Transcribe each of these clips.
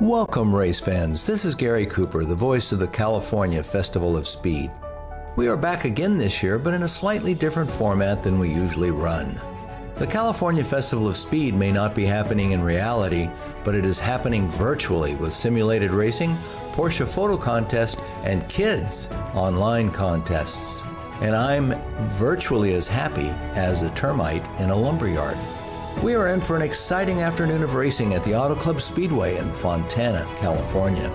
Welcome, race fans. This is Gary Cooper, the voice of the California Festival of Speed. We are back again this year, but in a slightly different format than we usually run. The California Festival of Speed may not be happening in reality, but it is happening virtually with simulated racing, Porsche photo contest, and kids online contests. And I'm virtually as happy as a termite in a lumberyard. We are in for an exciting afternoon of racing at the Auto Club Speedway in Fontana, California.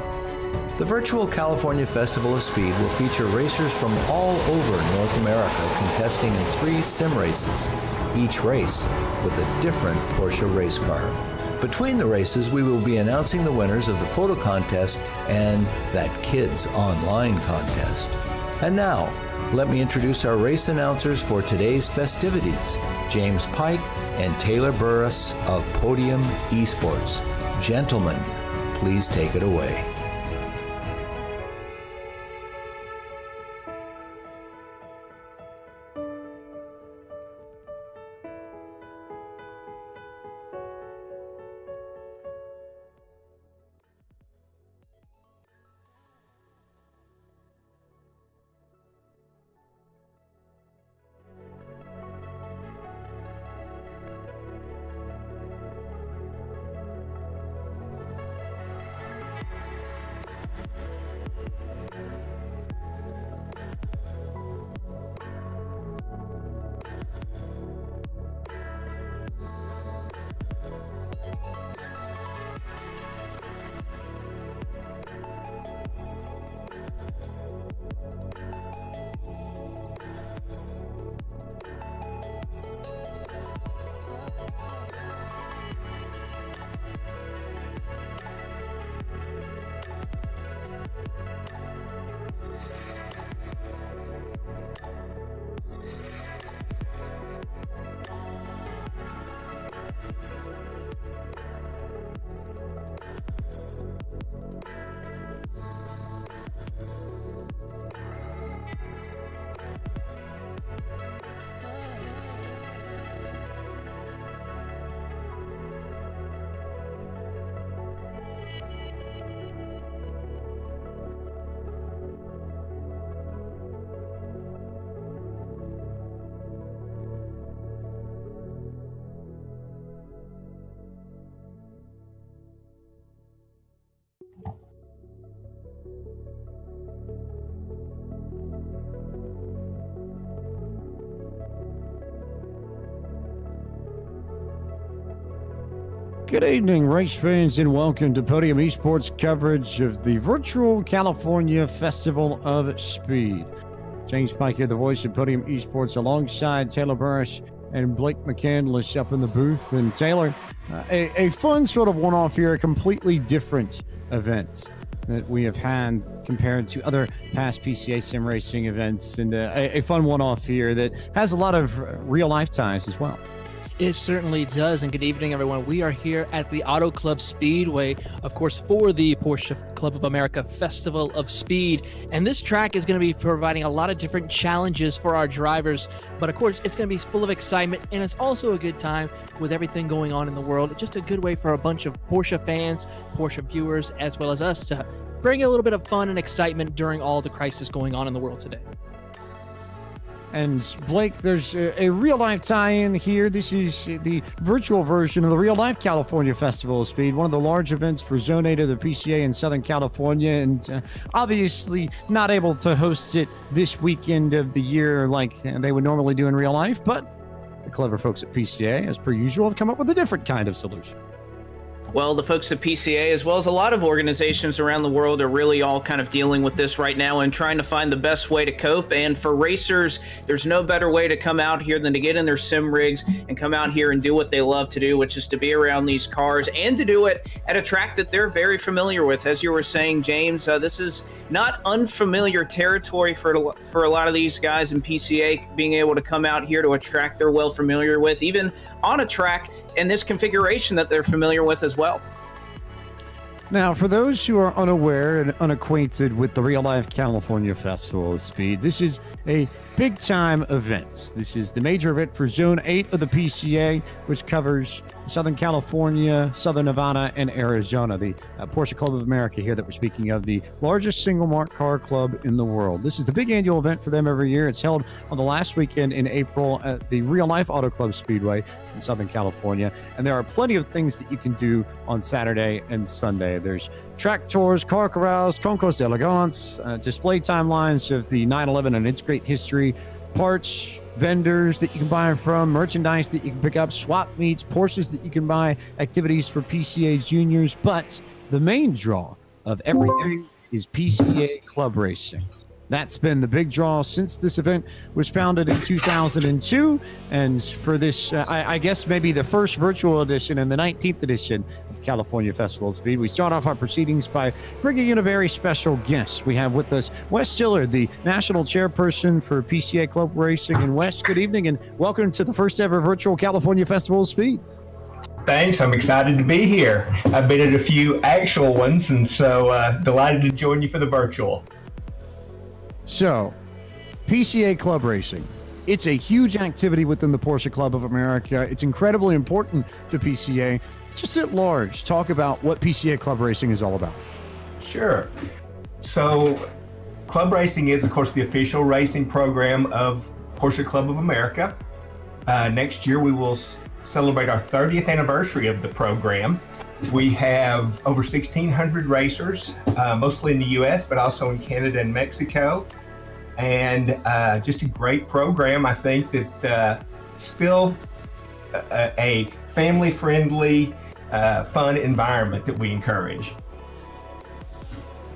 The virtual California Festival of Speed will feature racers from all over North America contesting in 3 sim races, each race with a different Porsche race car. Between the races, we will be announcing the winners of the photo contest and that kids online contest. And now, let me introduce our race announcers for today's festivities, James Pike and Taylor Burris of Podium Esports. Gentlemen, please take it away. Good evening, race fans, and welcome to Podium Esports coverage of the virtual California Festival of Speed. James Pike here, the voice of Podium Esports, alongside Taylor Burris and Blake McCandless up in the booth. And Taylor, a fun sort of one-off here, a completely different event that we have had compared to other past PCA sim racing events, and a fun one-off here that has a lot of real-life ties as well. It certainly does, and good evening, everyone. We are here at the Auto Club Speedway, of course, for the Porsche Club of America Festival of Speed, and this track is going to be providing a lot of different challenges for our drivers, but of course, it's going to be full of excitement, and it's also a good time with everything going on in the world. It's just a good way for a bunch of Porsche fans, Porsche viewers, as well as us to bring a little bit of fun and excitement during all the crisis going on in the world today. And Blake, there's a real-life tie-in here. This is the virtual version of the real-life California Festival of Speed, one of the large events for Zone 8 of the PCA in Southern California, and obviously not able to host it this weekend of the year like they would normally do in real life, but the clever folks at PCA, as per usual, have come up with a different kind of solution. Well, the folks at PCA, as well as a lot of organizations around the world, are really all kind of dealing with this right now and trying to find the best way to cope. And for racers, there's no better way to come out here than to get in their sim rigs and come out here and do what they love to do, which is to be around these cars and to do it at a track that they're very familiar with. As you were saying, James, this is not unfamiliar territory for a lot of these guys in PCA, being able to come out here to a track they're well familiar with, even on a track in this configuration that they're familiar with as well. Now, for those who are unaware and unacquainted with the real-life California Festival of Speed, this is a big-time event. This is the major event for Zone 8 of the PCA, which covers Southern California, Southern Nevada, and Arizona. The Porsche Club of America here that we're speaking of, the largest single mark car club in the world. This is the big annual event for them every year. It's held on the last weekend in April at the Real Life Auto Club Speedway in Southern California. And there are plenty of things that you can do on Saturday and Sunday. There's track tours, car corrals, concours d'elegance, display timelines of the 911 and its great history, parts, vendors that you can buy from, merchandise that you can pick up, swap meets, Porsches that you can buy, activities for PCA juniors. But the main draw of everything is PCA Club Racing. That's been the big draw since this event was founded in 2002. And for this, I guess maybe the first virtual edition and the 19th edition of California Festival of Speed, we start off our proceedings by bringing in a very special guest. We have with us Wes Stiller, the national chairperson for PCA Club Racing. And Wes, good evening and welcome to the first ever virtual California Festival of Speed. Thanks. I'm excited to be here. I've been at a few actual ones, and so delighted to join you for the virtual. So, PCA Club Racing. It's a huge activity within the Porsche Club of America. It's incredibly important to PCA. Just at large, talk about what PCA Club Racing is all about. Sure. So, Club Racing is, of course, the official racing program of Porsche Club of America. Next year, we will celebrate our 30th anniversary of the program. We have over 1,600 racers, mostly in the U.S., but also in Canada and Mexico. And just a great program. I think that still a family-friendly, fun environment that we encourage.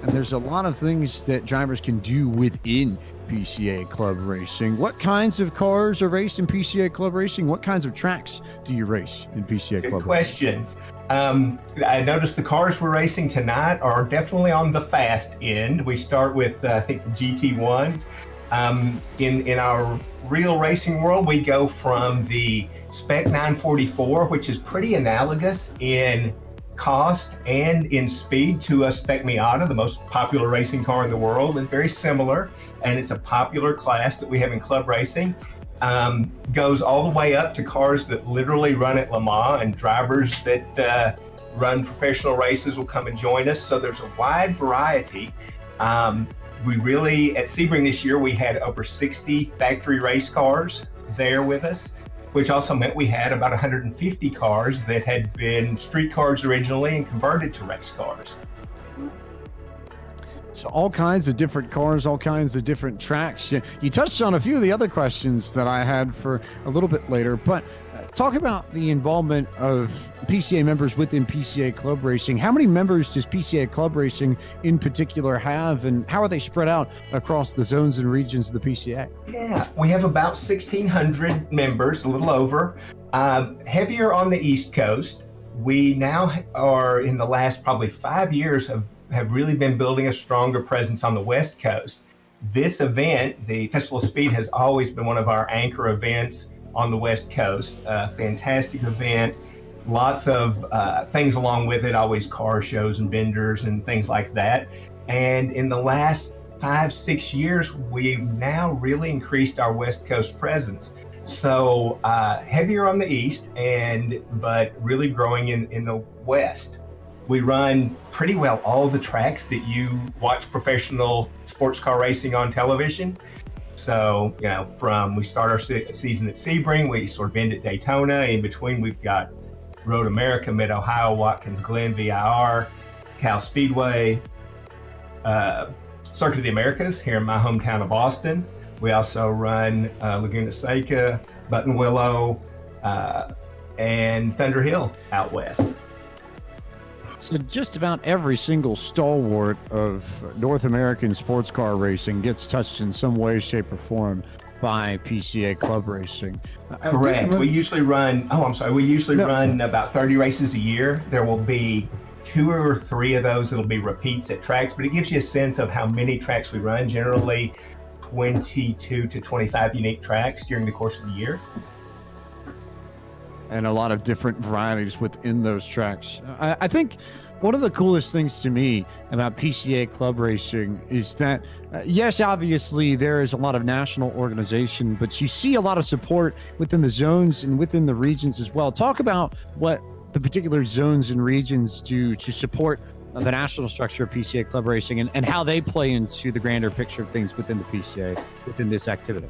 And there's a lot of things that drivers can do within PCA Club Racing. What kinds of cars are raced in PCA Club Racing? What kinds of tracks do you race in PCA Club Good questions. I noticed the cars we're racing tonight are definitely on the fast end. We start with, I think, the GT1s. In our real racing world, we go from the Spec 944, which is pretty analogous in cost and in speed to a Spec Miata, the most popular racing car in the world, and very similar. And it's a popular class that we have in club racing. Goes all the way up to cars that literally run at Le Mans, and drivers that run professional races will come and join us. So there's a wide variety. We really, at Sebring this year, we had over 60 factory race cars there with us, which also meant we had about 150 cars that had been street cars originally and converted to race cars. So all kinds of different cars, all kinds of different tracks. You touched on a few of the other questions that I had for a little bit later, but talk about the involvement of PCA members within PCA Club Racing. How many members does PCA Club Racing in particular have, and how are they spread out across the zones and regions of the PCA? Yeah, we have about 1,600 members, a little over. Heavier on the East Coast. We now are, in the last probably 5 years, have really been building a stronger presence on the West Coast. This event, the Festival of Speed, has always been one of our anchor events on the West Coast. Fantastic event, lots of things along with it, always car shows and vendors and things like that. And in the last 5-6 years, we've now really increased our West Coast presence. So heavier on the East, but really growing in the West. We run pretty well all the tracks that you watch professional sports car racing on television. So, we start our season at Sebring, we sort of end at Daytona. In between, we've got Road America, Mid-Ohio, Watkins Glen, VIR, Cal Speedway, Circuit of the Americas here in my hometown of Austin. We also run Laguna Seca, Buttonwillow, and Thunder Hill out west. So just about every single stalwart of North American sports car racing gets touched in some way, shape, or form by PCA Club Racing. Correct. We usually run run about 30 races a year. There will be 2 or 3 of those that'll be repeats at tracks, but it gives you a sense of how many tracks we run, generally 22 to 25 unique tracks during the course of the year. And a lot of different varieties within those tracks. I think One of the coolest things to me about PCA club racing is that, yes, obviously there is a lot of national organization, but you see a lot of support within the zones and within the regions as well. Talk about what the particular zones and regions do to support the national structure of PCA club racing and how they play into the grander picture of things within the PCA, within this activity.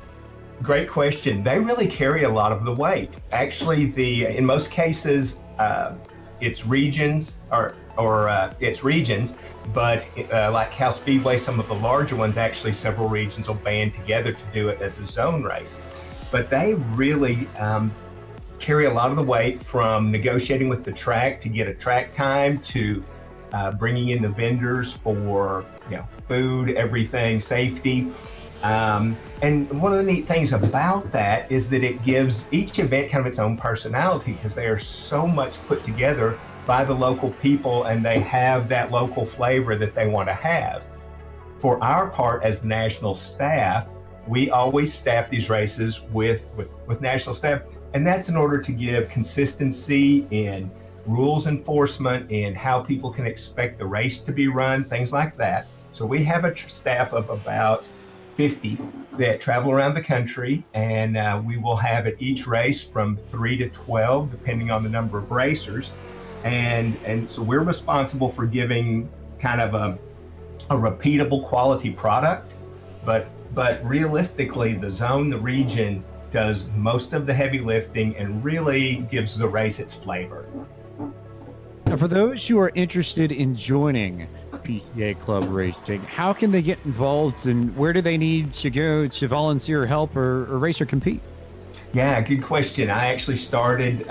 Great question. They really carry a lot of the weight. Actually, in most cases, it's regions or it's regions, but like Cal Speedway, some of the larger ones, actually several regions will band together to do it as a zone race. But they really carry a lot of the weight, from negotiating with the track to get a track time to bringing in the vendors for food, everything, safety. And one of the neat things about that is that it gives each event kind of its own personality, because they are so much put together by the local people and they have that local flavor that they want to have. For our part as the national staff, we always staff these races with national staff, and that's in order to give consistency in rules enforcement and how people can expect the race to be run, things like that. So we have a staff of about 50 that travel around the country, and we will have at each race from 3 to 12, depending on the number of racers. And so we're responsible for giving kind of a repeatable quality product, but realistically, the zone, the region, does most of the heavy lifting and really gives the race its flavor. Now, for those who are interested in joining PCA club racing, how can they get involved, and where do they need to go to volunteer, help, or race or compete? Yeah, good question. I actually started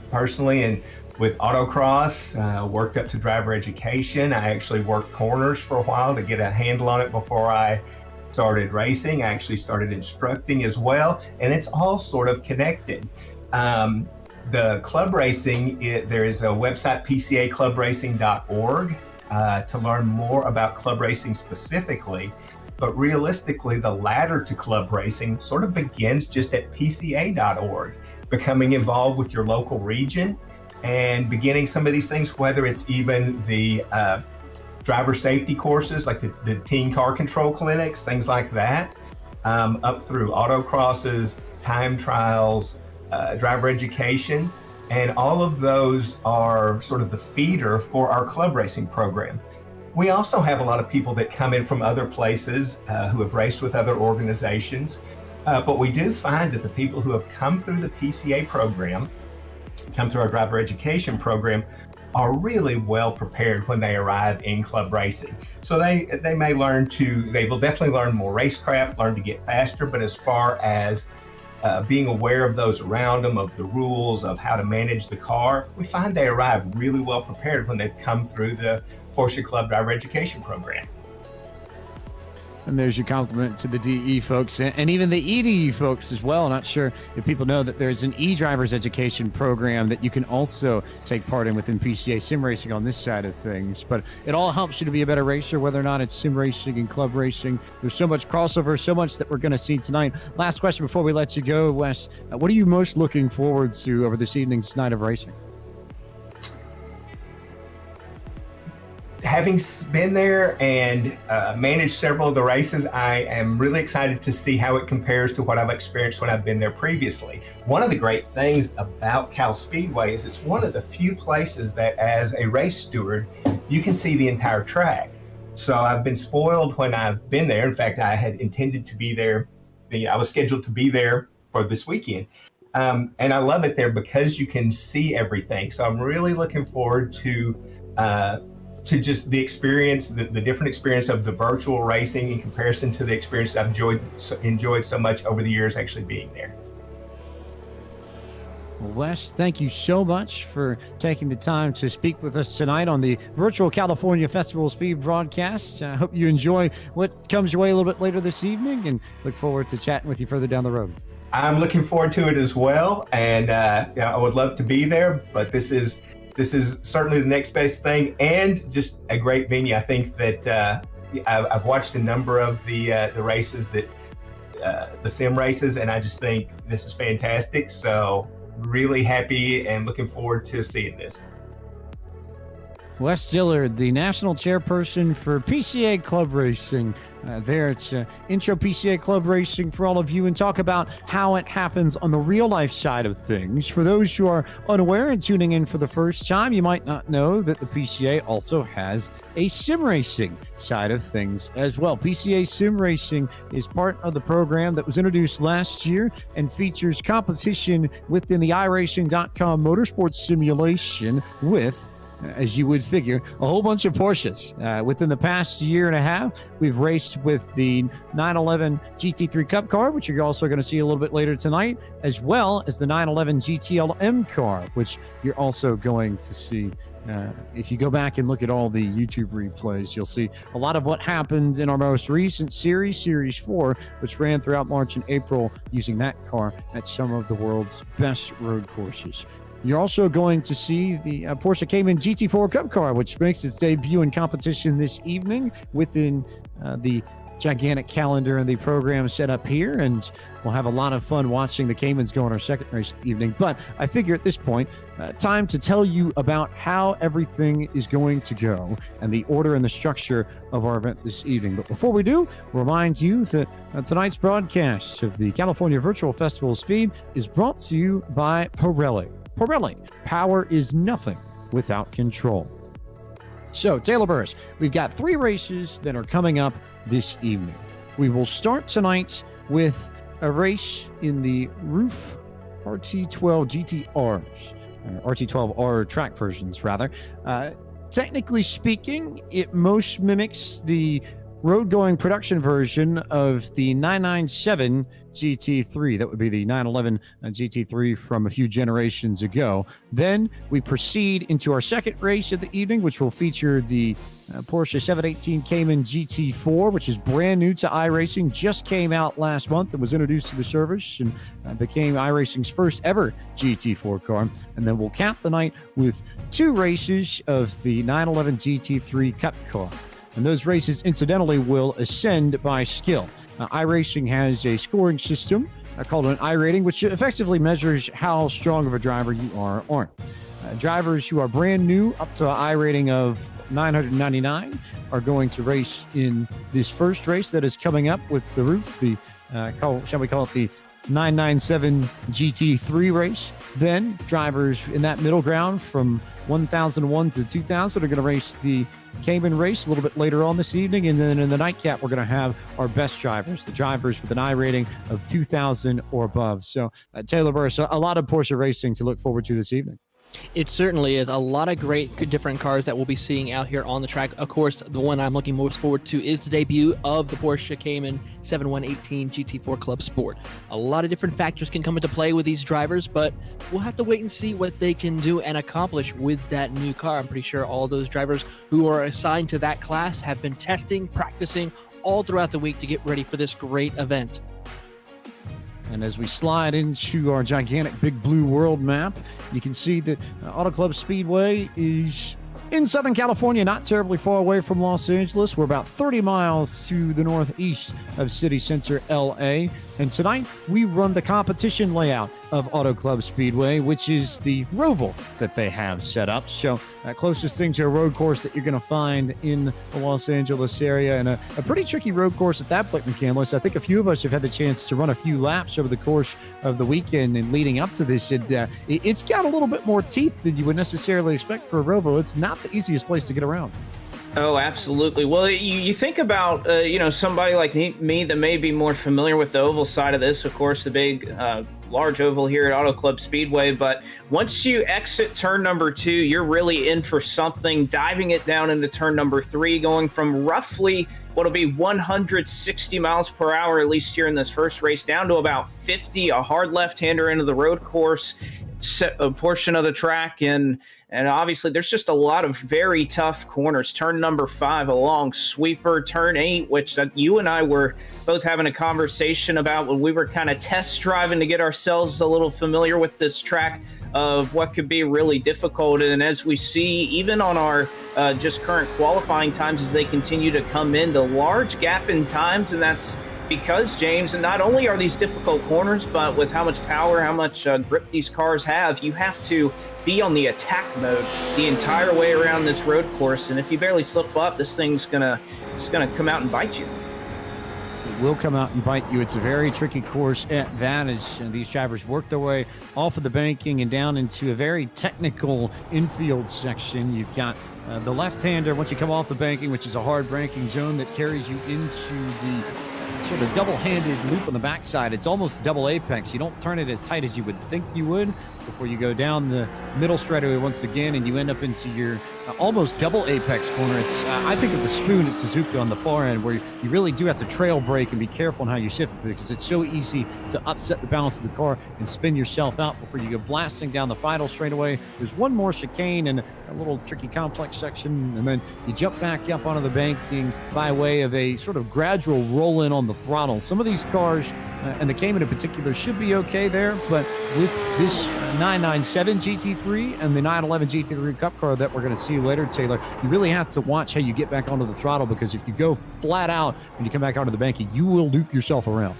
personally and with autocross, worked up to driver education. I actually worked corners for a while to get a handle on it before I started racing. I actually started instructing as well, and it's all sort of connected. The club racing, there is a website, pcaclubracing.org, to learn more about club racing specifically. But realistically, the ladder to club racing sort of begins just at pca.org, becoming involved with your local region and beginning some of these things, whether it's even the driver safety courses, like the teen car control clinics, things like that, up through autocrosses, time trials, driver education. And all of those are sort of the feeder for our club racing program. We also have a lot of people that come in from other places who have raced with other organizations. But we do find that the people who have come through the PCA program, come through our driver education program, are really well prepared when they arrive in club racing. So they will definitely learn more racecraft, learn to get faster, but as far as being aware of those around them, of the rules, of how to manage the car, we find they arrive really well prepared when they've come through the Porsche Club Driver Education Program. And there's your compliment to the DE folks and even the EDE folks as well. Not sure if people know that there's an e-driver's education program that you can also take part in within PCA sim racing on this side of things. But it all helps you to be a better racer, whether or not it's sim racing and club racing. There's so much crossover, so much that we're going to see tonight. Last question before we let you go, Wes. What are you most looking forward to over this evening's night of racing? Having been there and managed several of the races, I am really excited to see how it compares to what I've experienced when I've been there previously. One of the great things about Cal Speedway is it's one of the few places that, as a race steward, you can see the entire track. So I've been spoiled when I've been there. In fact, I had intended to be there. I was scheduled to be there for this weekend. And I love it there because you can see everything. So I'm really looking forward to just the experience, the different experience of the virtual racing in comparison to the experience I've enjoyed so much over the years actually being there. Well, Wes, thank you so much for taking the time to speak with us tonight on the virtual California Festival of Speed broadcast. I hope you enjoy what comes your way a little bit later this evening and look forward to chatting with you further down the road. I'm looking forward to it as well. And I would love to be there, but this is certainly the next best thing and just a great venue. I think that I've watched a number of the races, the sim races, and I just think this is fantastic. So really happy and looking forward to seeing this. Wes Dillard, the national chairperson for PCA Club Racing. There, it's Intro PCA Club Racing for all of you, and talk about how it happens on the real life side of things. For those who are unaware and tuning in for the first time, you might not know that the PCA also has a sim racing side of things as well. PCA Sim Racing is part of the program that was introduced last year and features competition within the iRacing.com motorsports simulation with, as you would figure, a whole bunch of Porsches. Within the past year and a half, we've raced with the 911 GT3 Cup car, which you're also going to see a little bit later tonight, as well as the 911 GTLM car, which you're also going to see. If you go back and look at all the YouTube replays, you'll see a lot of what happened in our most recent series, Series 4, which ran throughout March and April using that car at some of the world's best road courses. You're also going to see the Porsche Cayman GT4 Cup car, which makes its debut in competition this evening within the gigantic calendar and the program set up here. And we'll have a lot of fun watching the Caymans go on our second race of the evening. But I figure at this point, time to tell you about how everything is going to go and the order and the structure of our event this evening. But before we do, remind you that tonight's broadcast of the California Virtual Festival of Speed is brought to you by Pirelli. Pirelli, power is nothing without control. So, Taylor Burris, we've got 3 races that are coming up this evening. We will start tonight with a race in the Roof RT12 GTRs, RT12R track versions, rather. Technically speaking, it most mimics the road-going production version of the 997 GT3. That would be the 911 GT3 from a few generations ago. Then we proceed into our second race of the evening, which will feature the Porsche 718 Cayman GT4, which is brand new to iRacing, just came out last month and was introduced to the service and became iRacing's first ever GT4 car. And then we'll cap the night with 2 races of the 911 GT3 Cup car. And those races, incidentally, will ascend by skill. iRacing has a scoring system called an iRating, which effectively measures how strong of a driver you are or aren't. Drivers who are brand new up to an iRating of 999 are going to race in this first race that is coming up with the Roof, the shall we call it the 997 GT3 race. Then drivers in that middle ground from 1001 to 2000 are going to race the Cayman race a little bit later on this evening. And then in the nightcap, we're going to have our best drivers, the drivers with an iRating of 2000 or above. So Taylor Burris, a lot of Porsche racing to look forward to this evening. It certainly is. A lot of great different cars that we'll be seeing out here on the track. Of course, the one I'm looking most forward to is the debut of the Porsche Cayman 7118 GT4 Club Sport. A lot of different factors can come into play with these drivers, but we'll have to wait and see what they can do and accomplish with that new car. I'm pretty sure all those drivers who are assigned to that class have been testing, practicing all throughout the week to get ready for this great event. And as we slide into our gigantic big blue world map, you can see that Auto Club Speedway is in Southern California, not terribly far away from Los Angeles. We're about 30 miles to the northeast of city center LA. And tonight we run the competition layout of Auto Club Speedway, which is the Roval that they have set up. So closest thing to a road course that you're going to find in the Los Angeles area, and a pretty tricky road course at that, Blake McCandless. I think a few of us have had the chance to run a few laps over the course of the weekend and leading up to this. It's got a little bit more teeth than you would necessarily expect for a Roval. It's not the easiest place to get around. Oh, absolutely. Well, you think about, somebody like me that may be more familiar with the oval side of this, of course, the big, large oval here at Auto Club Speedway. But once you exit turn number 2, you're really in for something, diving it down into turn number 3, going from roughly what'll be 160 miles per hour, at least here in this first race, down to about 50, a hard left-hander into the road course, a portion of the track, and obviously there's just a lot of very tough corners. Turn number 5, a long sweeper. Turn 8, which you and I were both having a conversation about when we were kind of test driving to get ourselves a little familiar with this track, of what could be really difficult. And as we see, even on our just current qualifying times, as they continue to come in, the large gap in times, and that's because, James, and not only are these difficult corners, but with how much power, how much grip these cars have, you have to be on the attack mode the entire way around this road course. And if you barely slip up, this thing's just gonna come out and bite you. It will come out and bite you. It's a very tricky course at that, as these drivers work their way off of the banking and down into a very technical infield section. You've got the left-hander, once you come off the banking, which is a hard braking zone that carries you into the sort of double-handed loop on the backside. It's almost double apex. You don't turn it as tight as you would think you would before you go down the middle straightaway once again, and you end up into your almost double apex corner. It's I think of the spoon at Suzuka on the far end, where you really do have to trail brake and be careful on how you shift, because it's so easy to upset the balance of the car and spin yourself out before you go blasting down the final straightaway. There's one more chicane and a little tricky complex section, and then you jump back up onto the banking by way of a sort of gradual roll in on the throttle. Some of these cars, and the Cayman in particular, should be okay there, but with this 997 GT3 and the 911 GT3 Cup car that we're going to see later, Taylor, you really have to watch how you get back onto the throttle, because if you go flat out when you come back onto the banking, you will loop yourself around.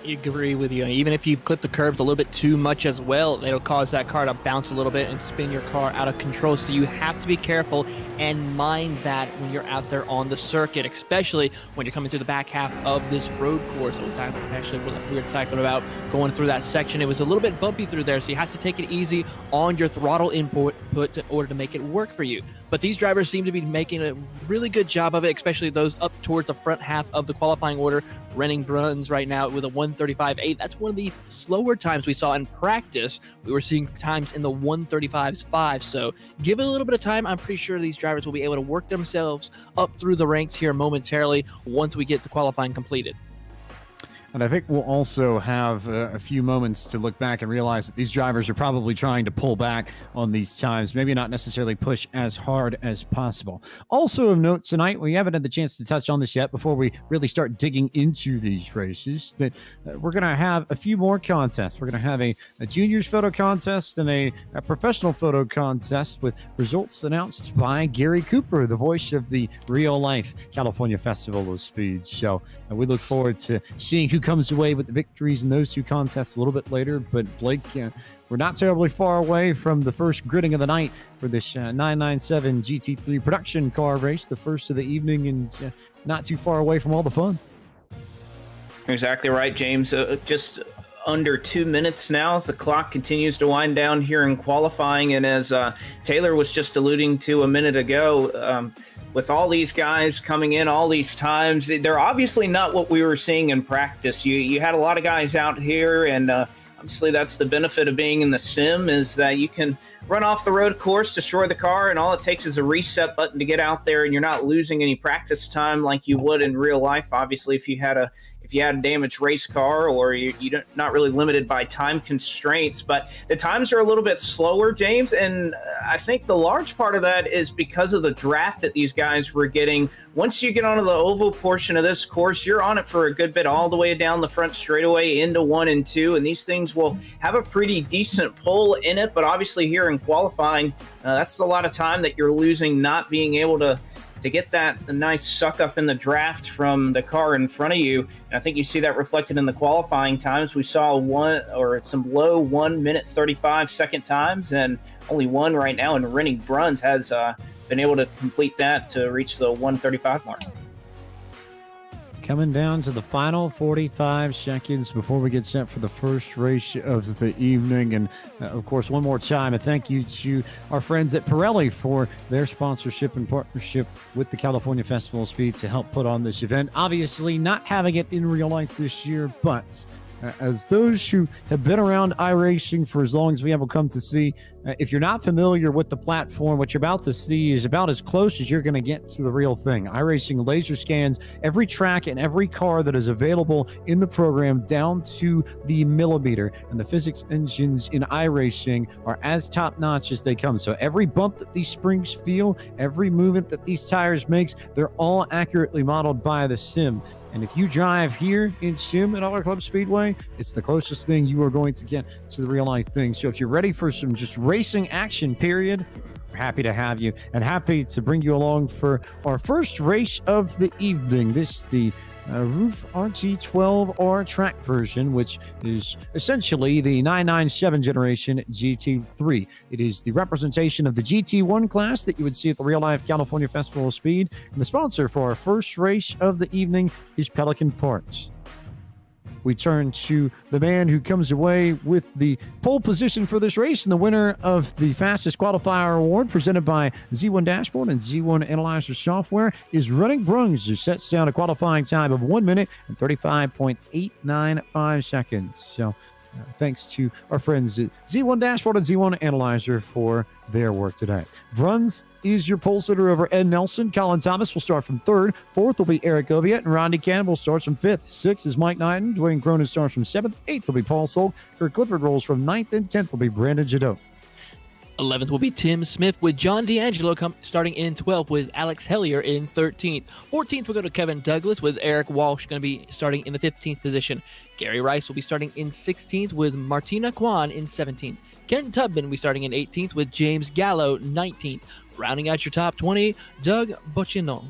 Agree with you. Even if you've clipped the curbs a little bit too much as well, it'll cause that car to bounce a little bit and spin your car out of control. So you have to be careful and mind that when you're out there on the circuit, especially when you're coming through the back half of this road course. Actually, we were talking about going through that section. It was a little bit bumpy through there, so you have to take it easy on your throttle input in order to make it work for you. But these drivers seem to be making a really good job of it, especially those up towards the front half of the qualifying order. Renning Bruns right now with a 1:35.8. That's one of the slower times we saw in practice. We were seeing times in the 1:35.5. So give it a little bit of time. I'm pretty sure these drivers will be able to work themselves up through the ranks here momentarily once we get the qualifying completed. And I think we'll also have a few moments to look back and realize that these drivers are probably trying to pull back on these times, maybe not necessarily push as hard as possible. Also of note tonight, we haven't had the chance to touch on this yet before we really start digging into these races, that we're going to have a few more contests. We're going to have a juniors photo contest and a professional photo contest with results announced by Gary Cooper, the voice of the real-life California Festival of Speed. So we look forward to seeing who comes away with the victories in those two contests a little bit later. But Blake, we're not terribly far away from the first gridding of the night for this 997 GT3 production car race, the first of the evening, and not too far away from all the fun. Exactly right, James. Just under 2 minutes now as the clock continues to wind down here in qualifying. And as Taylor was just alluding to a minute ago, with all these guys coming in all these times, they're obviously not what we were seeing in practice. You had a lot of guys out here, and obviously that's the benefit of being in the sim, is that you can run off the road course, destroy the car, and all it takes is a reset button to get out there, and you're not losing any practice time like you would in real life. Obviously, if you had a damaged race car, or you're not really limited by time constraints, but the times are a little bit slower, James, and I think the large part of that is because of the draft that these guys were getting. Once you get onto the oval portion of this course, you're on it for a good bit, all the way down the front straightaway into 1 and 2, and these things will have a pretty decent pull in it. But obviously here in qualifying, that's a lot of time that you're losing, not being able to get that nice suck up in the draft from the car in front of you. And I think you see that reflected in the qualifying times. We saw some low 1 minute 35 second times, and only one right now, and Renning Bruns has been able to complete that to reach the 1:35 mark. Coming down to the final 45 seconds before we get set for the first race of the evening. And of course, one more time, a thank you to our friends at Pirelli for their sponsorship and partnership with the California Festival of Speed to help put on this event. Obviously not having it in real life this year, but as those who have been around iRacing for as long as we have come to see, if you're not familiar with the platform, what you're about to see is about as close as you're going to get to the real thing. iRacing laser scans every track and every car that is available in the program down to the millimeter, and the physics engines in iRacing are as top-notch as they come. So every bump that these springs feel, every movement that these tires makes, they're all accurately modeled by the sim. And if you drive here in sim at Auto Club Speedway, it's the closest thing you are going to get to the real life thing. So if you're ready for some just racing action, period, we're happy to have you and happy to bring you along for our first race of the evening. This the Roof RT12R track version, which is essentially the 997 generation GT3. It is the representation of the GT1 class that you would see at the Real Life California Festival of Speed. And the sponsor for our first race of the evening is Pelican Parts. We turn to the man who comes away with the pole position for this race and the winner of the fastest qualifier award presented by Z1 Dashboard and Z1 Analyzer Software is Running Brungs, who sets down a qualifying time of 1 minute and 35.895 seconds. So thanks to our friends at Z1 Dashboard and Z1 Analyzer for their work today. Bruns is your pole sitter over Ed Nelson. Colin Thomas will start from third. Fourth will be Eric Oviatt, and Rodney Campbell starts from fifth. Sixth is Mike Knighton. Dwayne Cronin starts from seventh. Eighth will be Paul Solk. Kurt Clifford rolls from ninth, and 10th will be Brandon Jadot. 11th will be Tim Smith with John D'Angelo starting in 12th with Alex Hellier in 13th. 14th will go to Kevin Douglas with Eric Walsh going to be starting in the 15th position. Gary Rice will be starting in 16th with Martina Kwan in 17th. Ken Tubman will be starting in 18th with James Gallo 19th. Rounding out your top 20, Doug Boccinone.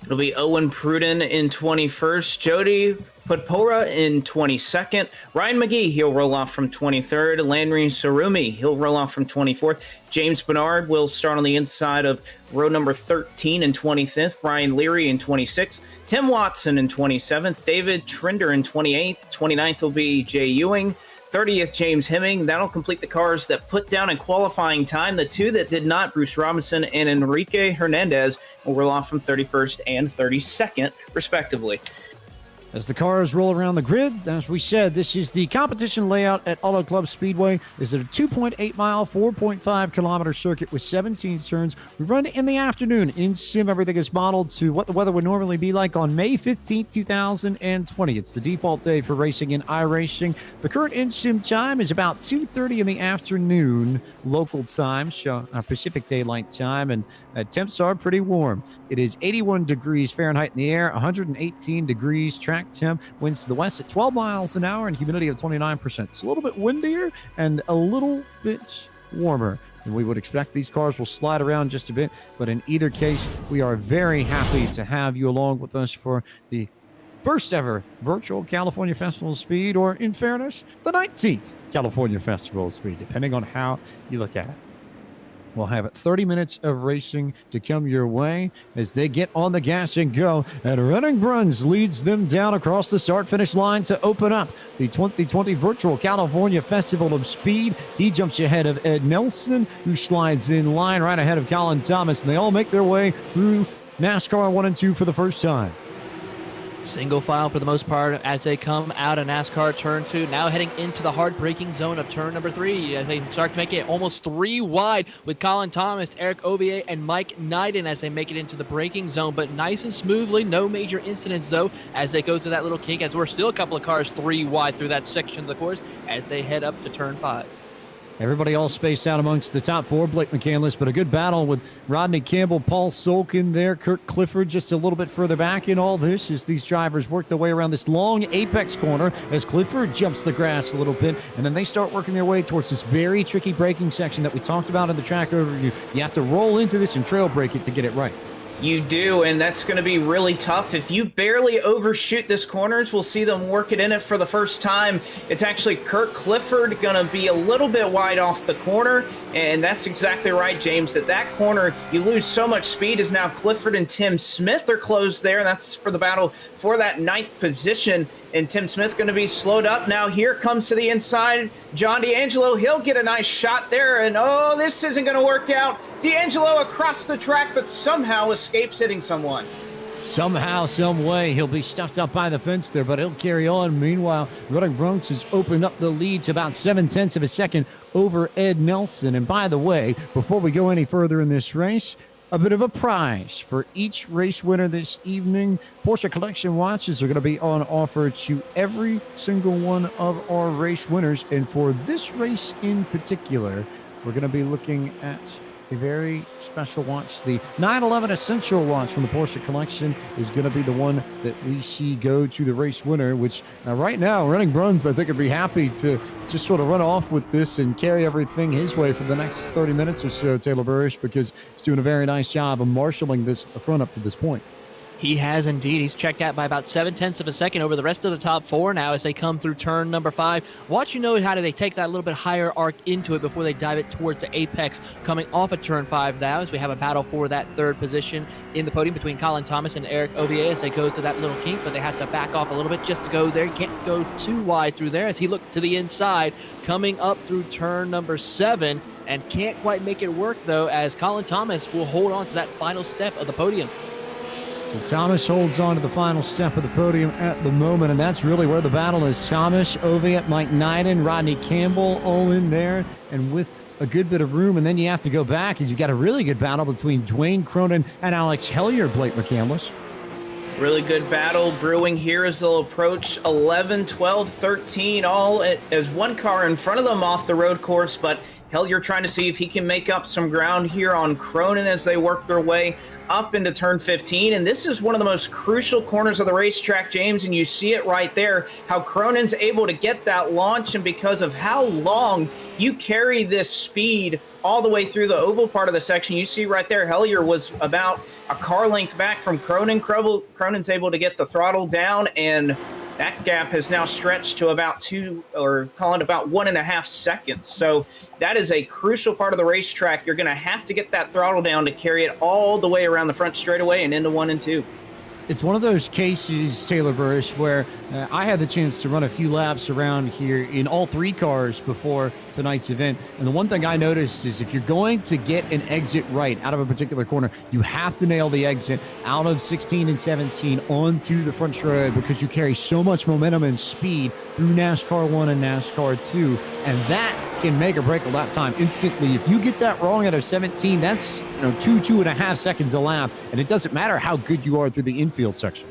It'll be Owen Pruden in 21st, Jody Podpora in 22nd, Ryan McGee, he'll roll off from 23rd, Landry Sarumi, he'll roll off from 24th, James Bernard will start on the inside of row number 13 in 25th, Brian Leary in 26th, Tim Watson in 27th, David Trinder in 28th, 29th will be Jay Ewing, 30th, James Hemming. That'll complete the cars that put down in qualifying time. The two that did not, Bruce Robinson and Enrique Hernandez, will roll off from 31st and 32nd, respectively. As the cars roll around the grid, as we said, this is the competition layout at Auto Club Speedway. This is a 2.8-mile, 4.5-kilometer circuit with 17 turns. We run in the afternoon. In sim, everything is modeled to what the weather would normally be like on May 15th, 2020. It's the default day for racing in iRacing. The current in sim time is about 2:30 in the afternoon local time, so Pacific Daylight Time, and temps are pretty warm. It is 81 degrees Fahrenheit in the air, 118 degrees track temp, winds to the west at 12 miles an hour, and humidity of 29%. It's a little bit windier and a little bit warmer than we would expect. These cars will slide around just a bit, but in either case, we are very happy to have you along with us for the first ever virtual California Festival of Speed, or in fairness, the 19th California Festival of Speed, depending on how you look at it. We'll have 30 minutes of racing to come your way as they get on the gas and go. And Running Bruns leads them down across the start-finish line to open up the 2020 Virtual California Festival of Speed. He jumps ahead of Ed Nelson, who slides in line right ahead of Colin Thomas. And they all make their way through NASCAR 1 and 2 for the first time. Single file for the most part as they come out of NASCAR turn 2, now heading into the hard braking zone of turn number 3 as they start to make it almost 3 wide with Colin Thomas, Eric Oviatt, and Mike Knighton as they make it into the braking zone, but nice and smoothly. No major incidents though as they go through that little kink, as we're still a couple of cars 3 wide through that section of the course as they head up to turn 5. Everybody all spaced out amongst the top 4. Blake McCandless, but a good battle with Rodney Campbell, Paul Solk in there, Kurt Clifford just a little bit further back in all this as these drivers work their way around this long apex corner as Clifford jumps the grass a little bit, and then they start working their way towards this very tricky braking section that we talked about in the track overview. You have to roll into this and trail brake it to get it right. You do, and that's going to be really tough. If you barely overshoot this corners, we'll see them work it in it for the first time. It's actually Kurt Clifford going to be a little bit wide off the corner, and that's exactly right, James. At that corner, you lose so much speed as now Clifford and Tim Smith are closed there. That's for the battle for that 9th position, and Tim Smith going to be slowed up. Now here comes to the inside John D'Angelo. He'll get a nice shot there, and oh, this isn't going to work out. D'Angelo across the track, but somehow escapes hitting someone. Somehow, some way, he'll be stuffed up by the fence there, but he'll carry on. Meanwhile, Running Bronx has opened up the lead to about 0.7 of a second over Ed Nelson. And by the way, before we go any further in this race, a bit of a prize for each race winner this evening. Porsche Collection watches are going to be on offer to every single one of our race winners. And for this race in particular, we're going to be looking at a very special watch. The 911 Essential watch from the Porsche Collection is going to be the one that we see go to the race winner, which right now, Running Bruns, I think, would be happy to just sort of run off with this and carry everything his way for the next 30 minutes or so, Taylor Burrish, because he's doing a very nice job of marshaling this front up to this point. He has indeed. He's checked out by about 0.7 of a second over the rest of the top four now as they come through turn number 5. Watch how do they take that little bit higher arc into it before they dive it towards the apex coming off of turn 5 now as we have a battle for that third position in the podium between Colin Thomas and Eric Ovier as they go to that little kink, but they have to back off a little bit just to go there. You can't go too wide through there as he looks to the inside coming up through turn number 7 and can't quite make it work though as Colin Thomas will hold on to that final step of the podium. So Thomas holds on to the final step of the podium at the moment, and that's really where the battle is. Thomas, Oviatt, Mike Neiden, Rodney Campbell all in there, and with a good bit of room, and then you have to go back, and you've got a really good battle between Dwayne Cronin and Alex Hellier, Blake McCandless. Really good battle brewing here as they'll approach 11, 12, 13, all as one car in front of them off the road course, but Hellier trying to see if he can make up some ground here on Cronin as they work their way up into turn 15. And this is one of the most crucial corners of the racetrack, James, and you see it right there, how Cronin's able to get that launch, and because of how long you carry this speed all the way through the oval part of the section, you see right there, Hellier was about a car length back from Cronin. Cronin's able to get the throttle down, and that gap has now stretched to about 1.5 seconds. So that is a crucial part of the racetrack. You're going to have to get that throttle down to carry it all the way around the front straightaway and into 1 and 2. It's one of those cases, Taylor Burris, where I had the chance to run a few laps around here in all 3 cars before tonight's event. And the one thing I noticed is if you're going to get an exit right out of a particular corner, you have to nail the exit out of 16 and 17 onto the front straightaway because you carry so much momentum and speed through NASCAR 1 and NASCAR 2. And that can make or break a lap time instantly. If you get that wrong out of 17, that's 2.5 seconds a lap, and it doesn't matter how good you are through the infield section.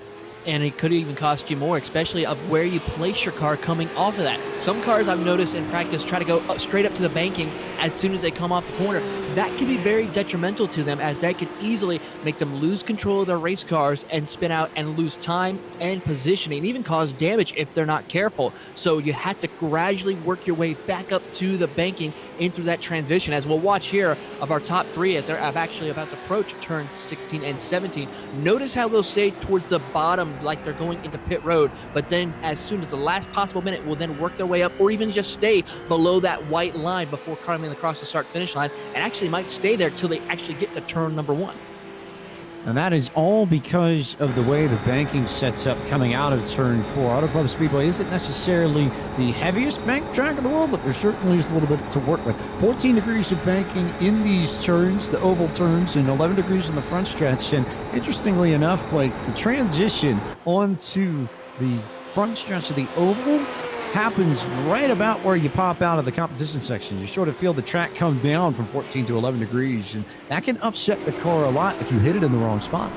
And it could even cost you more, especially of where you place your car coming off of that. Some cars I've noticed in practice try to go straight up to the banking as soon as they come off the corner. That can be very detrimental to them, as that could easily make them lose control of their race cars and spin out and lose time and positioning, and even cause damage if they're not careful. So you have to gradually work your way back up to the banking into that transition, as we'll watch here of our top 3 as they're actually about to approach turn 16 and 17. Notice how they'll stay towards the bottom like they're going into pit road, but then as soon as the last possible minute will then work their way up, or even just stay below that white line before coming across the start finish line, and actually might stay there till they actually get to turn number 1. And that is all because of the way the banking sets up coming out of turn 4. Auto Club Speedway isn't necessarily the heaviest bank track in the world, but there certainly is a little bit to work with. 14 degrees of banking in these turns, the oval turns, and 11 degrees in the front stretch. And interestingly enough, Blake, the transition onto the front stretch of the oval happens right about where you pop out of the competition section. You sort of feel the track come down from 14 to 11 degrees, and that can upset the car a lot if you hit it in the wrong spot.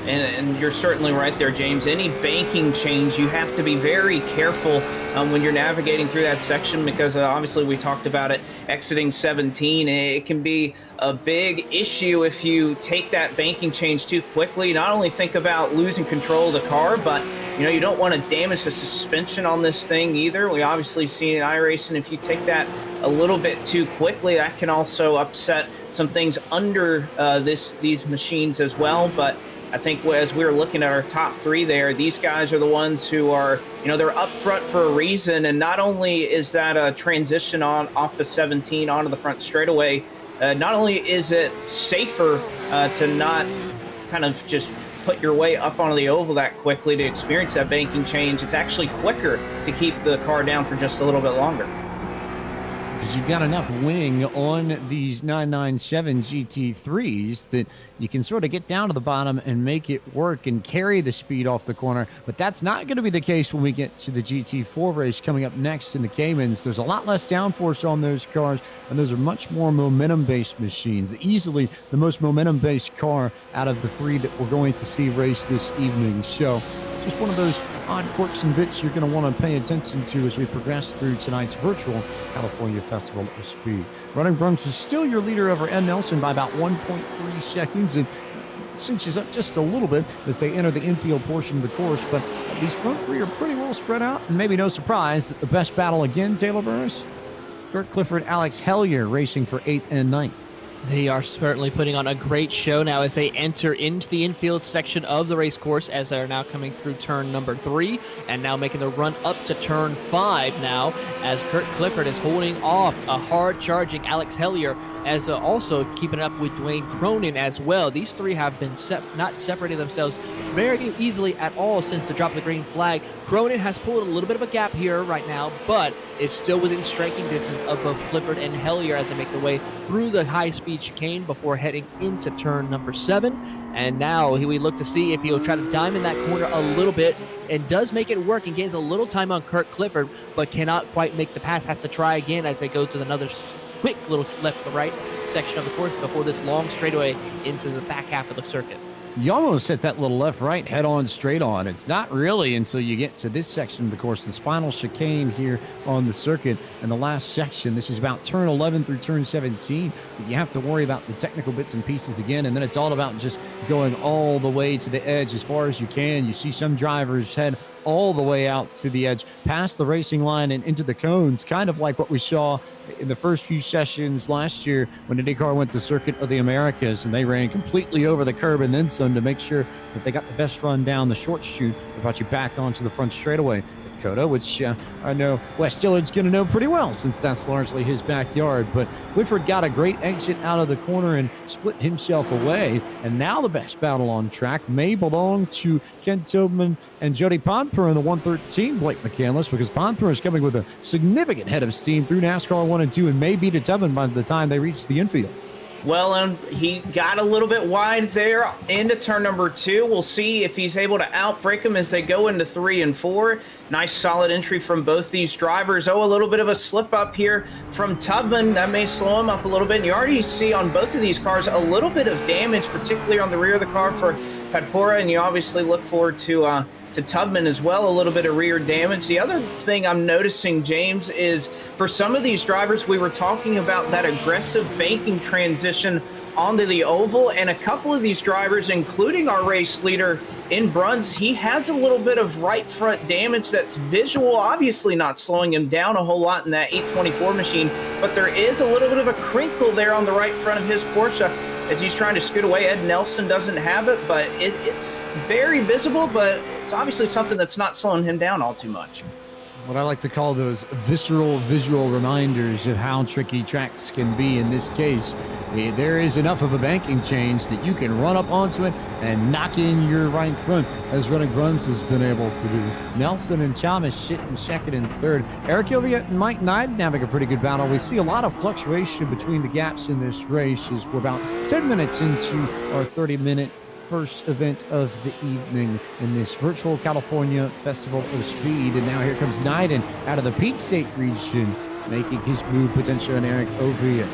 And you're certainly right there, James. Any banking change, you have to be very careful when you're navigating through that section, because obviously we talked about it exiting 17. It can be a big issue if you take that banking change too quickly. Not only think about losing control of the car, but you don't want to damage the suspension on this thing either. We obviously see in iRacing, if you take that a little bit too quickly, that can also upset some things under these machines as well. But I think as we were looking at our top 3 there, these guys are the ones who are, they're up front for a reason. And not only is that a transition off of 17 onto the front straightaway, not only is it safer to not kind of just put your way up onto the oval that quickly to experience that banking change, it's actually quicker to keep the car down for just a little bit longer. Because you've got enough wing on these 997 GT3s that you can sort of get down to the bottom and make it work and carry the speed off the corner. But that's not going to be the case when we get to the GT4 race coming up next in the Caymans. There's a lot less downforce on those cars, and those are much more momentum-based machines. Easily the most momentum-based car out of the 3 that we're going to see race this evening. So just one of those odd quirks and bits you're going to want to pay attention to as we progress through tonight's virtual California Festival of Speed. Running Bronx is still your leader over Ed Nelson by about 1.3 seconds, and cinches up just a little bit as they enter the infield portion of the course. But these front 3 are pretty well spread out, and maybe no surprise that the best battle again, Taylor Burris, Kurt Clifford, Alex Hellier racing for 8th and 9th. They are certainly putting on a great show now as they enter into the infield section of the race course, as they're now coming through turn number 3 and now making the run up to turn 5 now, as Kurt Clifford is holding off a hard charging Alex Hellier, as also keeping up with Dwayne Cronin as well. These three have been not separating themselves very easily at all since the drop of the green flag. Cronin has pulled a little bit of a gap here right now, but is still within striking distance of both Clifford and Hellier as they make their way through the high-speed chicane before heading into turn number 7. And now we look to see if he'll try to diamond that corner a little bit, and does make it work and gains a little time on Kurt Clifford, but cannot quite make the pass. Has to try again as they go to another quick little left to right section of the course before this long straightaway into the back half of the circuit. You almost hit that little left-right head-on, straight-on. It's not really until you get to this section of the course, this final chicane here on the circuit, and the last section. This is about turn 11 through turn 17. But you have to worry about the technical bits and pieces again, and then it's all about just going all the way to the edge as far as you can. You see some drivers head all the way out to the edge, past the racing line and into the cones, kind of like what we saw in the first few sessions last year when IndyCar went to Circuit of the Americas, and they ran completely over the curb and then some to make sure that they got the best run down the short chute that brought you back onto the front straightaway. Dakota, which I know Wes Dillard's going to know pretty well since that's largely his backyard. But Clifford got a great exit out of the corner and split himself away. And now the best battle on track may belong to Ken Tobin and Jody Podper in the 113 Blake McCandless, because Podper is coming with a significant head of steam through NASCAR 1 and 2 and may beat Tobin by the time they reach the infield. Well, he got a little bit wide there into turn number 2. We'll see if he's able to outbreak him as they go into 3 and 4. Nice solid entry from both these drivers. A little bit of a slip up here from Tubman. That may slow him up a little bit. And you already see on both of these cars a little bit of damage, particularly on the rear of the car for Padpora. And you obviously look forward to Tubman as well, a little bit of rear damage. The other thing I'm noticing, James, is for some of these drivers, we were talking about that aggressive banking transition onto the oval, and a couple of these drivers, including our race leader in Bruns, he has a little bit of right front damage that's visual, obviously not slowing him down a whole lot in that 824 machine, but there is a little bit of a crinkle there on the right front of his Porsche as he's trying to scoot away. Ed Nelson doesn't have it, but it's very visible, but it's obviously something that's not slowing him down all too much. What I like to call those visceral visual reminders of how tricky tracks can be. In this case, there is enough of a banking change that you can run up onto it and knock in your right front, as Running Bruns has been able to do. Nelson and Chalmers sitting second and third. Eric Ilviet and Mike Knight having a pretty good battle. We see a lot of fluctuation between the gaps in this race as we're about 10 minutes into our 30-minute first event of the evening in this virtual California Festival of Speed. And now here comes Knighton out of the Peach State region, making his move potentially on Eric Oviatt.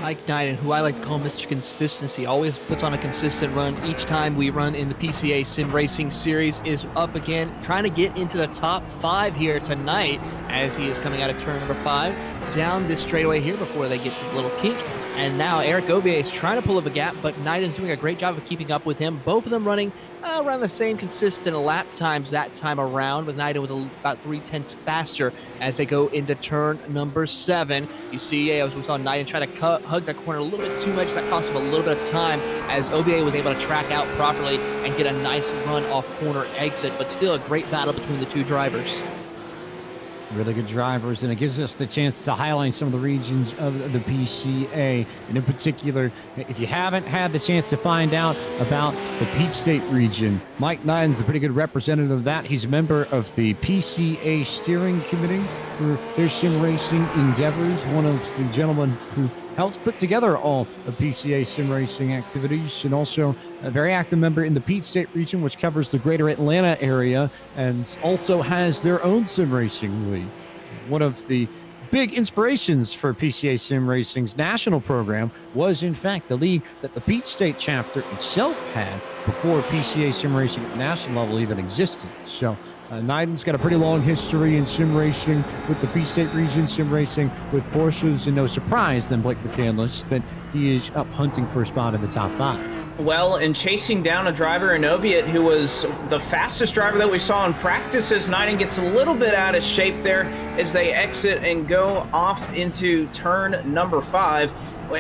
Mike Knighton, who I like to call Mr. Consistency, always puts on a consistent run. Each time we run in the PCA Sim Racing Series is up again, trying to get into the top 5 here tonight as he is coming out of turn number 5 down this straightaway here before they get to the little kink. And now Eric Oviatt is trying to pull up a gap, but Knighton's doing a great job of keeping up with him. Both of them running around the same consistent lap times that time around, with Knighton with about 0.3 faster as they go into turn number 7. You see, as we saw Knighton try to hug that corner a little bit too much. That cost him a little bit of time as Oviatt was able to track out properly and get a nice run off corner exit, but still a great battle between the two drivers. Really good drivers, and it gives us the chance to highlight some of the regions of the PCA. And in particular, if you haven't had the chance to find out about the Peach State region, Mike Knighton's a pretty good representative of that. He's a member of the PCA steering committee for their sim racing endeavors, one of the gentlemen who helps put together all the PCA sim racing activities, and also a very active member in the Peach State region, which covers the greater Atlanta area and also has their own sim racing league. One of the big inspirations for PCA Sim Racing's national program was, in fact, the league that the Peach State chapter itself had before PCA Sim Racing at the national level even existed. So Knighton's got a pretty long history in sim racing with the Peach State region, sim racing with Porsches, and no surprise then Blake McCandless that he is up hunting for a spot in the top 5. Well, in chasing down a driver in Oviatt who was the fastest driver that we saw in practices, Knighton gets a little bit out of shape there as they exit and go off into turn number 5.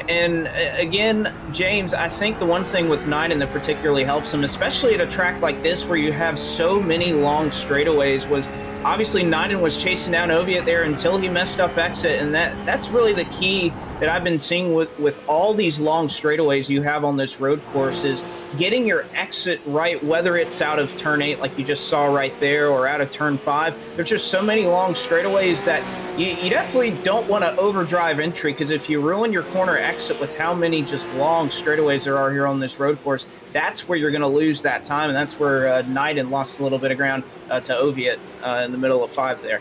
And again, James, I think the one thing with Knighton that particularly helps him, especially at a track like this where you have so many long straightaways, was obviously Knighton was chasing down Oviatt there until he messed up exit, and that's really the key that I've been seeing with all these long straightaways you have on this road course is getting your exit right, whether it's out of turn 8 like you just saw right there or out of turn 5. There's just so many long straightaways that you definitely don't want to overdrive entry, because if you ruin your corner exit with how many just long straightaways there are here on this road course, that's where you're going to lose that time, and that's where Knighton lost a little bit of ground to Oviatt in the middle of 5 there.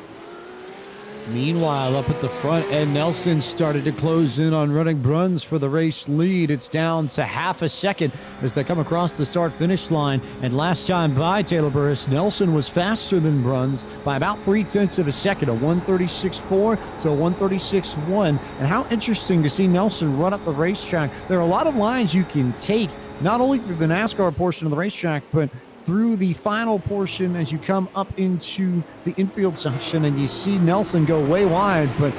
Meanwhile, up at the front, Ed Nelson started to close in on running Bruns for the race lead. It's down to half a second as they come across the start-finish line. And last time by Taylor Burris, Nelson was faster than Bruns by about 0.3 of a second, a 1:36.4 to a 1:36.1. And how interesting to see Nelson run up the racetrack. There are a lot of lines you can take, not only through the NASCAR portion of the racetrack, but through the final portion as you come up into the infield section, and you see Nelson go way wide, but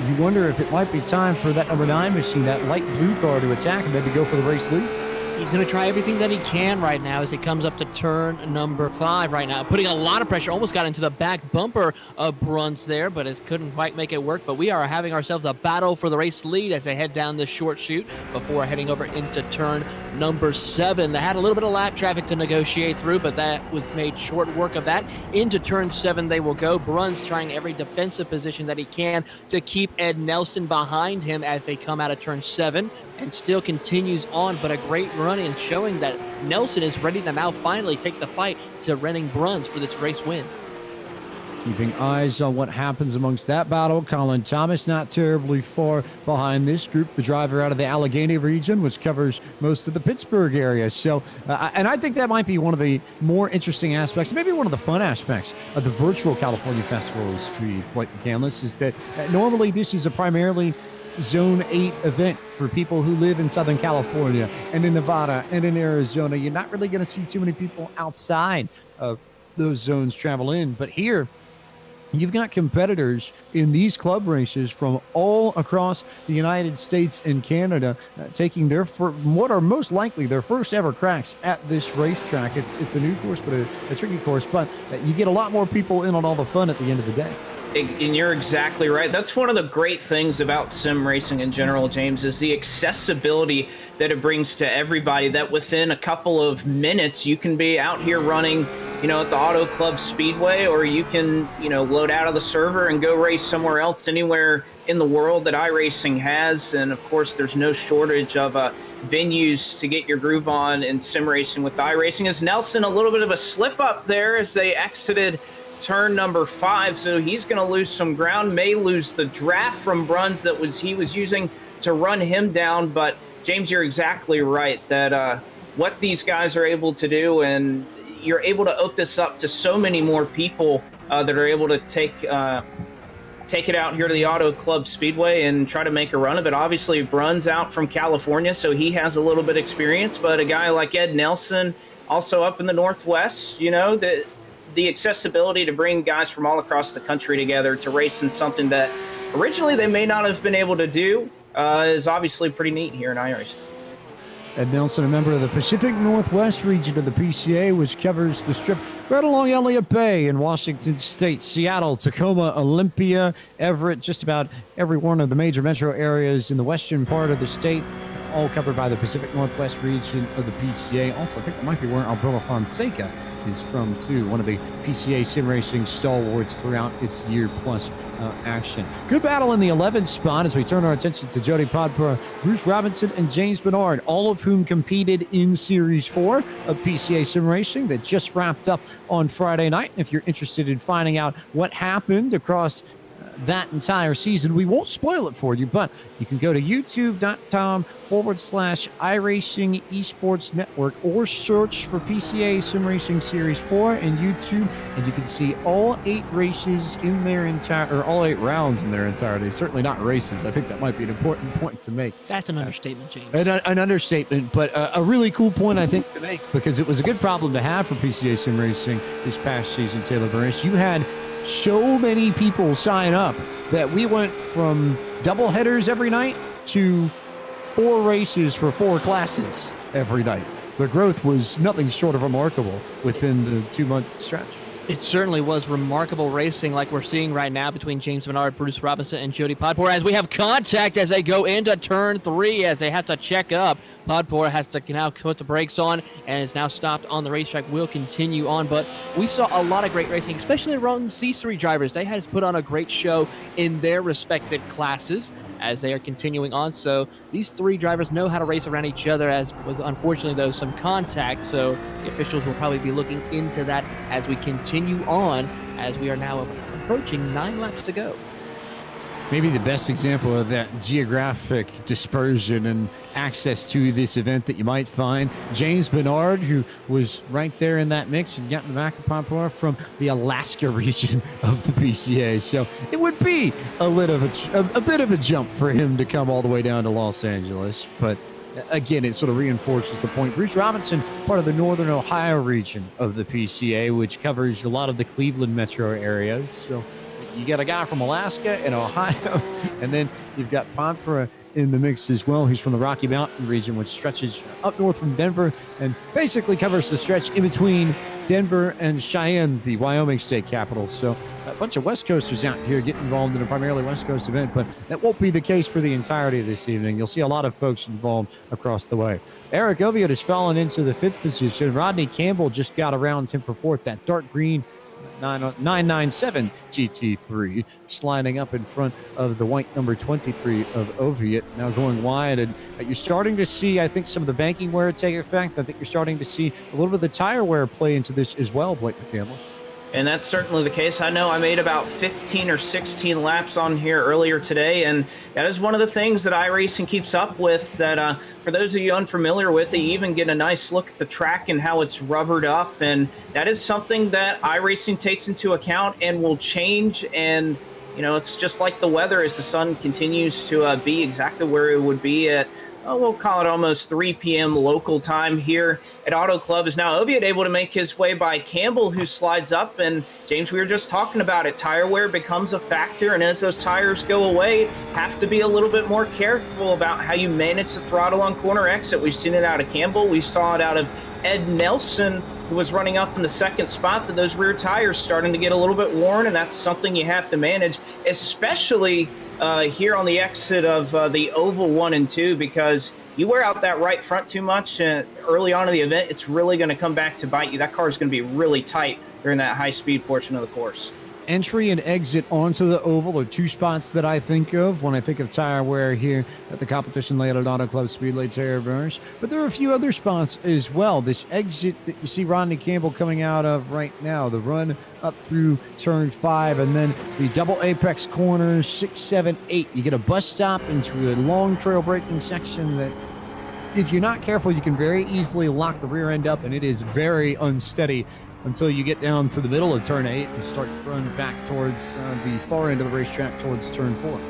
you wonder if it might be time for that number 9 machine, that light blue car, to attack and maybe go for the race lead. He's going to try everything that he can right now as he comes up to turn number 5 right now, putting a lot of pressure. Almost got into the back bumper of Bruns there, but it couldn't quite make it work. But we are having ourselves a battle for the race lead as they head down this short chute before heading over into turn number 7. They had a little bit of lap traffic to negotiate through, but that was made short work of that. Into turn 7 they will go. Bruns trying every defensive position that he can to keep Ed Nelson behind him as they come out of turn 7, and still continues on, but a great run in showing that Nelson is ready to now finally take the fight to Renning Bruns for this race win. Keeping eyes on what happens amongst that battle, Colin Thomas not terribly far behind this group, the driver out of the Allegheny region, which covers most of the Pittsburgh area. So, and I think that might be one of the more interesting aspects, maybe one of the fun aspects of the virtual California Festival of Speed, Blake McCandless, is that normally this is a primarily Zone 8 event for people who live in Southern California and in Nevada and in Arizona. You're not really going to see too many people outside of those zones travel in. But here, you've got competitors in these club races from all across the United States and Canada taking their what are most likely their first ever cracks at this racetrack. It's a new course, but a tricky course. But you get a lot more people in on all the fun at the end of the day. And you're exactly right. That's one of the great things about sim racing in general, James, is the accessibility that it brings to everybody, that within a couple of minutes you can be out here running, at the Auto Club Speedway, or you can, load out of the server and go race somewhere else, anywhere in the world that iRacing has. And of course, there's no shortage of venues to get your groove on in sim racing with iRacing. As Nelson, a little bit of a slip up there as they exited turn number 5, so he's going to lose some ground, may lose the draft from Bruns that he was using to run him down. But James, you're exactly right that what these guys are able to do, and you're able to open this up to so many more people that are able to take it out here to the Auto Club Speedway and try to make a run of it. Obviously, Bruns out from California, so he has a little bit of experience, but a guy like Ed Nelson, also up in the Northwest, the accessibility to bring guys from all across the country together to race in something that originally they may not have been able to do is obviously pretty neat here in iRacing. Ed Nelson, a member of the Pacific Northwest region of the PCA, which covers the strip right along Elliott Bay in Washington State, Seattle, Tacoma, Olympia, Everett, just about every one of the major metro areas in the western part of the state, all covered by the Pacific Northwest region of the PCA. Also, I think that might be where Alberto Fonseca is from too, one of the PCA sim racing stalwarts throughout its year-plus action. Good battle in the 11th spot as we turn our attention to Jody Podpora, Bruce Robinson, and James Bernard, all of whom competed in Series 4 of PCA sim racing that just wrapped up on Friday night. If you're interested in finding out what happened across that entire season. We won't spoil it for you, but you can go to youtube.com/iRacing Esports Network or search for PCA Sim Racing Series 4 in YouTube, and you can see all 8 races in their all 8 rounds in their entirety. Certainly not races. I think that might be an important point to make. That's an understatement, James. An understatement, but a really cool point, I think, to make, because it was a good problem to have for PCA Sim Racing this past season, Taylor Burris. You had so many people sign up that we went from double headers every night to 4 races for 4 classes every night. The growth was nothing short of remarkable within the 2-month stretch. It certainly was remarkable racing like we're seeing right now between James Menard, Bruce Robinson, and Jody Podpor as we have contact as they go into turn 3 as they have to check up. Podpor has to now put the brakes on and is now stopped on the racetrack. Will continue on, but we saw a lot of great racing, especially around these 3 drivers. They had put on a great show in their respective classes as they are continuing on. So these 3 drivers know how to race around each other, as with unfortunately though some contact. So the officials will probably be looking into that as we continue on, as we are now approaching 9 laps to go. Maybe the best example of that geographic dispersion and access to this event that you might find, James Menard, who was right there in that mix and got in the back of Podpor from the Alaska region of the PCA. So it would be a bit of a jump for him to come all the way down to Los Angeles. But again, it sort of reinforces the point. Bruce Robinson, part of the Northern Ohio region of the PCA, which covers a lot of the Cleveland metro areas. So you got a guy from Alaska and Ohio, and then you've got Podpor in the mix as well. He's from the Rocky Mountain region, which stretches up north from Denver and basically covers the stretch in between Denver and Cheyenne, the Wyoming state capital. So a bunch of West Coasters out here getting involved in a primarily West Coast event, but that won't be the case for the entirety of this evening. You'll see a lot of folks involved across the way. Eric Oviatt has fallen into the 5th position. Rodney Campbell just got around him for 4th. That dark green 997 GT3 sliding up in front of the white number 23 of Oviatt, now going wide. And you're starting to see, I think, some of the banking wear take effect. I think you're starting to see a little bit of the tire wear play into this as well, Blake McCampbell. And that's certainly the case. I know I made about 15 or 16 laps on here earlier today, and that is one of the things that iRacing keeps up with, that for those of you unfamiliar with it, you even get a nice look at the track and how it's rubbered up, and that is something that iRacing takes into account and will change. And you know, it's just like the weather, as the sun continues to be exactly where it would be at, we'll call it almost 3 p.m. local time here at Auto Club. Is now Oviatt able to make his way by Campbell, who slides up. And James, we were just talking about it. Tire wear becomes a factor, and as those tires go away, have to be a little bit more careful about how you manage the throttle on corner exit. We've seen it out of Campbell. We saw it out of Ed Nelson, who was running up in the 2nd spot, that those rear tires starting to get a little bit worn, and that's something you have to manage, especially here on the exit of the Oval 1 and 2, because you wear out that right front too much early on in the event, it's really going to come back to bite you. That car is going to be really tight during that high-speed portion of the course. Entry and exit onto the oval are 2 spots that I think of when I think of tire wear here at the competition layout at Auto Club Speedway, Taylor Burris. But there are a few other spots as well. This exit that you see Rodney Campbell coming out of right now, the run up through turn 5, and then the double apex corners 6, 7, 8. You get a bus stop into a long trail braking section that, if you're not careful, you can very easily lock the rear end up, and it is very unsteady until you get down to the middle of turn 8 and start running back towards the far end of the racetrack towards turn 4.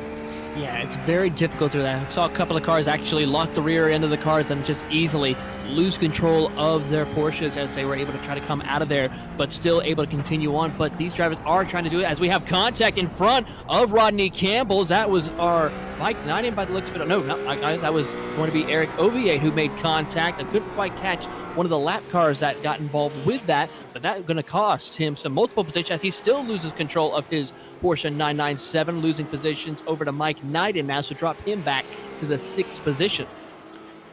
Yeah, it's very difficult through that. I saw a couple of cars actually lock the rear end of the cars and just easily lose control of their Porsches as they were able to try to come out of there, but still able to continue on. But these drivers are trying to do it as we have contact in front of Rodney Campbell's. That was our Mike Knighton by the looks of it. No, not Mike Knighton. That was going to be Eric Oviatt who made contact. I couldn't quite catch one of the lap cars that got involved with that, but that's going to cost him some multiple positions as he still loses control of his Porsche 997, losing positions over to Mike Knighton now, so drop him back to the 6th position.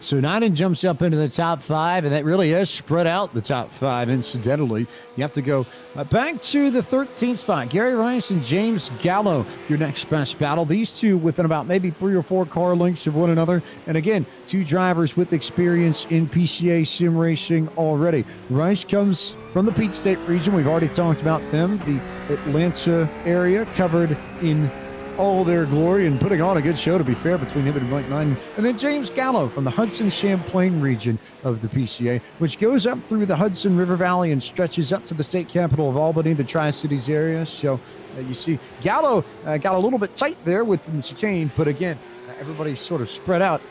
So Ninen jumps up into the top 5, and that really has spread out the top 5, incidentally. You have to go back to the 13th spot. Gary Rice and James Gallo, your next best battle. These two within about maybe 3 or 4 car lengths of one another. And again, 2 drivers with experience in PCA sim racing already. Rice comes from the Peach State region. We've already talked about them. The Atlanta area covered in all their glory and putting on a good show, to be fair, between him and Mike Nine. And then James Gallo from the Hudson Champlain region of the PCA, which goes up through the Hudson River Valley and stretches up to the state capital of Albany, the Tri-Cities area. So you see Gallo got a little bit tight there with the chicane, but again, everybody's sort of spread out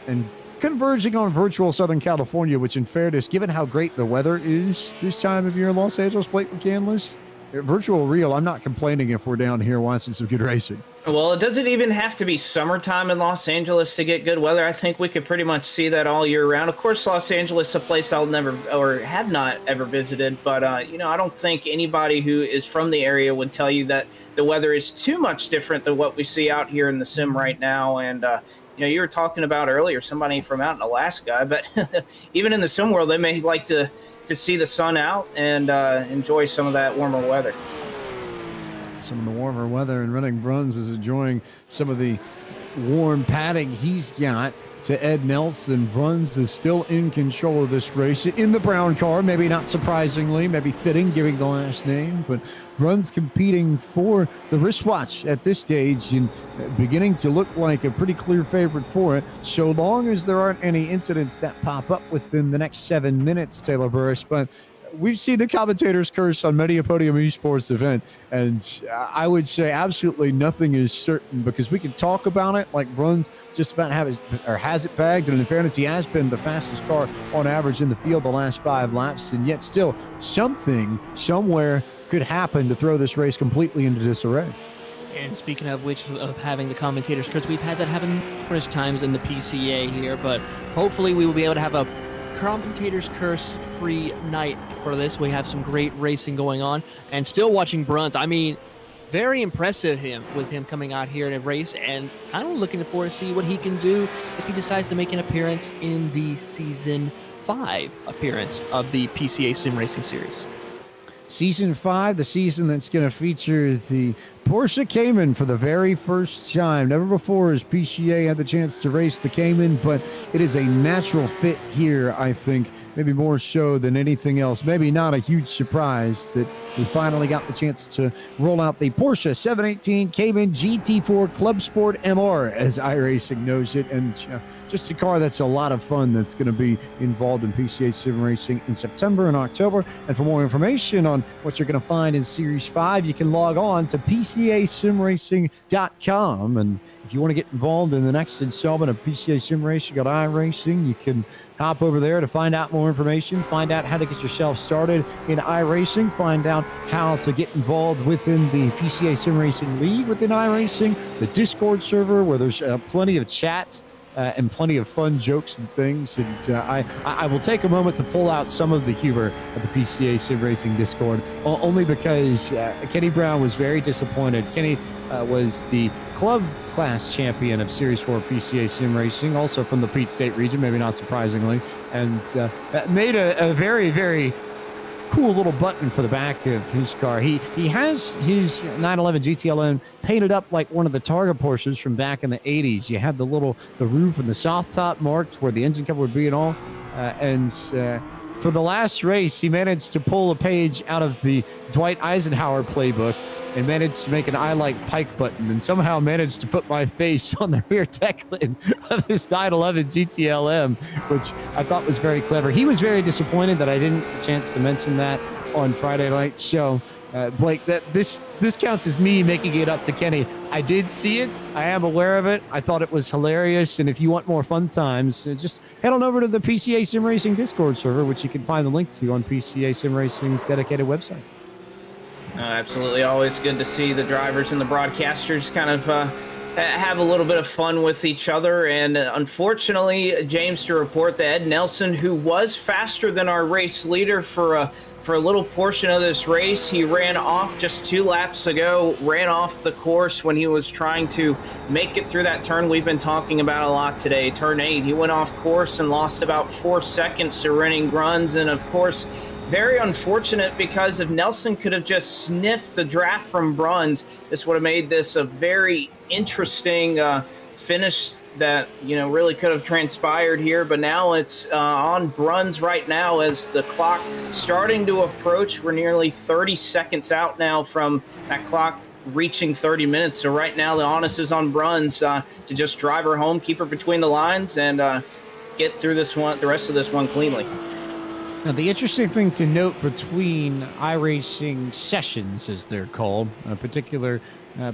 and converging on virtual Southern California, which in fairness, given how great the weather is this time of year in Los Angeles, Blake McCandless, virtual real, I'm not complaining if we're down here watching some good racing. Well, it doesn't even have to be summertime in Los Angeles to get good weather. I think we could pretty much see that all year round. Of course, Los Angeles is a place I'll never or have not ever visited, but I don't think anybody who is from the area would tell you that the weather is too much different than what we see out here in the sim right now. And you were talking about earlier somebody from out in Alaska, but even in the sim world, they may like to see the sun out and enjoy some of that warmer weather. Some of the warmer weather, and Running Bruns is enjoying some of the warm padding he's got to Ed Nelson. Bruns is still in control of this race in the brown car, maybe not surprisingly, maybe fitting, giving the last name, but Bruns competing for the wristwatch at this stage and beginning to look like a pretty clear favorite for it, so long as there aren't any incidents that pop up within the next 7 minutes, Taylor Burris. But we've seen the commentator's curse on many a Podium Esports event, and I would say absolutely nothing is certain, because we can talk about it like Bruns just about has it bagged, and in fairness, he has been the fastest car on average in the field the last 5 laps, and yet still something somewhere could happen to throw this race completely into disarray. And speaking of which, of having the commentators curse, we've had that happen numerous times in the PCA here, but hopefully we will be able to have a commentators curse free night for this. We have some great racing going on, and still watching Brunt. I mean, very impressive with him coming out here in a race, and kind of looking forward to see what he can do if he decides to make an appearance in the Season 5 appearance of the PCA Sim Racing Series. Season 5, the season that's going to feature the Porsche Cayman for the very first time. Never before has PCA had the chance to race the Cayman, but it is a natural fit here, I think, maybe more so than anything else. Maybe not a huge surprise that we finally got the chance to roll out the Porsche 718 Cayman GT4 Club Sport MR, as iRacing knows it, and just a car that's a lot of fun that's going to be involved in PCA Sim Racing in September and October. And for more information on what you're going to find in Series 5, you can log on to PCASimRacing.com. And if you want to get involved in the next installment of PCA Sim Racing on iRacing, you can hop over there to find out more information, find out how to get yourself started in iRacing, find out how to get involved within the PCA Sim Racing League within iRacing, the Discord server where there's plenty of chats and plenty of fun jokes and things. And I will take a moment to pull out some of the humor of the PCA Sim Racing Discord, only because Kenny Brown was very disappointed. Kenny was the club class champion of Series 4 PCA Sim Racing, also from the Peach State region, maybe not surprisingly, and made a very, very cool little button for the back of his car. He has his 911 GTLM painted up like one of the Targa Porsches from back in the 80s. You had the roof and the soft top marked where the engine cover would be and all. For the last race, he managed to pull a page out of the Dwight Eisenhower playbook and managed to make an I Like Pike button, and somehow managed to put my face on the rear deck lid of his 911 GTLM, which I thought was very clever. He was very disappointed that I didn't get a chance to mention that on Friday night show. Blake, that this counts as me making it up to Kenny. I did see it. I am aware of it. I thought it was hilarious. And if you want more fun times, just head on over to the PCA Sim Racing Discord server, which you can find the link to on PCA Sim Racing's dedicated website. Absolutely. Always good to see the drivers and the broadcasters kind of have a little bit of fun with each other. And unfortunately, James, to report that Ed Nelson, who was faster than our race leader for a little portion of this race, he ran off just 2 laps ago, ran off the course when he was trying to make it through that turn we've been talking about a lot today, turn 8. He went off course and lost about 4 seconds to Renning Bruns. And of course, very unfortunate, because if Nelson could have just sniffed the draft from Bruns, this would have made this a very interesting finish that, really could have transpired here. But now it's on Bruns right now as the clock starting to approach. We're nearly 30 seconds out now from that clock reaching 30 minutes. So right now the onus is on Bruns to just drive her home, keep her between the lines, and get through the rest of this one cleanly. Now, the interesting thing to note between iRacing sessions, as they're called, particular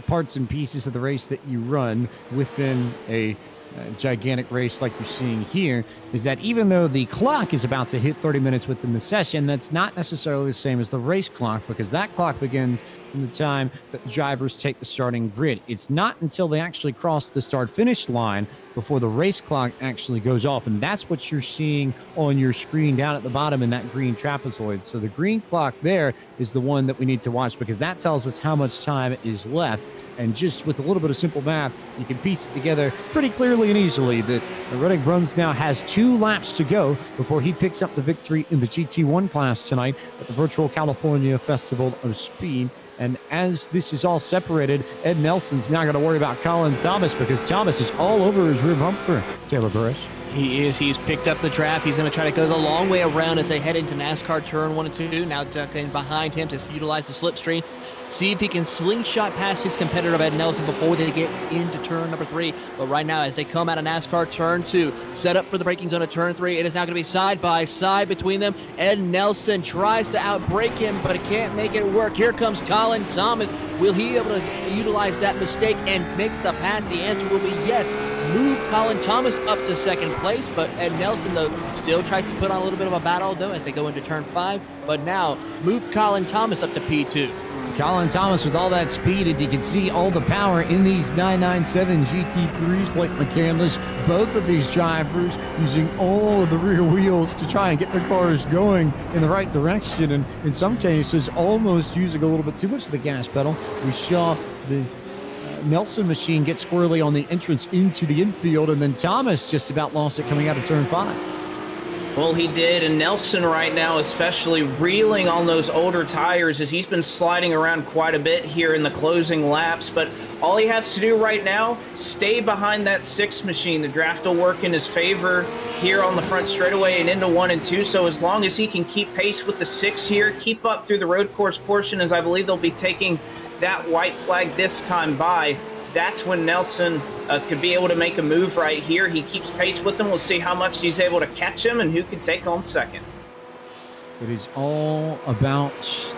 parts and pieces of the race that you run within a gigantic race like you're seeing here, is that even though the clock is about to hit 30 minutes within the session, that's not necessarily the same as the race clock, because that clock begins from the time that the drivers take the starting grid. It's not until they actually cross the start-finish line before the race clock actually goes off, and that's what you're seeing on your screen down at the bottom in that green trapezoid. So the green clock there is the one that we need to watch, because that tells us how much time is left. And just with a little bit of simple math, you can piece it together pretty clearly and easily that Renning Bruns now has 2 laps to go before he picks up the victory in the GT1 class tonight at the Virtual California Festival of Speed. And as this is all separated, Ed Nelson's now going to worry about Colin Thomas, because Thomas is all over his rear bumper. Taylor Burris. He is. He's picked up the draft. He's going to try to go the long way around as they head into NASCAR turn 1 and 2. Now ducking behind him to utilize the slipstream. See if he can slingshot past his competitor Ed Nelson before they get into turn number 3. But right now, as they come out of NASCAR turn 2, set up for the braking zone of turn 3, it is now going to be side by side between them. Ed Nelson tries to outbrake him, but it can't make it work. Here comes Colin Thomas. Will he be able to utilize that mistake and make the pass? The answer will be yes. Move Colin Thomas up to second place, but Ed Nelson, though, still tries to put on a little bit of a battle, though, as they go into turn 5. But now, move Colin Thomas up to P2. Colin Thomas with all that speed, and you can see all the power in these 997 GT3s. Blake McCandless, both of these drivers using all of the rear wheels to try and get their cars going in the right direction, and in some cases almost using a little bit too much of the gas pedal. We saw the Nelson machine get squirrely on the entrance into the infield, and then Thomas just about lost it coming out of turn 5. Well, he did, and Nelson right now especially reeling on those older tires as he's been sliding around quite a bit here in the closing laps. But all he has to do right now, stay behind that 6 machine. The draft will work in his favor here on the front straightaway and into 1 and 2. So as long as he can keep pace with the 6 here, keep up through the road course portion, as I believe they'll be taking that white flag this time by, that's when Nelson could be able to make a move right here. He keeps pace with him. We'll see how much he's able to catch him and who can take home second. It is all about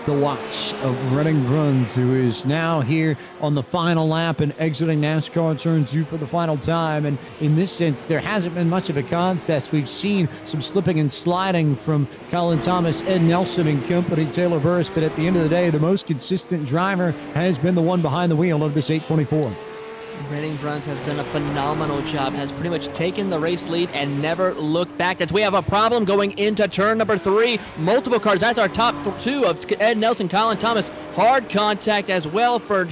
the watch of Renning Bruns, who is now here on the final lap and exiting NASCAR turn 2 for the final time. And in this sense, there hasn't been much of a contest. We've seen some slipping and sliding from Colin Thomas, Ed Nelson, and company, Taylor Burris. But at the end of the day, the most consistent driver has been the one behind the wheel of this 824. Renning Bruns has done a phenomenal job, has pretty much taken the race lead and never looked back. As we have a problem going into turn number 3. Multiple cars. That's our top 2 of Ed Nelson, Colin Thomas. Hard contact as well for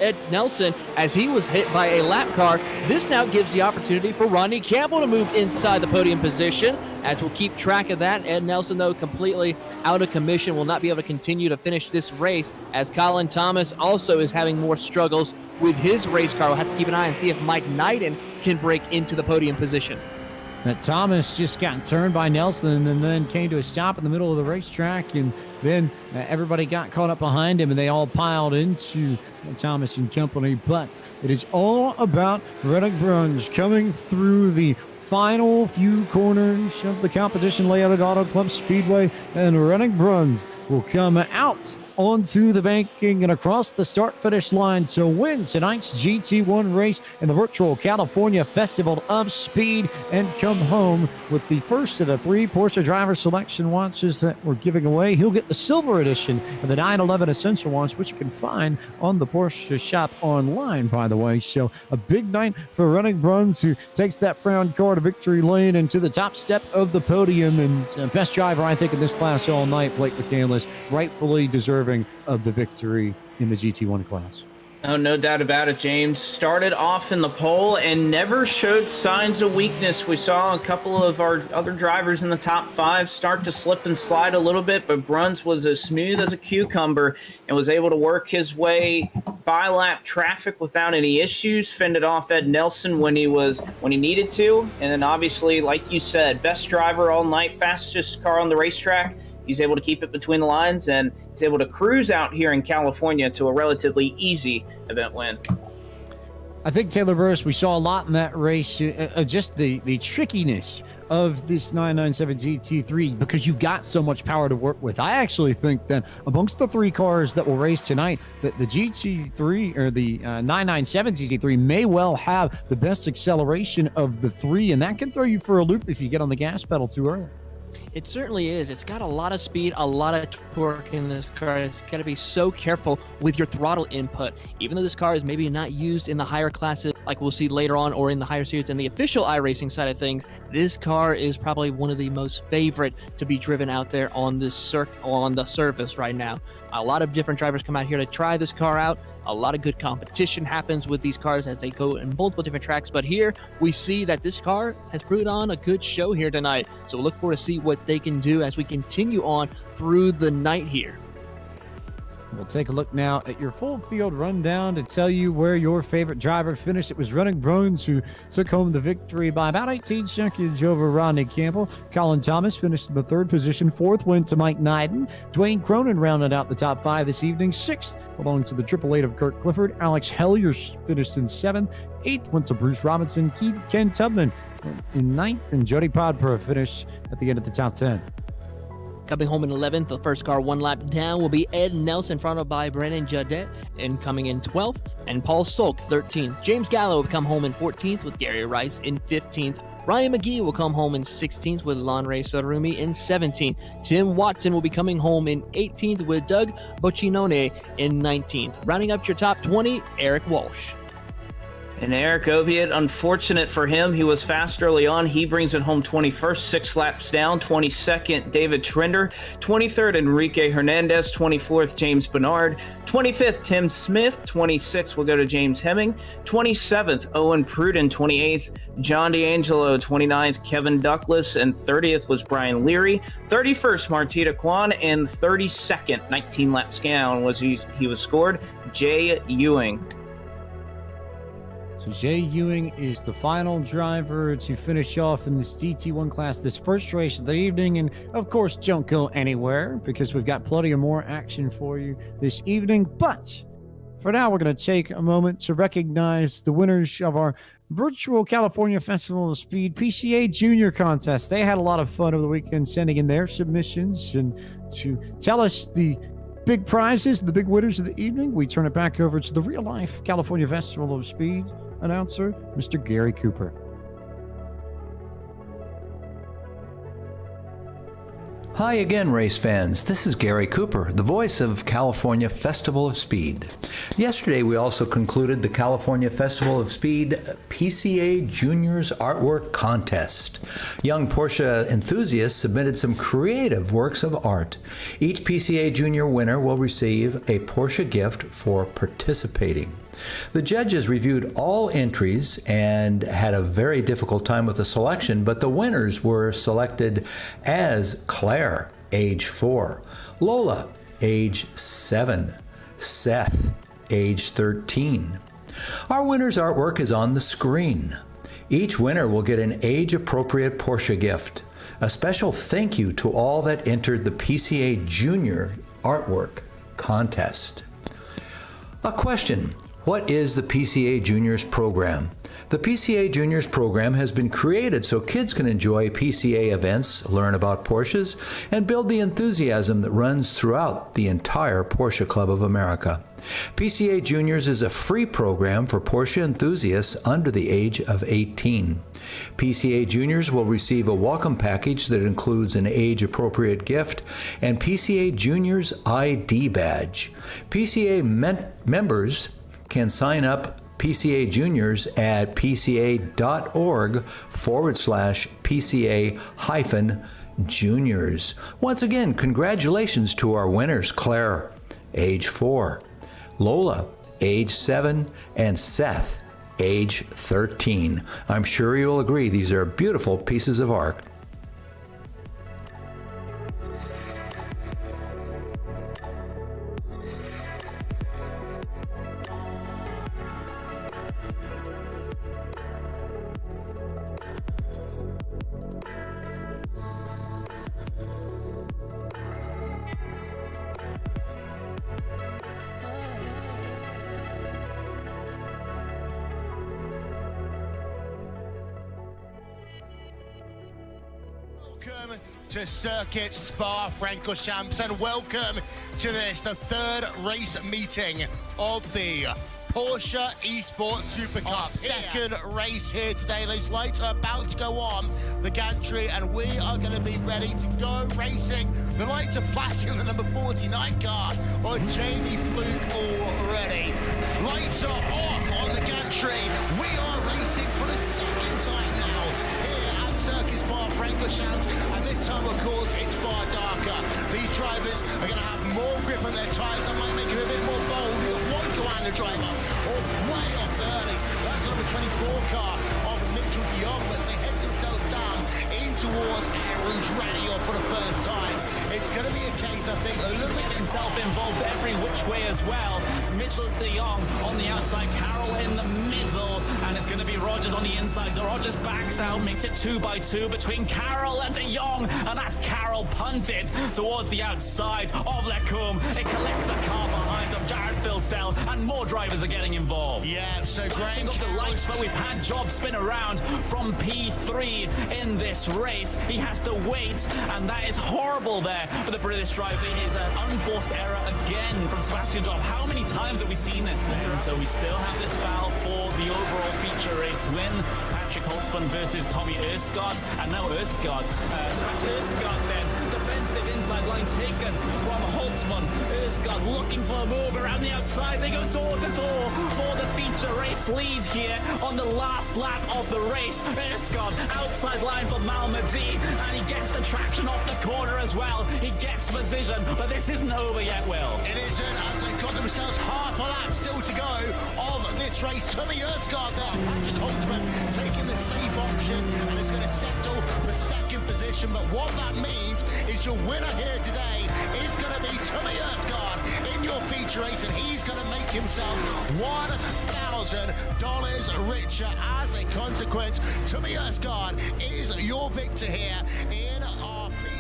Ed Nelson as he was hit by a lap car. This now gives the opportunity for Rodney Campbell to move inside the podium position, as we'll keep track of that. Ed Nelson, though, completely out of commission, will not be able to continue to finish this race, as Colin Thomas also is having more struggles with his race car. We'll have to keep an eye and see if Mike Knighton can break into the podium position. That Thomas just got turned by Nelson and then came to a stop in the middle of the racetrack, and then everybody got caught up behind him and they all piled into Thomas and company. But it is all about Renning Bruns coming through the final few corners of the competition layout at Auto Club Speedway, and Renning Bruns will come out onto the banking and across the start-finish line to win tonight's GT1 race in the virtual California Festival of Speed and come home with the first of the 3 Porsche driver selection watches that we're giving away. He'll get the silver edition of the 911 Essential watch, which you can find on the Porsche shop online, by the way. So a big night for Running Bruns, who takes that brown car to victory lane and to the top step of the podium. And best driver, I think, in this class all night, Blake McCandless, rightfully deserving of the victory in the GT1 class. Oh, no doubt about it, James. Started off in the pole and never showed signs of weakness. We saw a couple of our other drivers in the top 5 start to slip and slide a little bit, but Bruns was as smooth as a cucumber and was able to work his way by lap traffic without any issues, fended off Ed Nelson when he needed to. And then obviously, like you said, best driver all night, fastest car on the racetrack. He's able to keep it between the lines, and he's able to cruise out here in California to a relatively easy event win. I think, Taylor Burris, we saw a lot in that race, just the trickiness of this 997 GT3, because you've got so much power to work with. I actually think that amongst the 3 cars that will race tonight, that the GT3 or the 997 GT3 may well have the best acceleration of the 3, and that can throw you for a loop if you get on the gas pedal too early. It certainly is. It's got a lot of speed, a lot of torque in this car. It's got to be so careful with your throttle input. Even though this car is maybe not used in the higher classes like we'll see later on, or in the higher series and the official iRacing side of things, this car is probably one of the most favorite to be driven out there on this on the surface right now. A lot of different drivers come out here to try this car out. A lot of good competition happens with these cars as they go in multiple different tracks. But here we see that this car has put on a good show here tonight. So we'll look forward to see what they can do as we continue on through the night here. We'll take a look now at your full field rundown to tell you where your favorite driver finished. It was Running Bruns who took home the victory by about 18 seconds over Rodney Campbell. Colin Thomas finished in the 3rd position. 4th went to Mike Neiden. Dwayne Cronin rounded out the top 5 this evening. 6th belonged to the 888 of Kurt Clifford. Alex Hellier finished in 7th. 8th went to Bruce Robinson. Ken Tubman in 9th. And Jody Podper finished at the end of the top 10. Coming home in 11th, the first car 1 lap down will be Ed Nelson, followed by Brandon Jaudet, and coming in 12th, and Paul Solk 13th. James Gallo will come home in 14th with Gary Rice in 15th. Ryan McGee will come home in 16th with Lanre Sotarumi in 17th. Tim Watson will be coming home in 18th with Doug Boccinone in 19th. Rounding up your top 20, Eric Walsh. And Eric Oviatt, unfortunate for him, he was fast early on. He brings it home 21st, 6 laps down. 22nd, David Trinder. 23rd, Enrique Hernandez. 24th, James Bernard. 25th, Tim Smith. 26th will go to James Hemming. 27th, Owen Pruden. 28th, John D'Angelo. 29th, Kevin Douglas. And 30th was Brian Leary. 31st, Martita Kwan. And 32nd, 19 laps down, was he was scored, Jay Ewing. So Jay Ewing is the final driver to finish off in this GT1 class, this first race of the evening. And of course, don't go anywhere because we've got plenty of more action for you this evening. But for now, we're going to take a moment to recognize the winners of our virtual California Festival of Speed PCA Junior Contest. They had a lot of fun over the weekend sending in their submissions. And to tell us the big prizes, the big winners of the evening, we turn it back over to the real-life California Festival of Speed announcer, Mr. Gary Cooper. Hi again, race fans. This is Gary Cooper, the voice of California Festival of Speed. Yesterday, we also concluded the California Festival of Speed PCA Juniors Artwork Contest. Young Porsche enthusiasts submitted some creative works of art. Each PCA Junior winner will receive a Porsche gift for participating. The judges reviewed all entries and had a very difficult time with the selection, but the winners were selected as Claire, age 4, Lola, age 7, Seth, age 13. Our winner's artwork is on the screen. Each winner will get an age-appropriate Porsche gift. A special thank you to all that entered the PCA Junior Artwork Contest. A question. What is the PCA Juniors program? The PCA Juniors program has been created so kids can enjoy PCA events, learn about Porsches, and build the enthusiasm that runs throughout the entire Porsche Club of America. PCA Juniors is a free program for Porsche enthusiasts under the age of 18. PCA Juniors will receive a welcome package that includes an age-appropriate gift and PCA Juniors ID badge. PCA members can sign up PCA Juniors at pca.org/PCA-Juniors. Once again, congratulations to our winners, Claire, age 4, Lola, age 7, and Seth, age 13. I'm sure you'll agree these are beautiful pieces of art. Welcome to Circuit Spa-Francorchamps, and welcome to this, the third race meeting of the Porsche Esports Super Cup. Second race here today. Those lights are about to go on the gantry, and we are going to be ready to go racing. The lights are flashing on the number 49 car on Jamie Fluke already. Lights are off on the gantry. We are racing for the second time now here at Circuit Spa-Francorchamps, and this time, of course, it's far darker. These drivers are going to have more grip on their tyres. That might make it a bit more bold. We've got one Joanna driver way off early. That's the number 24 car of Mitchell Dion as they head themselves down in towards Air Rouge Radio for the first time. It's going to be a case, I think, a little bit himself involved every which way as well. Mitchell de Jong on the outside, Carroll in the middle, and it's going to be Rogers on the inside. The Rogers backs out, makes it 2x2 between Carroll and de Jong, and that's Carroll punted towards the outside of Lecombe. It collects a car behind him, Jared Filsell, and more drivers are getting involved. Yeah, so Flashing great. of the lights, but we've had Job spin around from P3 in this race. He has to wait, and that is horrible there for the British driver. It is an unforced error again from Sebastian Job. How many times have we seen it? And so we still have this foul for the overall feature race win. Patrick Holtzman versus Tommy Erstgaard, and now Erstgaard. Sebastian Erstgaard then, defensive inside line taken from Holtzman. Erstgaard looking for a move around the outside. They go door to door for the feature race lead here on the last lap of the race. Erstgaard outside line for Malmedy, and he gets the traction off the corner as well. He gets position, but this isn't over yet, Will. It isn't, as they've got themselves half a lap still to go of this race. Tommy Erskard there, Patrick Holtzman taking the safe option, and is going to settle for second position. But what that means is your winner here today is going to be Tommy Erskard in your feature race, and he's going to make himself $1,000 richer as a consequence. Tommy Erskard is your victor here in our feature.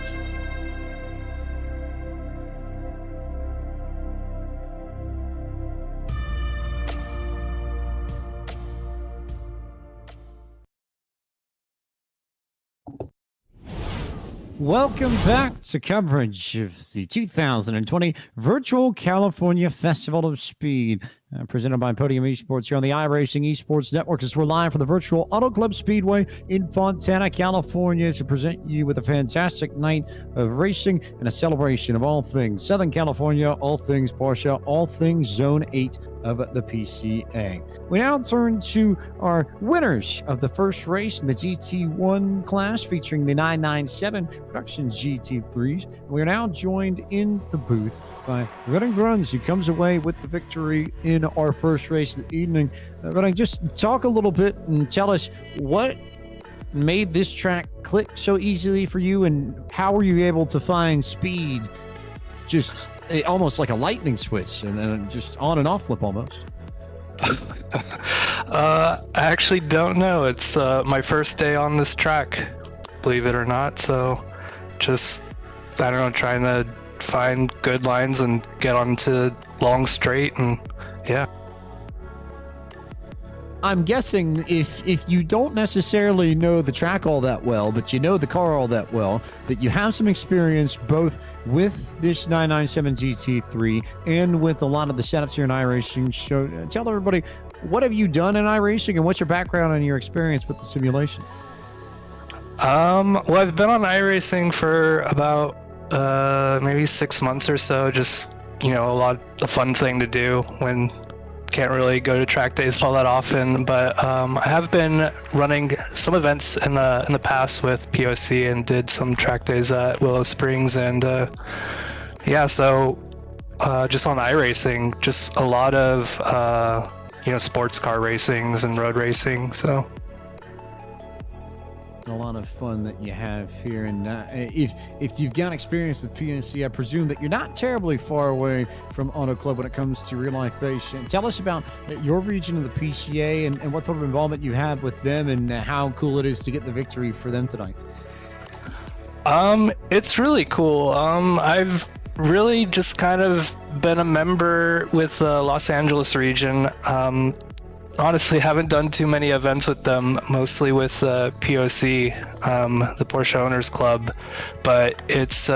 Welcome back to coverage of the 2020 Virtual California Festival of Speed, presented by Podium Esports here on the iRacing Esports Network. As we're live for the Virtual Auto Club Speedway in Fontana, California, to present you with a fantastic night of racing and a celebration of all things Southern California, all things Porsche, all things Zone 8 of the PCA. We now turn to our winners of the first race in the GT1 class, featuring the 997 Production GT3s. We are now joined in the booth by Redding Gruns, who comes away with the victory in our first race of the evening. Redding, just talk a little bit and tell us what made this track click so easily for you, and how were you able to find speed just almost like a lightning switch and just on and off flip almost? I actually don't know. It's my first day on this track, believe it or not. So just, I don't know, trying to find good lines and get onto long straight, and yeah. I'm guessing if you don't necessarily know the track all that well, but you know the car all that well, that you have some experience both with this 997 GT3 and with a lot of the setups here in iRacing. So tell everybody, what have you done in iRacing and what's your background and your experience with the simulation? Well, I've been on iRacing for about maybe 6 months or so. Just, a fun thing to do when can't really go to track days all that often. But I have been running some events in the past with POC and did some track days at Willow Springs, and so just on iRacing, just a lot of sports car racings and road racing. So a lot of fun that you have here, and if you've got experience with PNC, I presume that you're not terribly far away from Auto Club when it comes to real life racing. Tell us about your region of the PCA and what sort of involvement you have with them, and how cool it is to get the victory for them tonight. It's really cool. I've really just kind of been a member with the Los Angeles region. Honestly, haven't done too many events with them, mostly with POC, the Porsche Owners Club, but it's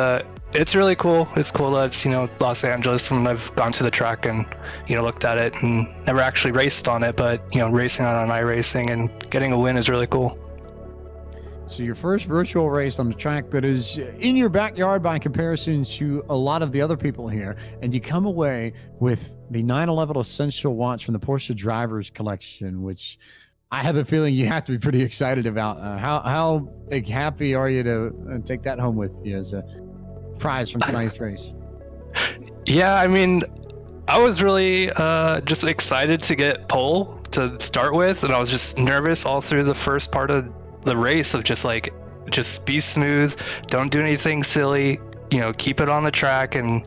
really cool. It's cool that it's Los Angeles, and I've gone to the track and looked at it and never actually raced on it, but racing on iRacing and getting a win is really cool. So your first virtual race on the track that is in your backyard by comparison to a lot of the other people here, and you come away with the 911 Essential watch from the Porsche Drivers Collection, which I have a feeling you have to be pretty excited about. How happy are you to take that home with you as a prize from tonight's race? Yeah, I mean, I was really just excited to get pole to start with, and I was just nervous all through the first part of the race of just be smooth, don't do anything silly, keep it on the track, and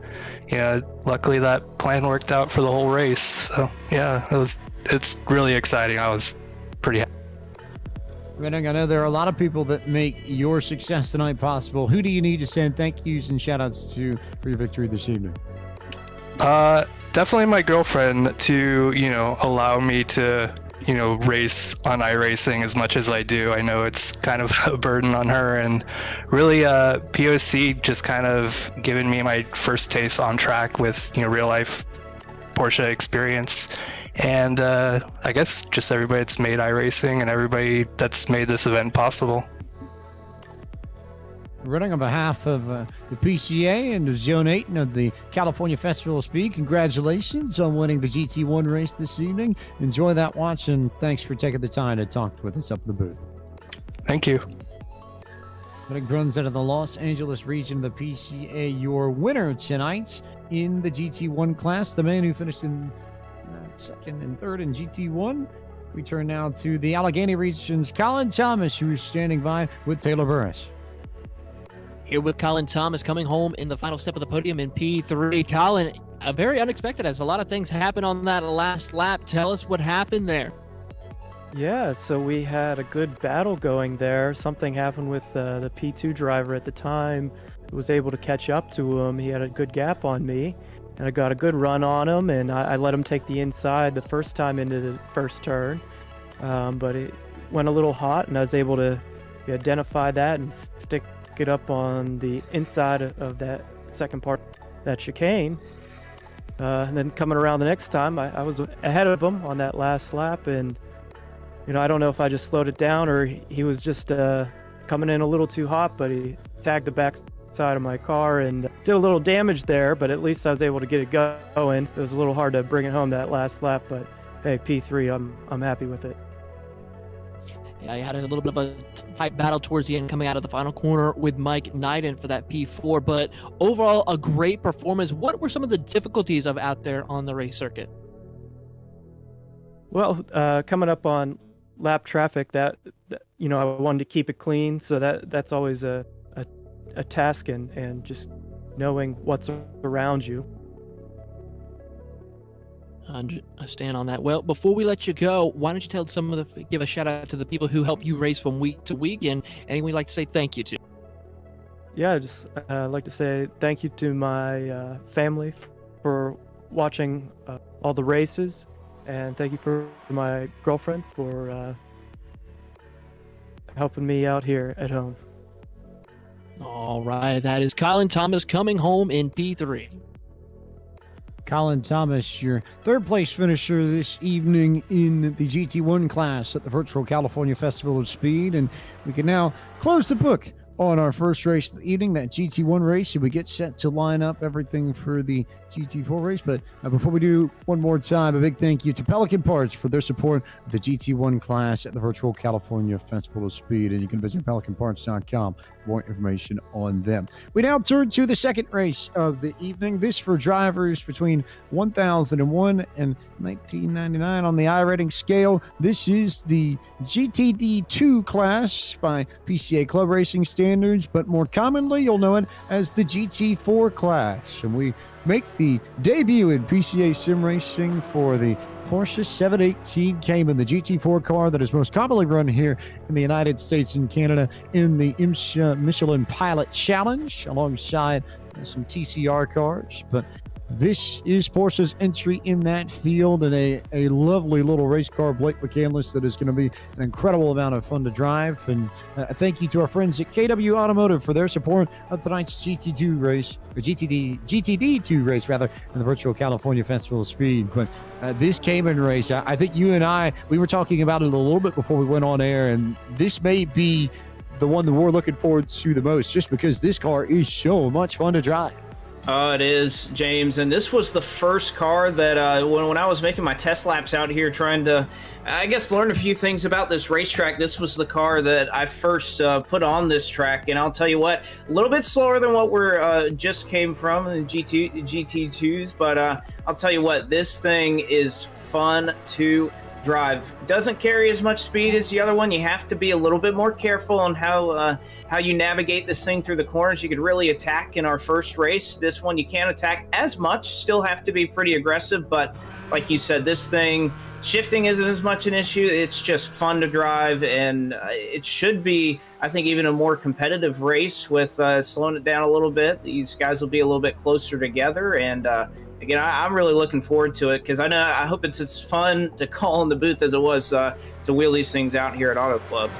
luckily that plan worked out for the whole race. So yeah, it's really exciting. I was pretty happy. I know there are a lot of people that make your success tonight possible. Who do you need to send thank yous and shout outs to for your victory this evening? Definitely my girlfriend to allow me to race on iRacing as much as I do. I know it's kind of a burden on her, and really POC just kind of given me my first taste on track with real life Porsche experience, and I guess just everybody that's made iRacing and everybody that's made this event possible. Running on behalf of the PCA and the Zone 8 of the California Festival of Speed, congratulations on winning the GT1 race this evening. Enjoy that watch, and thanks for taking the time to talk with us up in the booth. Thank you. Running runs out of the Los Angeles region of the PCA, your winner tonight in the GT1 class, the man who finished in second and third in GT1. We turn now to the Allegheny region's Colin Thomas, who is standing by with Taylor Burris. Here with Colin Thomas coming home in the final step of the podium in P3. Colin, very unexpected as a lot of things happened on that last lap. Tell us what happened there. Yeah, so we had a good battle going there. Something happened with the P2 driver at the time. I was able to catch up to him. He had a good gap on me, and I got a good run on him, and I let him take the inside the first time into the first turn. But it went a little hot, and I was able to identify that and stick it up on the inside of that second part, that chicane. And then coming around the next time, I was ahead of him on that last lap, and I don't know if I just slowed it down or he was just coming in a little too hot, but he tagged the back side of my car and did a little damage there, but at least I was able to get it going. It was a little hard to bring it home that last lap, but hey, P3, I'm happy with it. Yeah, I had a little bit of a tight battle towards the end coming out of the final corner with Mike Knighton for that P4, but overall a great performance. What were some of the difficulties of out there on the race circuit? Well, coming up on lap traffic, that I wanted to keep it clean, so that's always a task, and just knowing what's around you. I stand on that. Well, before we let you go, why don't you give a shout out to the people who help you race from week to week, and anyone you'd like to say thank you to? Yeah, just like to say thank you to my family for watching all the races, And thank you for my girlfriend for helping me out here at home. All right, that is Colin Thomas coming home in P3. Colin Thomas, your third place finisher this evening in the GT1 class at the Virtual California Festival of Speed. And we can now close the book on our first race of the evening, that GT1 race, and we get set to line up everything for the GT4 race. But before we do, one more time, a big thank you to Pelican Parts for their support of the GT1 class at the Virtual California Festival of Speed. And you can visit pelicanparts.com for more information on them. We now turn to the second race of the evening. This for drivers between 1001 and 1999 on the iRacing scale. This is the GTD2 class by PCA Club Racing standards, but more commonly you'll know it as the GT4 class. And we make the debut in PCA Sim Racing for the Porsche 718 Cayman, the GT4 car that is most commonly run here in the United States and Canada in the IMSA Michelin Pilot Challenge alongside some TCR cars. But this is Porsche's entry in that field, and a lovely little race car, Blake McCandless, that is going to be an incredible amount of fun to drive. And thank you to our friends at KW Automotive for their support of tonight's GT2 race, or GTD2 race, rather, in the Virtual California Festival of Speed. But this Cayman race, I think you and I, we were talking about it a little bit before we went on air, and this may be the one that we're looking forward to the most, just because this car is so much fun to drive. Oh, it is, James. And this was the first car that when I was making my test laps out here trying to, I guess, learn a few things about this racetrack, this was the car that I first put on this track. And I'll tell you what, a little bit slower than what we're just came from in GT2s. But I'll tell you what, this thing is fun to drive. Doesn't carry as much speed as the other one. You have to be a little bit more careful on how you navigate this thing through the corners. You could really attack in our first race. This one you can't attack as much, still have to be pretty aggressive, but like you said, this thing, shifting isn't as much an issue. It's just fun to drive, and it should be, I think, even a more competitive race with slowing it down a little bit. These guys will be a little bit closer together, and again, I'm really looking forward to it, because I hope it's as fun to call in the booth as it was to wheel these things out here at Auto Club.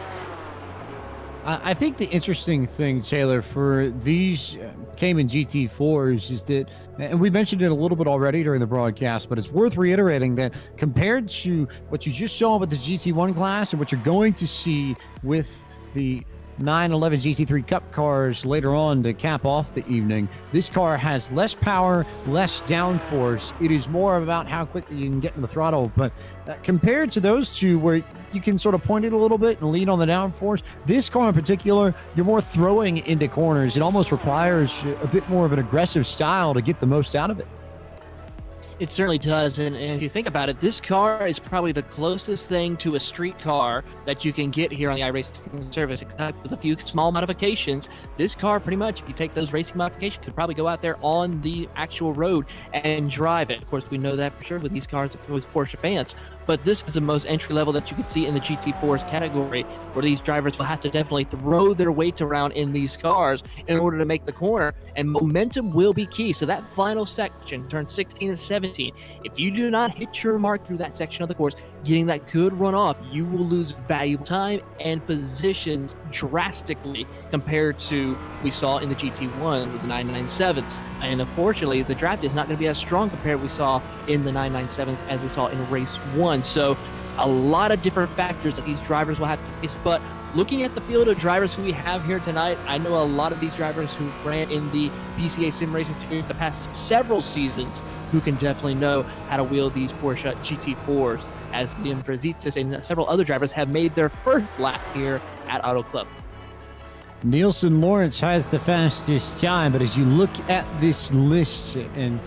I think the interesting thing, Taylor, for these Cayman GT4s is that, and we mentioned it a little bit already during the broadcast, but it's worth reiterating that compared to what you just saw with the GT1 class and what you're going to see with the 911 GT3 Cup cars later on to cap off the evening, this car has less power, less downforce. It is more about how quickly you can get in the throttle. But compared to those two, where you can sort of point it a little bit and lean on the downforce, this car in particular, you're more throwing into corners. It almost requires a bit more of an aggressive style to get the most out of it. It certainly does, and if you think about it, this car is probably the closest thing to a street car that you can get here on the iRacing service. With a few small modifications, this car pretty much, if you take those racing modifications, could probably go out there on the actual road and drive it. Of course, we know that for sure with these cars with Porsche fans, but this is the most entry level that you could see in the GT4's category, where these drivers will have to definitely throw their weight around in these cars in order to make the corner, and momentum will be key. So that final section, turn 16 and 17, if you do not hit your mark through that section of the course, getting that good run off, you will lose valuable time and positions drastically compared to we saw in the GT1 with the 997s. And unfortunately, the draft is not going to be as strong compared to what we saw in the 997s as we saw in race 1. So a lot of different factors that these drivers will have to face. But looking at the field of drivers who we have here tonight, I know a lot of these drivers who ran in the PCA Sim Racing Experience the past several seasons who can definitely know how to wheel these Porsche GT4s, as Liam Frazitzis and several other drivers have made their first lap here at Auto Club. Nielsen Lawrence has the fastest time, but as you look at this list, and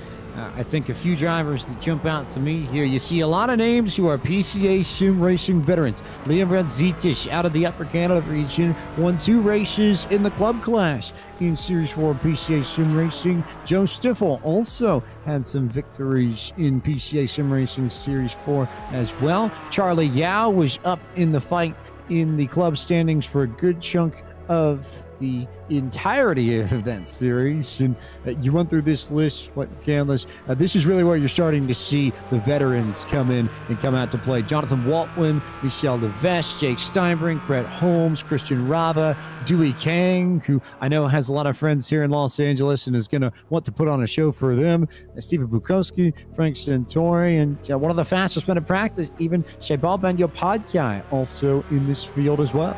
I think a few drivers that jump out to me here, you see a lot of names who are PCA Sim Racing veterans. Liam Frazitzis out of the Upper Canada region won 2 races in the club class in Series 4 PCA Sim Racing. Joe Stiffel also had some victories in PCA Sim Racing Series 4 as well. Charlie Yao was up in the fight in the club standings for a good chunk of the entirety of that series. And you run through this list, what you can list. This is really where you're starting to see the veterans come in and come out to play. Jonathan Waltman, Michel Levesque, Jake Steinbrink, Brett Holmes, Christian Rava, Dewey Kang, who I know has a lot of friends here in Los Angeles and is going to want to put on a show for them. Stephen Bukowski, Frank Santori, and one of the fastest men in practice, even Shebal Ben-Yopadhyay, also in this field as well.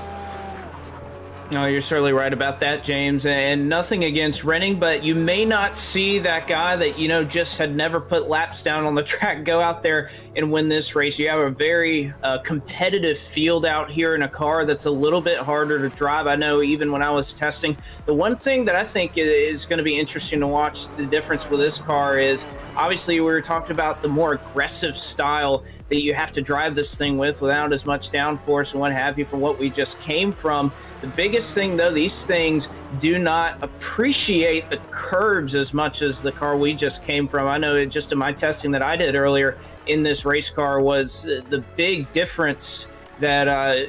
No, you're certainly right about that, James. And nothing against Renning, but you may not see that guy that, just had never put laps down on the track go out there and win this race. You have a very competitive field out here in a car that's a little bit harder to drive. I know even when I was testing, the one thing that I think is going to be interesting to watch the difference with this car is, obviously, we were talking about the more aggressive style that you have to drive this thing with without as much downforce and what have you from what we just came from. The biggest thing, though, these things do not appreciate the curbs as much as the car we just came from. I know just in my testing that I did earlier in this race car was the big difference that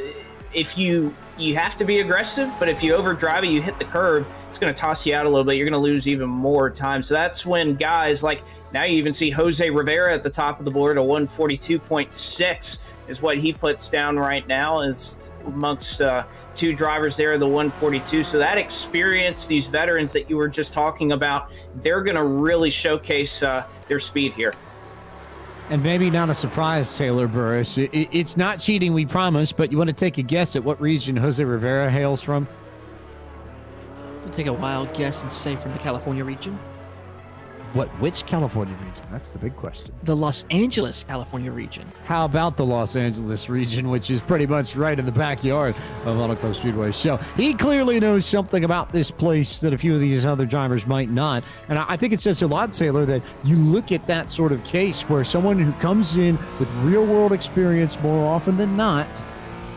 if you have to be aggressive, but if you overdrive it, you hit the curb, it's going to toss you out a little bit. You're going to lose even more time. So that's when guys like, now you even see Jose Rivera at the top of the board, a 142.6 is what he puts down right now, is amongst two drivers there, the 142. So that experience, these veterans that you were just talking about, they're going to really showcase their speed here. And maybe not a surprise, Taylor Burris. It's not cheating, we promise, but you want to take a guess at what region Jose Rivera hails from? I'll take a wild guess and say from the California region. Which California region? That's the big question. The Los Angeles, California region. How about the Los Angeles region, which is pretty much right in the backyard of Auto Club Speedway? So he clearly knows something about this place that a few of these other drivers might not. And I think it says a lot, Taylor, that you look at that sort of case where someone who comes in with real-world experience more often than not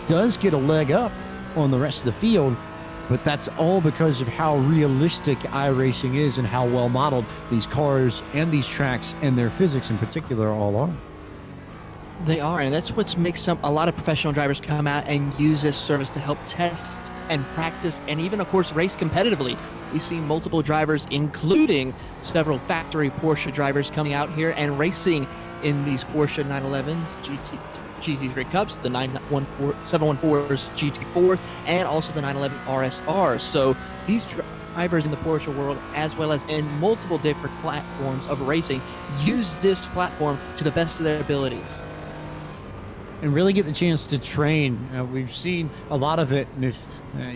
does get a leg up on the rest of the field. But that's all because of how realistic iRacing is and how well modeled these cars and these tracks and their physics in particular all are. They are, and that's what makes a lot of professional drivers come out and use this service to help test and practice and even, of course, race competitively. We've seen multiple drivers, including several factory Porsche drivers, coming out here and racing in these Porsche 911s, GT3 Cups, the 714s GT4, and also the 911 RSR. So these drivers in the Porsche world, as well as in multiple different platforms of racing, use this platform to the best of their abilities. And really get the chance to train. We've seen a lot of it, and if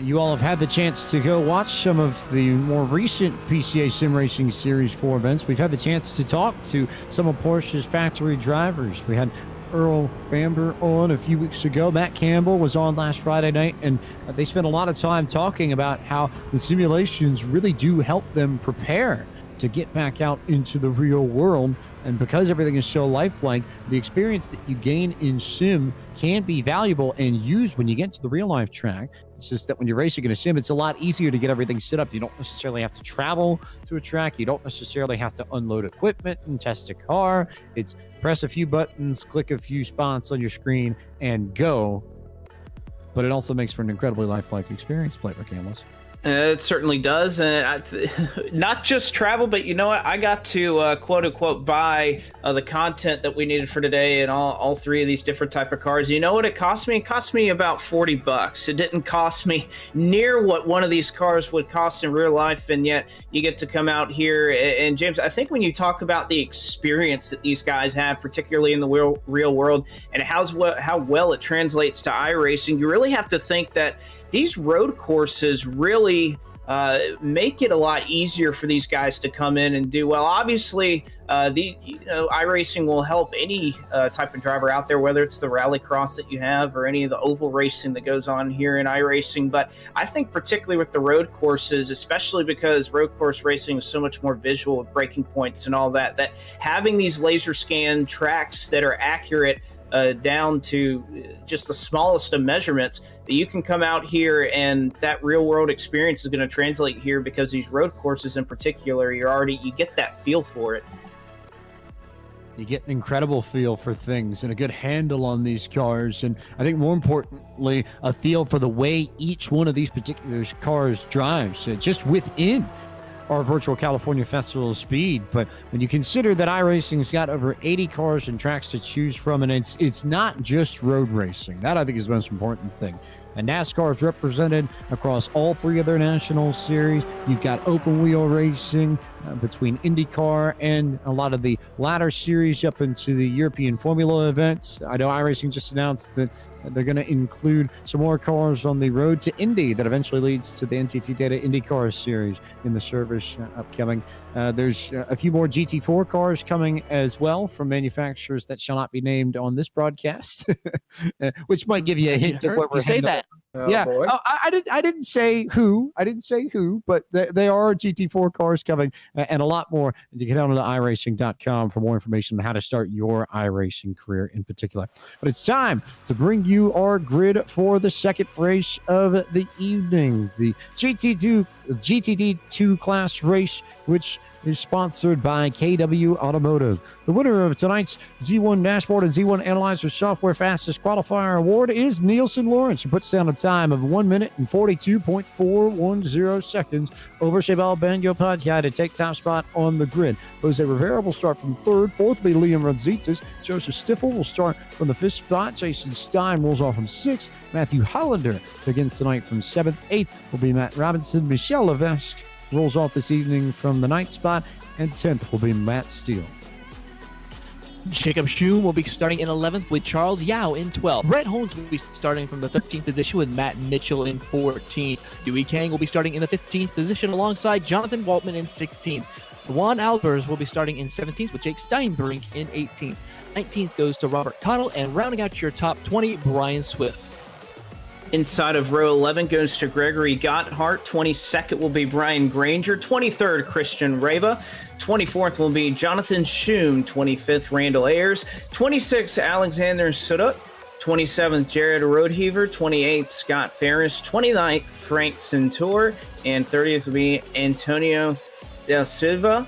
you all have had the chance to go watch some of the more recent PCA Sim Racing Series 4 events, we've had the chance to talk to some of Porsche's factory drivers. We had Earl Bamber on a few weeks ago. Matt Campbell was on last Friday night, and they spent a lot of time talking about how the simulations really do help them prepare to get back out into the real world. And because everything is so lifelike, the experience that you gain in sim can be valuable and used when you get to the real life track. It's just that when you're racing in a sim, it's a lot easier to get everything set up. You don't necessarily have to travel to a track. You don't necessarily have to unload equipment and test a car. It's press a few buttons, click a few spots on your screen, and go. But it also makes for an incredibly lifelike experience, Blake McCandless. It certainly does, and not just travel, but you know what? I got to quote unquote buy the content that we needed for today and all three of these different type of cars. You know what it cost me? It cost me about $40. It didn't cost me near what one of these cars would cost in real life, and yet you get to come out here. And James, I think when you talk about the experience that these guys have, particularly in the real world, and how well it translates to iRacing, you really have to think that these road courses really make it a lot easier for these guys to come in and do well. Obviously, iRacing will help any type of driver out there, whether it's the rallycross that you have or any of the oval racing that goes on here in iRacing. But I think particularly with the road courses, especially because road course racing is so much more visual with breaking points and all that, that having these laser scan tracks that are accurate down to just the smallest of measurements, that you can come out here and that real world experience is going to translate here, because these road courses in particular, you get that feel for it. You get an incredible feel for things and a good handle on these cars. And I think more importantly, a feel for the way each one of these particular cars drives, just within our virtual California Festival of Speed. But when you consider that iRacing's got over 80 cars and tracks to choose from, and it's not just road racing. That I think is the most important thing. And NASCAR is represented across all three of their national series. You've got open wheel racing between IndyCar and a lot of the ladder series up into the European Formula events. I know iRacing just announced that they're going to include some more cars on the road to Indy that eventually leads to the NTT Data IndyCar series in the service upcoming. There's a few more GT4 cars coming as well from manufacturers that shall not be named on this broadcast, which might give you a hint of what we're say that. Yeah, I didn't say who. I didn't say who, but they are GT4 cars coming and a lot more. And you can head on to iRacing.com for more information on how to start your iRacing career in particular. But it's time to bring you our grid for the second race of the evening, the GTD2 class race, which is sponsored by KW Automotive. The winner of tonight's Z1 Dashboard and Z1 Analyzer Software Fastest Qualifier Award is Nielsen Lawrence, who puts down a time of 1 minute and 42.410 seconds over Chebal Banyo Padilla to take top spot on the grid. Jose Rivera will start from third. Fourth will be Liam Rodzitas. Joseph Stiffel will start from the fifth spot. Jason Stein rolls off from sixth. Matthew Hollander begins tonight from seventh. Eighth will be Matt Robinson. Michelle Levesque rolls off this evening from the ninth spot, and 10th will be Matt Steele. Jacob Schum will be starting in 11th with Charles Yao in 12th. Brett Holmes will be starting from the 13th position with Matt Mitchell in 14th. Dewey Kang will be starting in the 15th position alongside Jonathan Waltman in 16th. Juan Albers will be starting in 17th with Jake Steinbrink in 18th. 19th goes to Robert Connell, and rounding out your top 20, Brian Swift. Inside of row 11 goes to Gregory Gotthard. 22nd will be Brian Granger. 23rd, Christian Reva. 24th will be Jonathan Schum. 25th, Randall Ayers. 26th, Alexander Suduk. 27th, Jared Roadheaver. 28th, Scott Ferris. 29th, Frank Centur. And 30th will be Antonio Del Silva.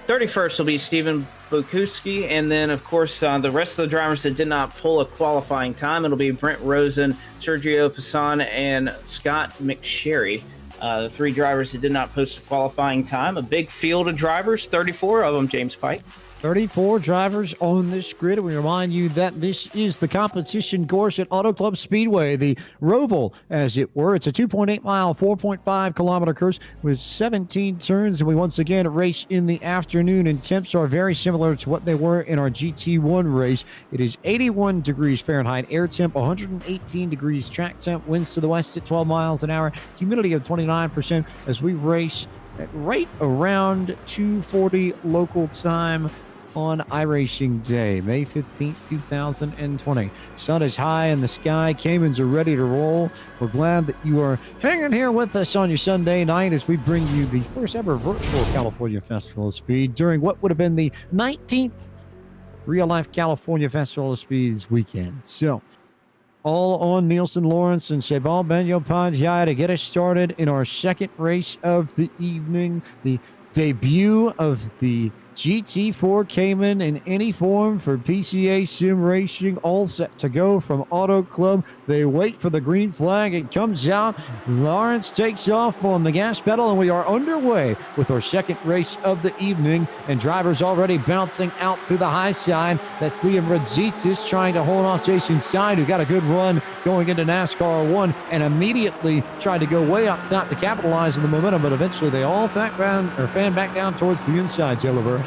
31st will be Stephen Bukuski, and then, of course, the rest of the drivers that did not pull a qualifying time, it'll be Brent Rosen, Sergio Passan, and Scott McSherry. The three drivers that did not post a qualifying time. A big field of drivers, 34 of them, James Pike. 34 drivers on this grid. We remind you that this is the competition course at Auto Club Speedway, the Roval, as it were. It's a 2.8 mile, 4.5 kilometer course with 17 turns. And we once again race in the afternoon, and temps are very similar to what they were in our GT1 race. It is 81 degrees Fahrenheit, air temp 118 degrees, track temp, winds to the west at 12 miles an hour, humidity of 29% as we race at right around 2:40 local time on iRacing Day, May 15th, 2020. Sun is high in the sky. Caymans are ready to roll. We're glad that you are hanging here with us on your Sunday night as we bring you the first ever virtual California Festival of Speed during what would have been the 19th real-life California Festival of Speed's weekend. So, all on Nielsen Lawrence and Chebal Banyo Padilla to get us started in our second race of the evening, the debut of the GT4 Cayman in any form for PCA Sim Racing, all set to go from Auto Club. They wait for the green flag. It comes out. Lawrence takes off on the gas pedal, and we are underway with our second race of the evening. And drivers already bouncing out to the high side. That's Liam Rodzitas trying to hold off Jason Stein, who got a good run going into NASCAR 1 and immediately tried to go way up top to capitalize on the momentum, but eventually they all fan back down towards the inside, Taylor Burris.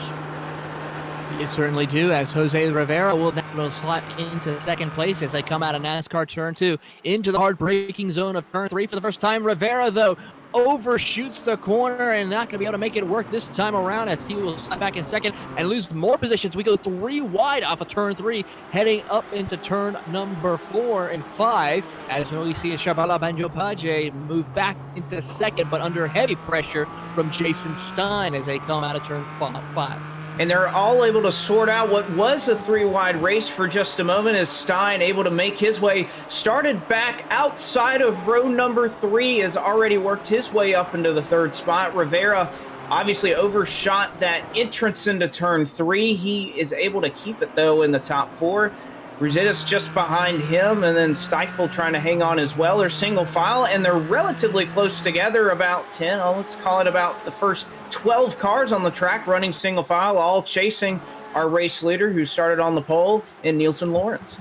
You certainly do, as Jose Rivera will now slot into second place as they come out of NASCAR Turn 2 into the hard braking zone of Turn 3 for the first time. Rivera, though, overshoots the corner and not going to be able to make it work this time around as he will slide back in second and lose more positions. We go 3 wide off of Turn 3, heading up into Turn number 4 and 5, as we see Chebal Banyo Padilla move back into second, but under heavy pressure from Jason Stein as they come out of Turn 5. And they're all able to sort out what was a 3-wide race for just a moment as Stein able to make his way, started back outside of row number 3, has already worked his way up into the third spot. Rivera obviously overshot that entrance into turn 3. He is able to keep it, though, in the top 4. Rositas just behind him, and then Stifle trying to hang on as well. They're single file, and they're relatively close together, about 10, let's call it about the first 12 cars on the track running single file, all chasing our race leader who started on the pole in Nielsen Lawrence.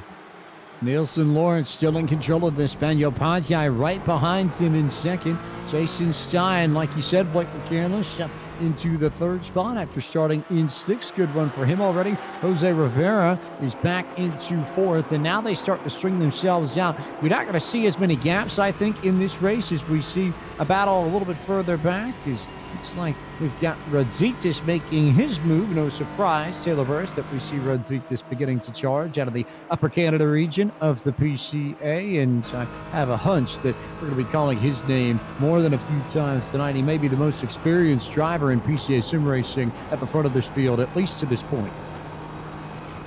Nielsen Lawrence still in control of this. Bagnapadre right behind him in second. Jason Stein, like you said, Blake McCandless up into the 3rd spot after starting in 6th. Good run for him already. Jose Rivera is back into 4th, and now they start to string themselves out. We're not going to see as many gaps, I think, in this race as we see a battle a little bit further back. Looks like we've got Rodzitis making his move. No surprise, Taylor Burris, that we see Rodzitis beginning to charge out of the Upper Canada region of the PCA. And I have a hunch that we're going to be calling his name more than a few times tonight. He may be the most experienced driver in PCA sim racing at the front of this field, at least to this point.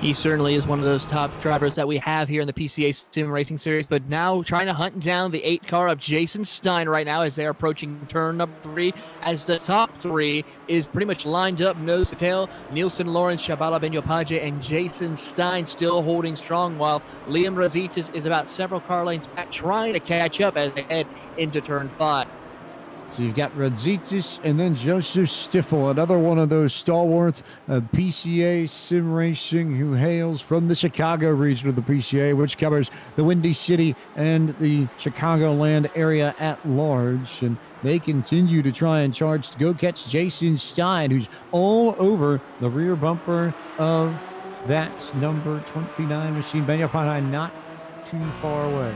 He certainly is one of those top drivers that we have here in the PCA Sim Racing Series, but now trying to hunt down the 8 car of Jason Stein right now as they're approaching turn number 3, as the top 3 is pretty much lined up nose to tail. Nielsen Lawrence, Shabala Bagnapadre, and Jason Stein still holding strong, while Liam Rozitis is about several car lanes back trying to catch up as they head into turn 5. So you've got Rodzitis and then Joseph Stifel, another one of those stalwarts of PCA sim racing who hails from the Chicago region of the PCA, which covers the Windy City and the Chicagoland area at large. And they continue to try and charge to go catch Jason Stein, who's all over the rear bumper of that number 29 machine. Bagnapadre not too far away.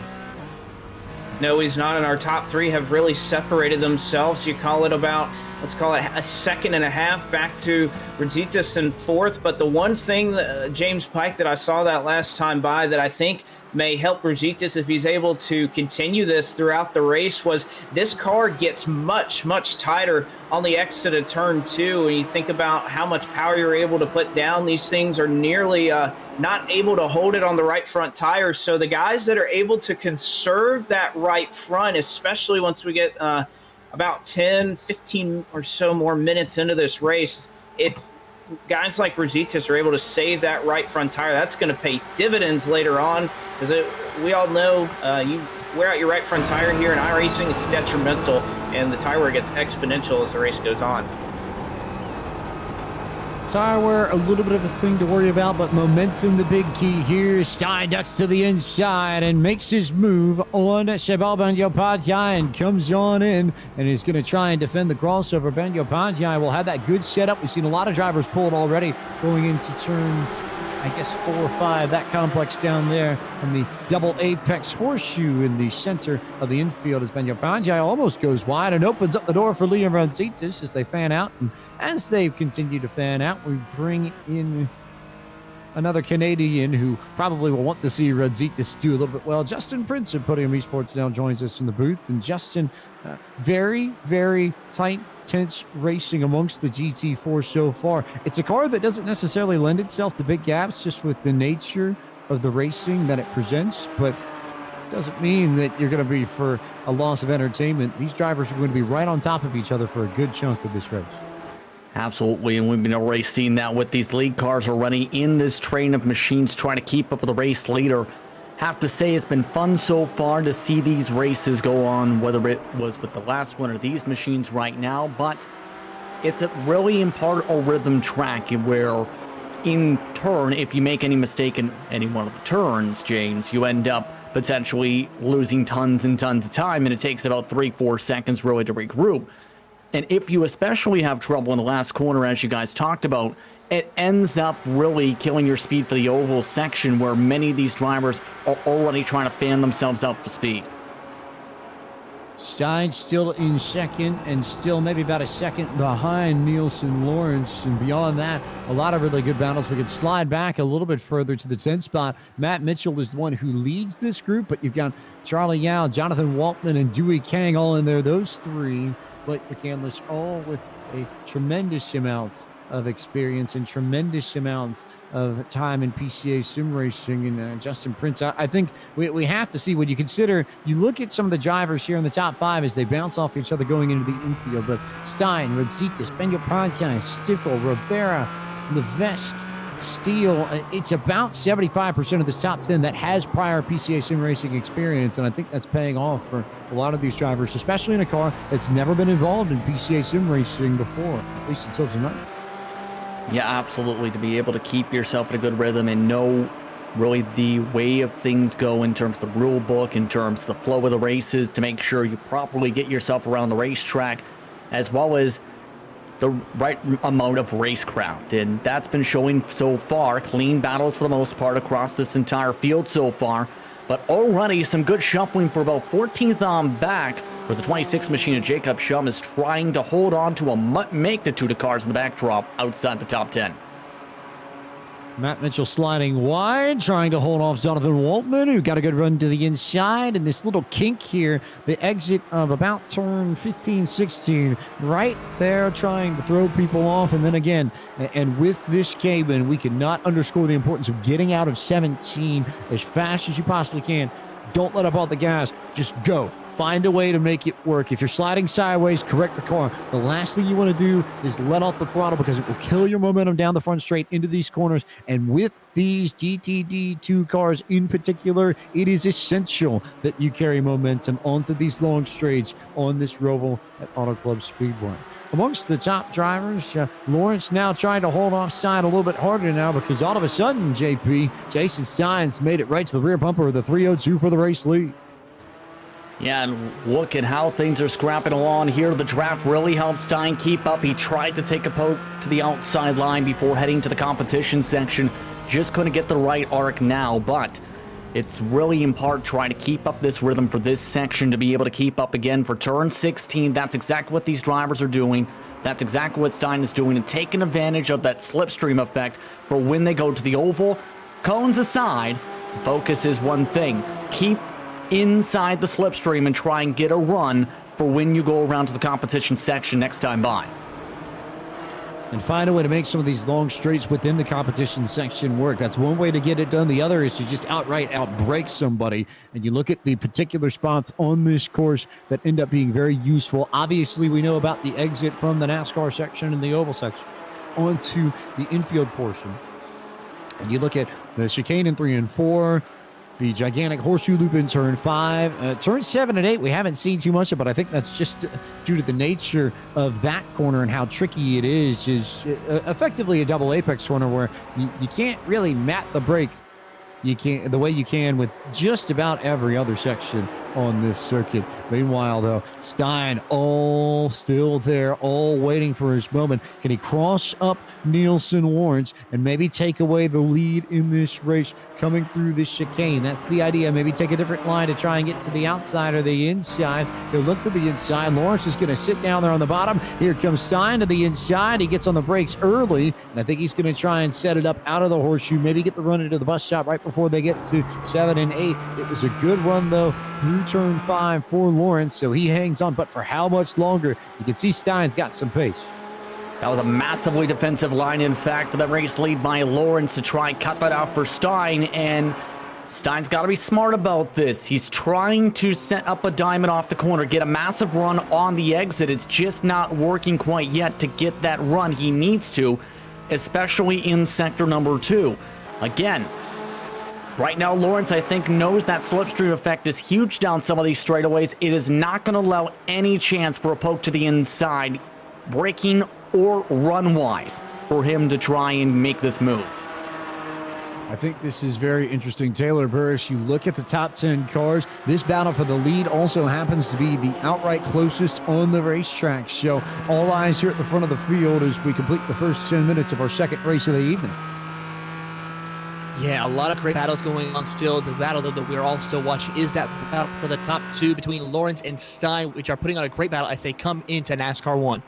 No, he's not, and our top 3 have really separated themselves. You call it about, let's call it a second and a half back to Rodzitis in 4th. But the one thing, James Pike, that I saw that last time by that I think may help Rodzitis if he's able to continue this throughout the race was this car gets much, much tighter on the exit of turn 2. And you think about how much power you're able to put down. These things are nearly not able to hold it on the right front tire. So the guys that are able to conserve that right front, especially once we get about 10, 15 or so more minutes into this race, if guys like Rozitis are able to save that right front tire, that's going to pay dividends later on, because we all know you wear out your right front tire here in iRacing, it's detrimental, and the tire wear gets exponential as the race goes on. Tire wear, a little bit of a thing to worry about, but momentum the big key here. Stein ducks to the inside and makes his move on Shabal Bagnapadre and comes on in and is going to try and defend the crossover. Bagnapadre will have that good setup. We've seen a lot of drivers pull it already going into turn, I guess, 4 or 5, that complex down there, and the double apex horseshoe in the center of the infield as Bagnapadre almost goes wide and opens up the door for Liam Rodzitis as they fan out. And as they continue to fan out, we bring in another Canadian who probably will want to see Rodzitis do a little bit well. Justin Prince of Podium Esports now joins us in the booth. And Justin, very, very tight, tense racing amongst the GT4 so far. It's a car that doesn't necessarily lend itself to big gaps just with the nature of the racing that it presents, but doesn't mean that you're going to be for a loss of entertainment. These drivers are going to be right on top of each other for a good chunk of this race. Absolutely, and we've been already seeing that with these lead cars already in this train of machines trying to keep up with the race leader. Have to say, it's been fun so far to see these races go on, whether it was with the last one or these machines right now, but it's a really in part a rhythm track where in turn, if you make any mistake in any one of the turns, James, you end up potentially losing tons and tons of time, and it takes about 3-4 seconds really to regroup. And if you especially have trouble in the last corner, as you guys talked about, it ends up really killing your speed for the oval section where many of these drivers are already trying to fan themselves up for speed. Stein still in second and still maybe about a second behind Nielsen Lawrence. And beyond that, a lot of really good battles. We could slide back a little bit further to the 10th spot. Matt Mitchell is the one who leads this group, but you've got Charlie Yao, Jonathan Waltman, and Dewey Kang all in there. Those three, Blake McCandless, all with a tremendous amount of experience and tremendous amounts of time in PCA sim racing. And Justin Prince, I think we have to see, when you consider, you look at some of the drivers here in the top 5 as they bounce off each other going into the infield, but Stein, Rodzitas, Benga Pranjai, Stifel, Rivera, Levesque, Steele, it's about 75% of this top 10 that has prior PCA sim racing experience, and I think that's paying off for a lot of these drivers, especially in a car that's never been involved in PCA sim racing before, at least until tonight. Yeah, absolutely. To be able to keep yourself in a good rhythm and know really the way of things go in terms of the rule book, in terms of the flow of the races, to make sure you properly get yourself around the racetrack, as well as the right amount of racecraft. And that's been showing so far. Clean battles for the most part across this entire field so far. But already some good shuffling for about 14th on back, where the 26 machine of Jacob Shum is trying to hold on to a magnitude of cars in the backdrop outside the top 10. Matt Mitchell sliding wide, trying to hold off Jonathan Waltman, who got a good run to the inside. And this little kink here, the exit of about turn 15, 16, right there trying to throw people off. And then again, and with this Cayman, we cannot underscore the importance of getting out of 17 as fast as you possibly can. Don't let up all the gas. Just go. Find a way to make it work. If you're sliding sideways, correct the car. The last thing you want to do is let off the throttle, because it will kill your momentum down the front straight into these corners. And with these GTD2 cars in particular, it is essential that you carry momentum onto these long straights on this Roval at Auto Club Speedway. Amongst the top drivers, Lawrence now trying to hold off Stein a little bit harder now, because all of a sudden, JP, Jason Stein's made it right to the rear bumper of the 302 for the race lead. Yeah, and look at how things are scrapping along here. The draft really helped Stein keep up. He tried to take a poke to the outside line before heading to the competition section. Just couldn't get the right arc now, but it's really in part trying to keep up this rhythm for this section to be able to keep up again for turn 16. That's exactly what these drivers are doing. That's exactly what Stein is doing, and taking advantage of that slipstream effect for when they go to the oval. Cones aside, the focus is one thing. Keep inside the slipstream and try and get a run for when you go around to the competition section next time by. And find a way to make some of these long straights within the competition section work. That's one way to get it done. The other is to just outright outbrake somebody. And you look at the particular spots on this course that end up being very useful. Obviously, we know about the exit from the NASCAR section and the oval section onto the infield portion. And you look at the chicane in 3 and 4, the gigantic horseshoe loop in turn 5. Turn 7 and 8, we haven't seen too much of, but I think that's just due to the nature of that corner and how tricky it is effectively a double apex corner where you can't really mat the brake the way you can with just about every other section on this circuit. Meanwhile, though, Stein all still there, all waiting for his moment. Can he cross up Nielsen Lawrence and maybe take away the lead in this race coming through this chicane? That's the idea. Maybe take a different line to try and get to the outside or the inside. He'll look to the inside. Lawrence is going to sit down there on the bottom. Here comes Stein to the inside. He gets on the brakes early, and I think he's going to try and set it up out of the horseshoe, maybe get the run into the bus stop right before they get to 7 and 8. It was a good run, though, through turn 5 for Lawrence, so he hangs on. But for how much longer? You can see Stein's got some pace. That was a massively defensive line, in fact, for that race lead by Lawrence to try and cut that out for Stein, and Stein's got to be smart about this. He's trying to set up a diamond off the corner, get a massive run on the exit. It's just not working quite yet to get that run he needs to, especially in sector number 2. Again, right now, Lawrence, I think, knows that slipstream effect is huge down some of these straightaways. It is not going to allow any chance for a poke to the inside, braking or run-wise, for him to try and make this move. I think this is very interesting. Taylor Burris, you look at the top 10 cars. This battle for the lead also happens to be the outright closest on the racetrack. So all eyes here at the front of the field as we complete the first 10 minutes of our second race of the evening. Yeah, a lot of great battles going on still. The battle, though, that we're all still watching is that battle for the top 2 between Lawrence and Stein, which are putting on a great battle as they come into NASCAR 1.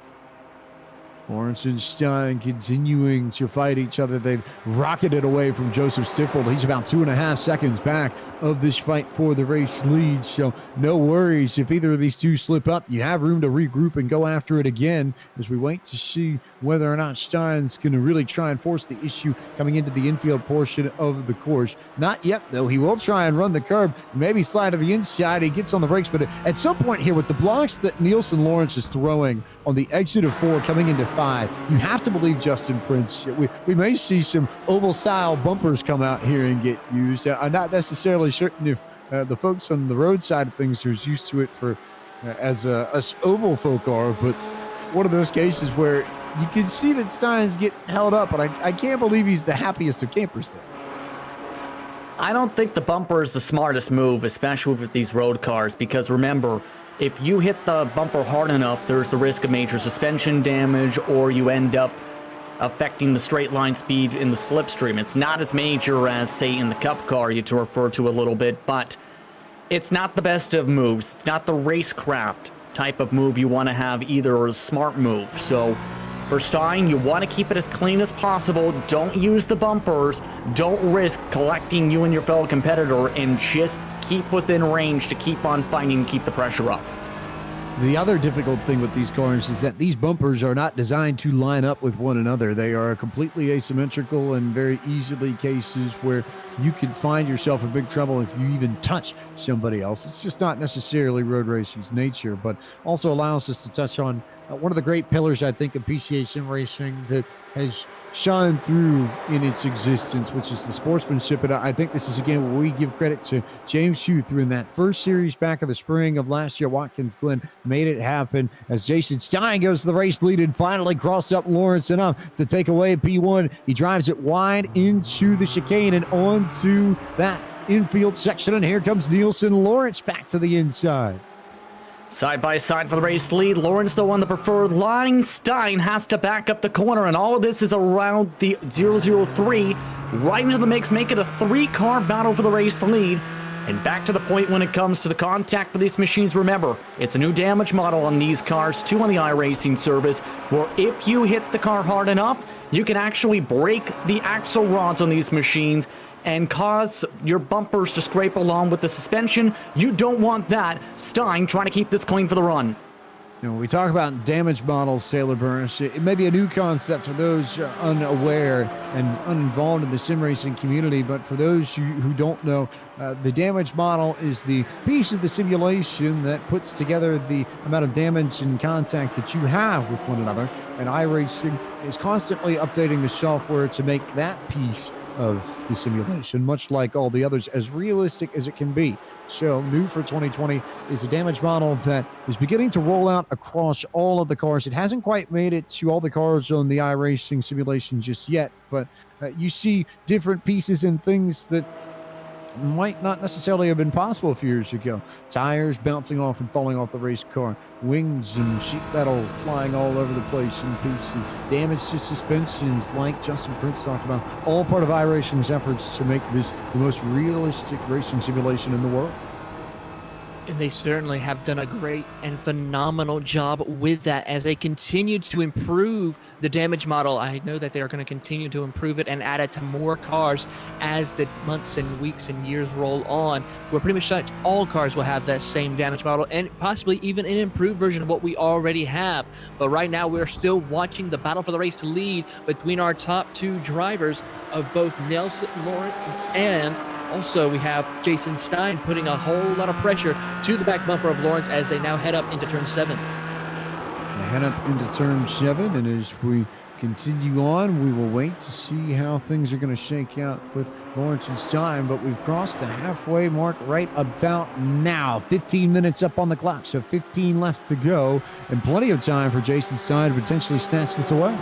Lawrence and Stein continuing to fight each other. They've rocketed away from Joseph Stiffold. He's about 2.5 seconds back of this fight for the race lead. So no worries if either of these two slip up. You have room to regroup and go after it again as we wait to see whether or not Stein's going to really try and force the issue coming into the infield portion of the course. Not yet, though. He will try and run the curb, maybe slide to the inside. He gets on the brakes, but at some point here with the blocks that Nielsen Lawrence is throwing on the exit of 4 coming into 5, you have to believe Justin Prince. We may see some oval-style bumpers come out here and get used. I'm not necessarily certain if the folks on the road side of things are used to it for as us oval folk are, but one of those cases where you can see that Stein's getting held up, but I can't believe he's the happiest of campers there. I don't think the bumper is the smartest move, especially with these road cars, because remember, if you hit the bumper hard enough, there's the risk of major suspension damage, or you end up affecting the straight line speed in the slipstream. It's not as major as, say, in the Cup car you to refer to a little bit, but it's not the best of moves. It's not the racecraft type of move you want to have either, or a smart move. So for Stein, you want to keep it as clean as possible. Don't use the bumpers. Don't risk collecting you and your fellow competitor, and just keep within range to keep on fighting, keep the pressure up. The other difficult thing with these cars is that these bumpers are not designed to line up with one another. They are completely asymmetrical and very easily cases where you can find yourself in big trouble if you even touch somebody else. It's just not necessarily road racing's nature, but also allows us to touch on one of the great pillars, I think, of PCA sim racing that has shined through in its existence, which is the sportsmanship. And I think this is, again, where we give credit to James Huth in that first series back of the spring of last year. Watkins Glen made it happen as Jason Stein goes to the race lead and finally crossed up Lawrence enough to take away P1. He drives it wide into the chicane and onto that infield section. And here comes Nielsen Lawrence back to the inside. Side by side for the race lead. Lawrence, though, on the preferred line. Stein has to back up the corner, and all of this is around the 003. Right into the mix, make it a 3-car battle for the race lead. And back to the point when it comes to the contact for these machines. Remember, it's a new damage model on these cars, too, on the iRacing service, where if you hit the car hard enough, you can actually break the axle rods on these machines and cause your bumpers to scrape along with the suspension. You don't want that. Stein trying to keep this clean for the run. You know, when we talk about damage models, Taylor Burns, it may be a new concept for those unaware and uninvolved in the sim racing community, but for those who don't know, the damage model is the piece of the simulation that puts together the amount of damage and contact that you have with one another, and iRacing is constantly updating the software to make that piece of the simulation, much like all the others, as realistic as it can be. So new for 2020 is a damage model that is beginning to roll out across all of the cars. It hasn't quite made it to all the cars on the iRacing simulation just yet, but you see different pieces and things that might not necessarily have been possible a few years ago. Tires bouncing off and falling off the race car, wings and sheet metal flying all over the place in pieces, damage to suspensions like Justin Prince talked about, all part of iRacing's efforts to make this the most realistic racing simulation in the world. And they certainly have done a great and phenomenal job with that as they continue to improve the damage model. I know that they are going to continue to improve it and add it to more cars as the months and weeks and years roll on, where pretty much all cars will have that same damage model and possibly even an improved version of what we already have. But right now we're still watching the battle for the race to lead between our top 2 drivers of both Nelson Lawrence and also we have Jason Stein putting a whole lot of pressure to the back bumper of Lawrence as they now head up into turn 7. They head up into turn 7, and as we continue on, we will wait to see how things are going to shake out with Lawrence and Stein, but we've crossed the halfway mark right about now. 15 minutes up on the clock, so 15 left to go, and plenty of time for Jason Stein to potentially snatch this away.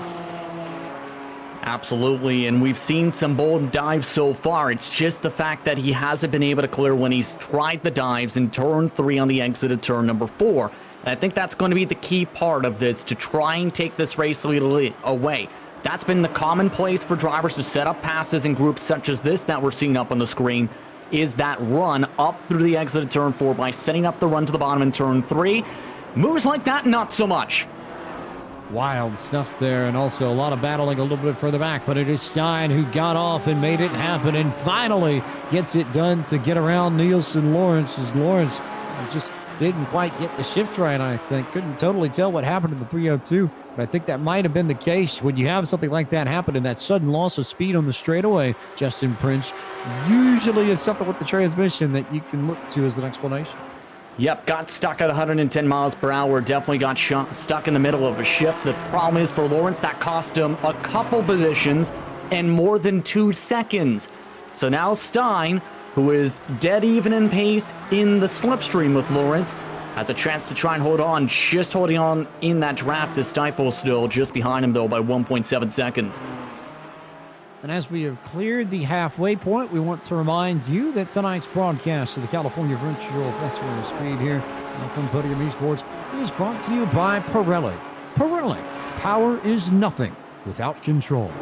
Absolutely, and we've seen some bold dives so far. It's just the fact that he hasn't been able to clear when he's tried the dives in turn 3 on the exit of turn number 4. And I think that's going to be the key part of this, to try and take this race lead away. That's been the commonplace for drivers to set up passes in groups such as this that we're seeing up on the screen, is that run up through the exit of turn 4 by setting up the run to the bottom in turn 3. Moves like that, not so much. wild stuff there, and also a lot of battling a little bit further back, but it is Stein who got off and made it happen and finally gets it done to get around Nielsen Lawrence, as Lawrence just didn't quite get the shift right, I think. Couldn't totally tell what happened in the 302, but I think that might have been the case. When you have something like that happen and that sudden loss of speed on the straightaway, Justin Prince, usually is something with the transmission that you can look to as an explanation. Yep, got stuck at 110 miles per hour. Definitely got stuck in the middle of a shift. The problem is for Lawrence, that cost him a couple positions and more than 2 seconds. So now Stein, who is dead even in pace in the slipstream with Lawrence, has a chance to try and hold on. Just holding on in that draft is Stifle still, just behind him though by 1.7 seconds. And as we have cleared the halfway point, we want to remind you that tonight's broadcast of the California Virtual Festival of Speed here from Podium Esports is brought to you by Pirelli. Pirelli, power is nothing without control.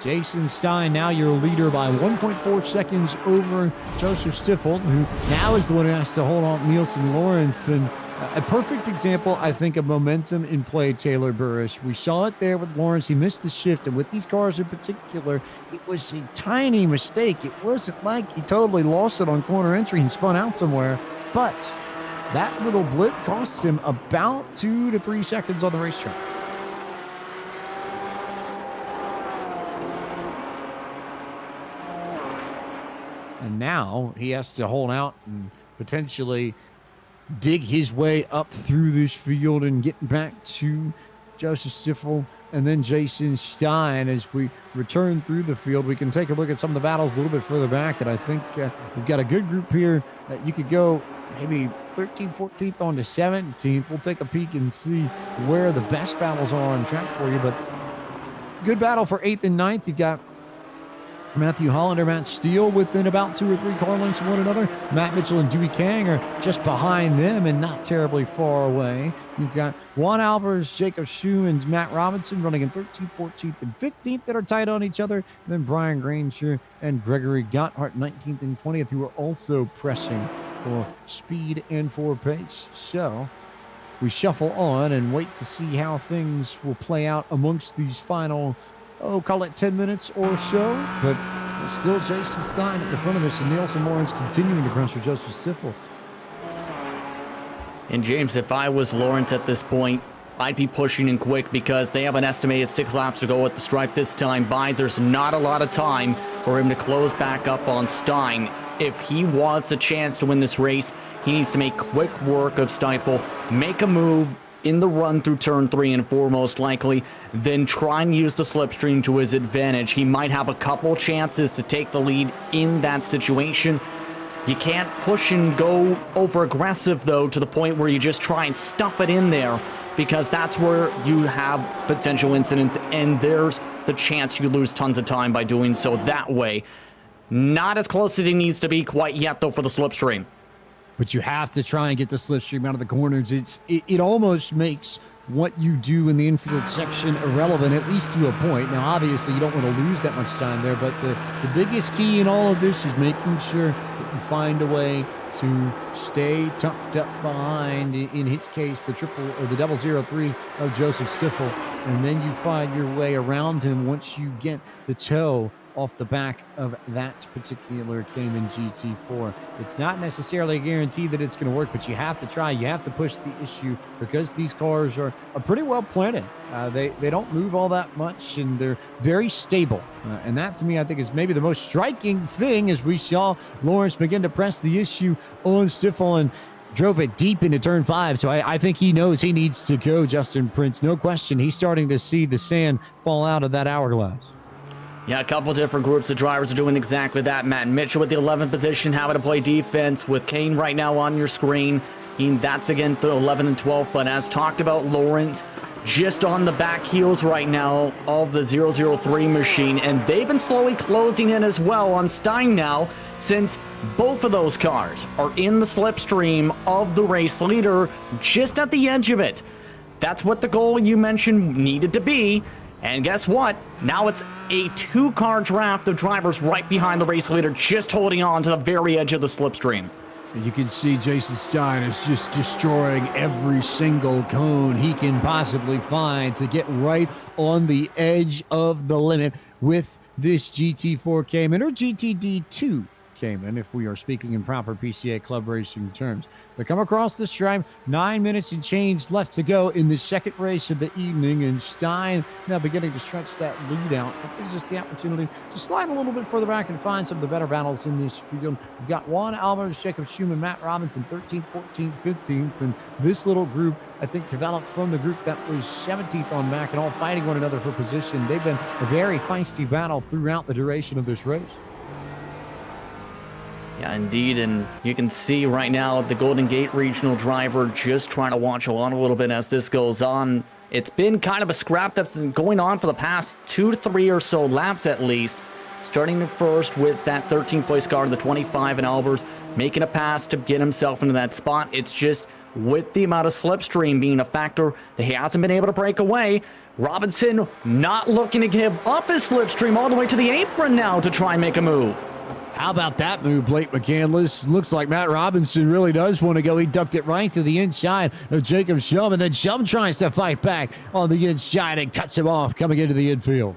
Jason Stein, now your leader by 1.4 seconds over Joseph Stiffold, who now is the one who has to hold on Nielsen Lawrence. And a perfect example, I think, of momentum in play, Taylor Burris. We saw it there with Lawrence. He missed the shift, and with these cars in particular, it was a tiny mistake. It wasn't like he totally lost it on corner entry and spun out somewhere, but that little blip cost him about 2 to 3 seconds on the racetrack. And now he has to hold out and potentially dig his way up through this field and get back to Joseph Stifel and then Jason Stein. As we return through the field, we can take a look at some of the battles a little bit further back. And I think we've got a good group here. You could go maybe 13th, 14th on to 17th. We'll take a peek and see where the best battles are on track for you. But good battle for 8th and 9th. You've got Matthew Hollander, Matt Steele within about 2 or 3 car lengths of one another. Matt Mitchell and Dewey Kang are just behind them and not terribly far away. You've got Juan Albers, Jacob Shue, and Matt Robinson running in 13th, 14th, and 15th that are tight on each other. And then Brian Granger and Gregory Gotthard, 19th and 20th, who are also pressing for speed and for pace. So we shuffle on and wait to see how things will play out amongst these final, call it 10 minutes or so, but still Jason Stein at the front of this, and Nielsen Lawrence continuing to pressure Joseph Stifel. And James, if I was Lawrence at this point, I'd be pushing in quick because they have an estimated 6 laps to go at the stripe this time by. There's not a lot of time for him to close back up on Stein. If he wants a chance to win this race, he needs to make quick work of Stifel, make a move in the run through turn 3 and 4 most likely, then try and use the slipstream to his advantage. He might have a couple chances to take the lead in that situation. You can't push and go over aggressive though to the point where you just try and stuff it in there, because that's where you have potential incidents and there's the chance you lose tons of time by doing so that way. Not as close as he needs to be quite yet though for the slipstream. But you have to try and get the slipstream out of the corners. It almost makes what you do in the infield section irrelevant, at least to a point. Now, obviously, you don't want to lose that much time there, but the biggest key in all of this is making sure that you find a way to stay tucked up behind, in his case, the triple or the 003 of Joseph Stifel, and then you find your way around him once you get the toe off the back of that particular Cayman GT4. It's not necessarily a guarantee that it's going to work, but you have to try. You have to push the issue because these cars are pretty well planted. They don't move all that much, and they're very stable. And that, to me, I think is maybe the most striking thing as we saw Lawrence begin to press the issue on Stifel and drove it deep into turn 5. So I think he knows he needs to go, Justin Prince. No question. He's starting to see the sand fall out of that hourglass. Yeah, a couple different groups of drivers are doing exactly that. Matt Mitchell with the 11th position, having to play defense with Kane right now on your screen. That's again the 11th and 12th, but as talked about, Lawrence just on the back heels right now of the 003 machine, and they've been slowly closing in as well on Stein now, since both of those cars are in the slipstream of the race leader, just at the edge of it. That's what the goal you mentioned needed to be. And guess what? Now it's a 2-car draft of drivers right behind the race leader, just holding on to the very edge of the slipstream. You can see Jason Stein is just destroying every single cone he can possibly find to get right on the edge of the limit with this GT4 Cayman, or GTD2 Cayman, if we are speaking in proper PCA club racing terms. We come across the stripe, 9 minutes and change left to go in the second race of the evening, and Stein now beginning to stretch that lead out. That gives us the opportunity to slide a little bit further back and find some of the better battles in this field. We've got Juan Alvarez, Jacob Schumann, Matt Robinson, 13th, 14th, 15th, and this little group, I think, developed from the group that was 17th on back and all fighting one another for position. They've been a very feisty battle throughout the duration of this race. Yeah, indeed, and you can see right now the Golden Gate regional driver just trying to watch along a little bit as this goes on. It's been kind of a scrap that's been going on for the past 2 to 3 or so laps at least. Starting first with that 13th place car in the 25 and Albers, making a pass to get himself into that spot. It's just with the amount of slipstream being a factor that he hasn't been able to break away. Robinson not looking to give up his slipstream all the way to the apron now to try and make a move. How about that move, Blake McCandless? Looks like Matt Robinson really does want to go. He ducked it right to the inside of Jacob Shum, and then Shum tries to fight back on the inside and cuts him off coming into the infield.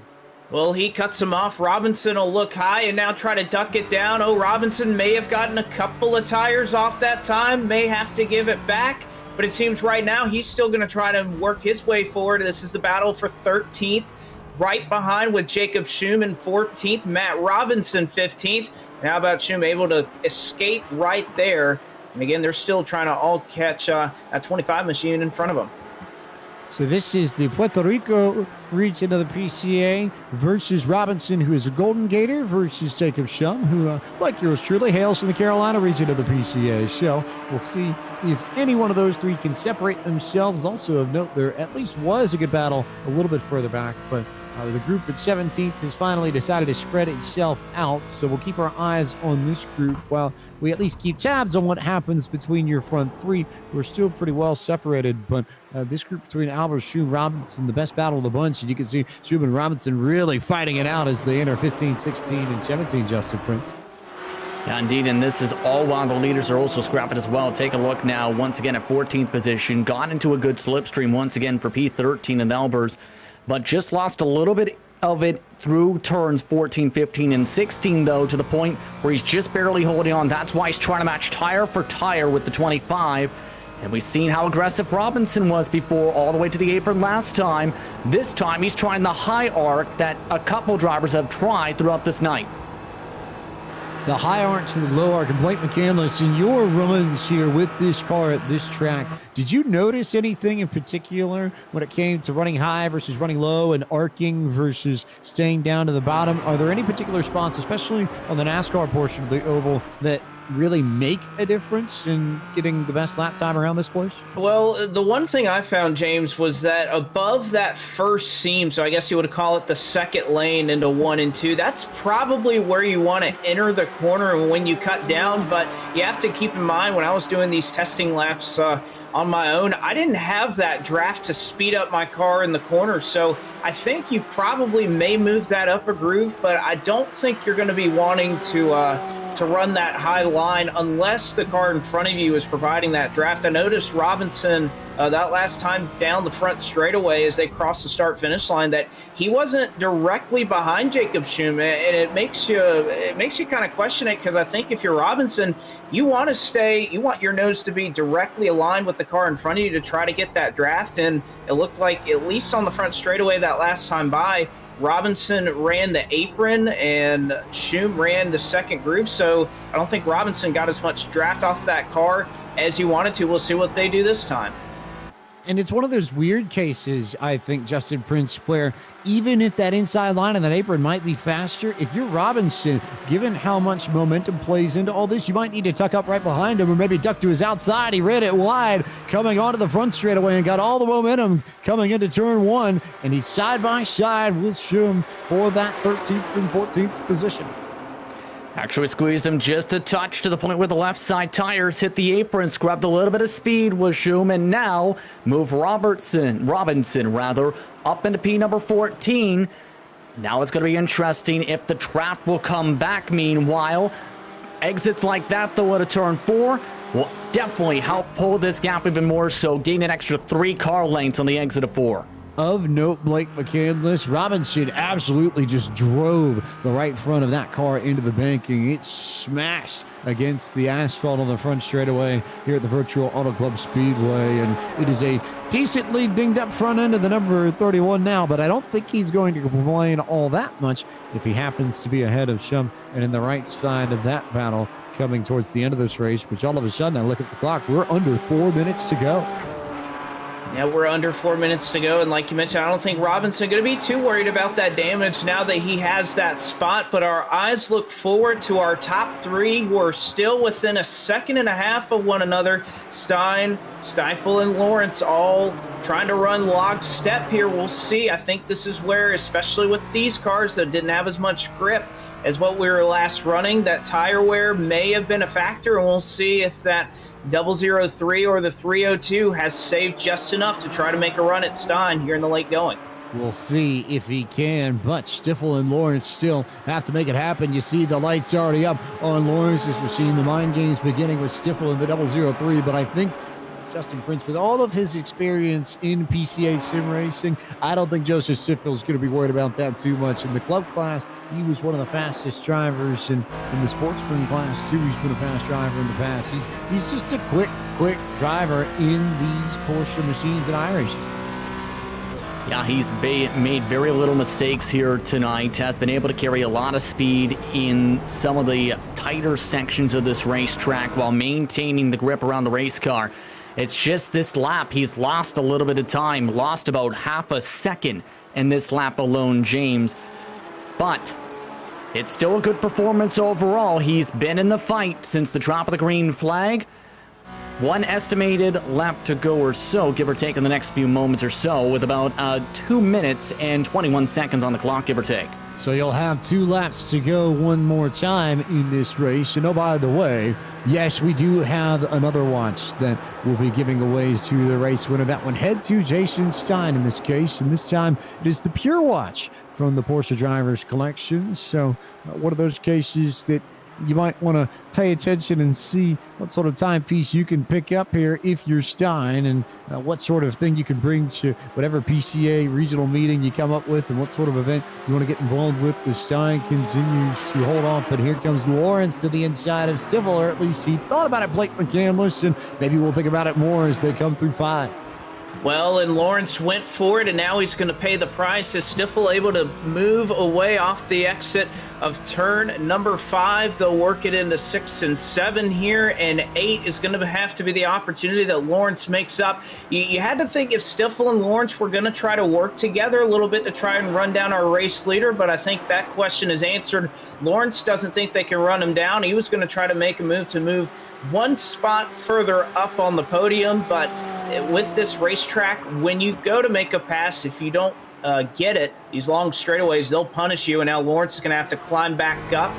Well, he cuts him off. Robinson will look high and now try to duck it down. Oh, Robinson may have gotten a couple of tires off that time, may have to give it back, but it seems right now he's still going to try to work his way forward. This is the battle for 13th, right behind with Jacob Schumann 14th, Matt Robinson 15th. And how about Schum able to escape right there? And again, they're still trying to all catch that 25 machine in front of them. So this is the Puerto Rico region of the PCA versus Robinson, who is a Golden Gator, versus Jacob Shum, who, like yours truly, hails from the Carolina region of the PCA. So we'll see if any one of those three can separate themselves. Also of note, there at least was a good battle a little bit further back, but the group at 17th has finally decided to spread itself out, so we'll keep our eyes on this group while we at least keep tabs on what happens between your front three. We're still pretty well separated, but this group between Albert, Schum, Robinson, the best battle of the bunch, and you can see Schum and Robinson really fighting it out as they enter 15, 16, and 17, Justin Prince. Yeah, indeed, and this is all while the leaders are also scrapping as well. Take a look now, once again at 14th position, got into a good slipstream once again for P13 and Albers, but just lost a little bit of it through turns 14, 15, and 16, though, to the point where he's just barely holding on. That's why he's trying to match tire for tire with the 25. And we've seen how aggressive Robinson was before, all the way to the apron last time. This time, he's trying the high arc that a couple drivers have tried throughout this night. The high arc to the low arc, and Blake McCandless, in your runs here with this car at this track, did you notice anything in particular when it came to running high versus running low and arcing versus staying down to the bottom? Are there any particular spots, especially on the NASCAR portion of the oval, that really make a difference in getting the best lap time around this place? Well, the one thing I found, James, was that above that first seam, so I guess you would call it the second lane into 1 and 2, that's probably where you want to enter the corner when you cut down. But you have to keep in mind, when I was doing these testing laps on my own, I didn't have that draft to speed up my car in the corner. So I think you probably may move that up a groove, but I don't think you're going to be wanting to run that high line unless the car in front of you is providing that draft. I noticed Robinson that last time down the front straightaway as they crossed the start-finish line that he wasn't directly behind Jacob Schum, and it makes you kind of question it, because I think if you're Robinson, you want your nose to be directly aligned with the car in front of you to try to get that draft. And it looked like, at least on the front straightaway that last time by, Robinson ran the apron and Schum ran the second groove, so I don't think Robinson got as much draft off that car as he wanted to. We'll see what they do this time. And it's one of those weird cases, I think, Justin Prince, where even if that inside line and that apron might be faster, if you're Robinson, given how much momentum plays into all this, you might need to tuck up right behind him or maybe duck to his outside. He ran it wide coming onto the front straightaway and got all the momentum coming into turn 1, and he's side by side with Schum for that 13th and 14th position. Actually squeezed him just a touch to the point where the left side tires hit the apron, scrubbed a little bit of speed with Schum, and now move Robinson up into P number 14. Now it's going to be interesting if the draft will come back. Meanwhile, Exits like that, though, at a turn 4 will definitely help pull this gap even more so, gain an extra 3 car lengths on the exit of 4. Of note, Blake McCandless, Robinson absolutely just drove the right front of that car into the banking. It smashed against the asphalt on the front straightaway here at the Virtual Auto Club Speedway, and it is a decently dinged up front end of the number 31 now, but I don't think he's going to complain all that much if he happens to be ahead of some and in the right side of that battle coming towards the end of this race, which all of a sudden I look at the clock, we're under 4 minutes to go. Yeah, we're under 4 minutes to go, and like you mentioned, I don't think Robinson going to be too worried about that damage now that he has that spot, but our eyes look forward to our top 3 who are still within a second and a half of one another. Stein, Stiefel, and Lawrence all trying to run lockstep here. We'll see. I think this is where, especially with these cars that didn't have as much grip as what we were last running, that tire wear may have been a factor, and we'll see if that 003 or the 302 has saved just enough to try to make a run at Stein here in the late going. We'll see if he can, but Stiefel and Lawrence still have to make it happen. You see the lights already up on Lawrence as we're seeing the mind games beginning with Stiefel and the 003, but I think Justin Prince, with all of his experience in PCA sim racing, I don't think Joseph Stiefel is going to be worried about that too much. In the club class, he was one of the fastest drivers, and in the sportsman class too, he's been a fast driver in the past. He's just a quick driver in these Porsche machines and iRacing. Yeah, he's made very little mistakes here tonight, has been able to carry a lot of speed in some of the tighter sections of this racetrack while maintaining the grip around the race car. It's just this lap, he's lost a little bit of time, lost about half a second in this lap alone, James. But it's still a good performance overall. He's been in the fight since the drop of the green flag. One estimated lap to go or so, give or take in the next few moments or so, with about 2 minutes and 21 seconds on the clock, give or take. So you'll have 2 laps to go one more time in this race. And oh, by the way, yes, we do have another watch that we'll be giving away to the race winner. That one head to Jason Stein in this case. And this time it is the Pure Watch from the Porsche Drivers Collection. So one of those cases that you might want to pay attention and see what sort of timepiece you can pick up here if you're Stein, and what sort of thing you can bring to whatever PCA regional meeting you come up with, and what sort of event you want to get involved with. The Stein continues to hold on, but here comes Lawrence to the inside of Stiefel, or at least he thought about it, Blake McCandless, and maybe we'll think about it more as they come through 5. Well, and Lawrence went for it, and now he's going to pay the price as Stiefel able to move away off the exit of turn number 5. They'll work it into 6 and 7 here, and 8 is going to have to be the opportunity that Lawrence makes up. You had to think if Stiefel and Lawrence were going to try to work together a little bit to try and run down our race leader, but I think that question is answered. Lawrence doesn't think they can run him down. He was going to try to make a move one spot further up on the podium, but with this racetrack, when you go to make a pass, if you don't get it, these long straightaways, they'll punish you, and now Lawrence is going to have to climb back up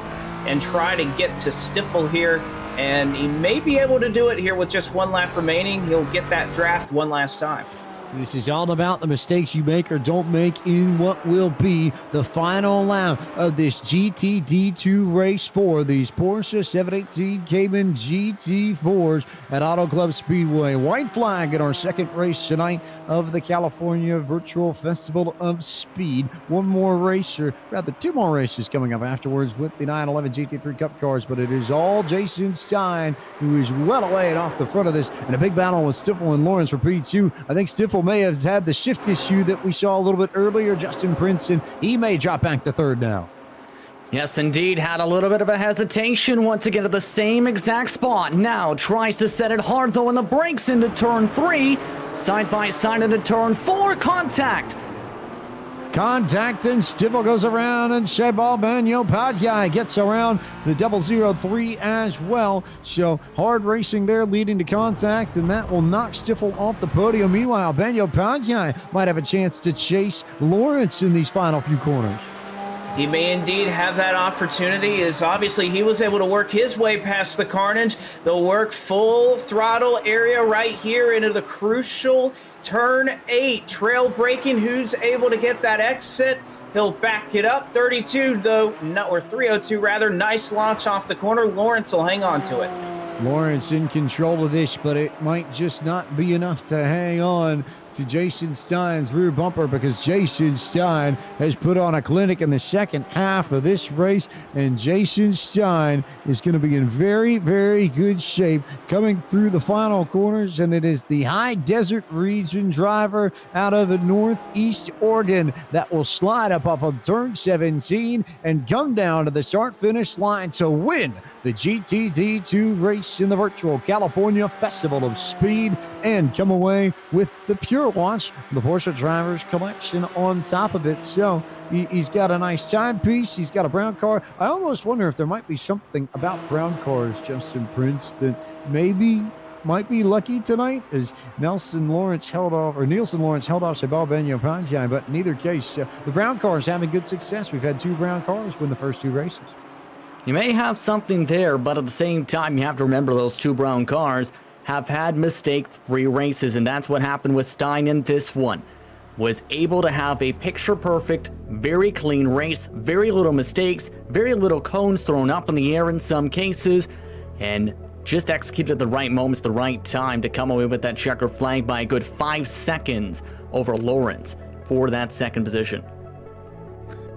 and try to get to Stiefel here, and he may be able to do it here with just 1 lap remaining. He'll get that draft one last time. This is all about the mistakes you make or don't make in what will be the final lap of this GTD2 race for these Porsche 718 Cayman GT4s at Auto Club Speedway. White flag in our second race tonight of the California Virtual Festival of Speed. 1 more race, or rather 2 more races coming up afterwards with the 911 GT3 Cup cars, but it is all Jason Stein who is well away and off the front of this, and a big battle with Stiefel and Lawrence for P2. I think Stiefel may have had the shift issue that we saw a little bit earlier, Justin Prince, and he may drop back to 3rd now. Yes, indeed, had a little bit of a hesitation once again at the same exact spot. Now tries to set it hard, though, in the brakes into turn 3. Side by side into turn 4. Contact, and Stiefel goes around, and Shebal Banyo-Padhyay gets around the 003 as well. So hard racing there leading to contact, and that will knock Stiefel off the podium. Meanwhile, Banyo-Padhyay might have a chance to chase Lawrence in these final few corners. He may indeed have that opportunity, as obviously he was able to work his way past the carnage. They'll work full throttle area right here into the crucial turn 8. Trail braking, who's able to get that exit? He'll back it up. 32 though, no, or 302 rather. Nice launch off the corner. Lawrence will hang on to it. Lawrence in control of this, but it might just not be enough to hang on to Jason Stein's rear bumper, because Jason Stein has put on a clinic in the second half of this race, and Jason Stein is going to be in very, very good shape coming through the final corners, and it is the High Desert Region driver out of Northeast Oregon that will slide up off of turn 17 and come down to the start-finish line to win the GTD2 race in the virtual California Festival of Speed and come away with the Pure Watch, the Porsche Drivers Collection on top of it. So he's got a nice timepiece. He's got a brown car. I almost wonder if there might be something about brown cars, Justin Prince, that maybe might be lucky tonight, as Nielsen Lawrence held off Sebal Ben-Yopanjai, but in either case, the brown cars having good success. We've had 2 brown cars win the first 2 races. You may have something there, but at the same time, you have to remember those 2 brown cars have had mistake-free races, and that's what happened with Stein in this one. Was able to have a picture-perfect, very clean race, very little mistakes, very little cones thrown up in the air in some cases, and just executed at the right moments, the right time to come away with that checker flag by a good 5 seconds over Lawrence for that second position.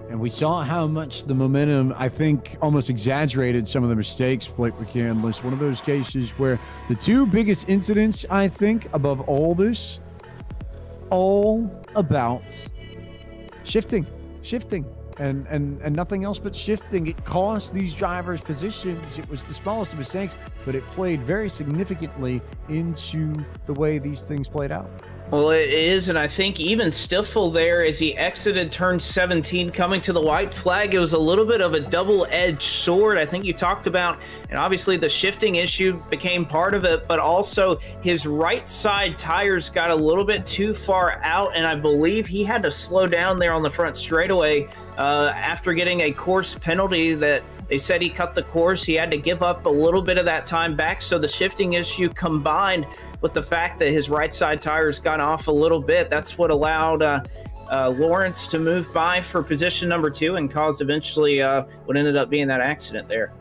And we saw how much the momentum, I think, almost exaggerated some of the mistakes Blake McCandless. One of those cases where the 2 biggest incidents, I think, above all this, all about shifting, and nothing else but shifting. It cost these drivers positions. It was the smallest of mistakes, but it played very significantly into the way these things played out. Well, it is, and I think even Stiffel there, as he exited turn 17, coming to the white flag, it was a little bit of a double-edged sword. I think you talked about, and obviously the shifting issue became part of it, but also his right side tires got a little bit too far out, and I believe he had to slow down there on the front straightaway after getting a course penalty that they said he cut the course. He had to give up a little bit of that time back, so the shifting issue combined with the fact that his right side tires got off a little bit, that's what allowed Lawrence to move by for position number 2 and caused eventually what ended up being that accident there.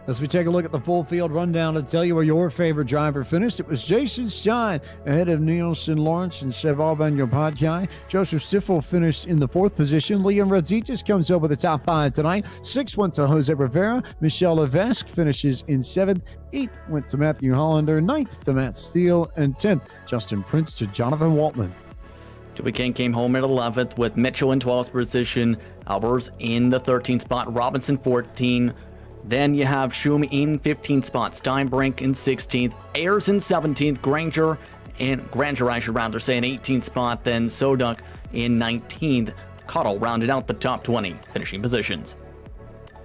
As we take a look at the full field rundown to tell you where your favorite driver finished, it was Jason Stein ahead of Nielsen Lawrence and Sebal Ben-Yopanjai. Joseph Stiffel finished in the 4th position. Liam Rodzitis comes over the top 5 tonight. 6 went to Jose Rivera. Michel Levesque finishes in 7th. 8th went to Matthew Hollander. 9th to Matt Steele. And 10th, Justin Prince to Jonathan Waltman. Joey King came home at 11th with Mitchell in 12th position. Albers in the 13th spot. Robinson 14. Then you have Schum in 15th spot, Steinbrink in 16th, Ayers in 17th, Granger, I should rather say, in 18th spot, then Soduk in 19th. Cottle rounded out the top 20 finishing positions.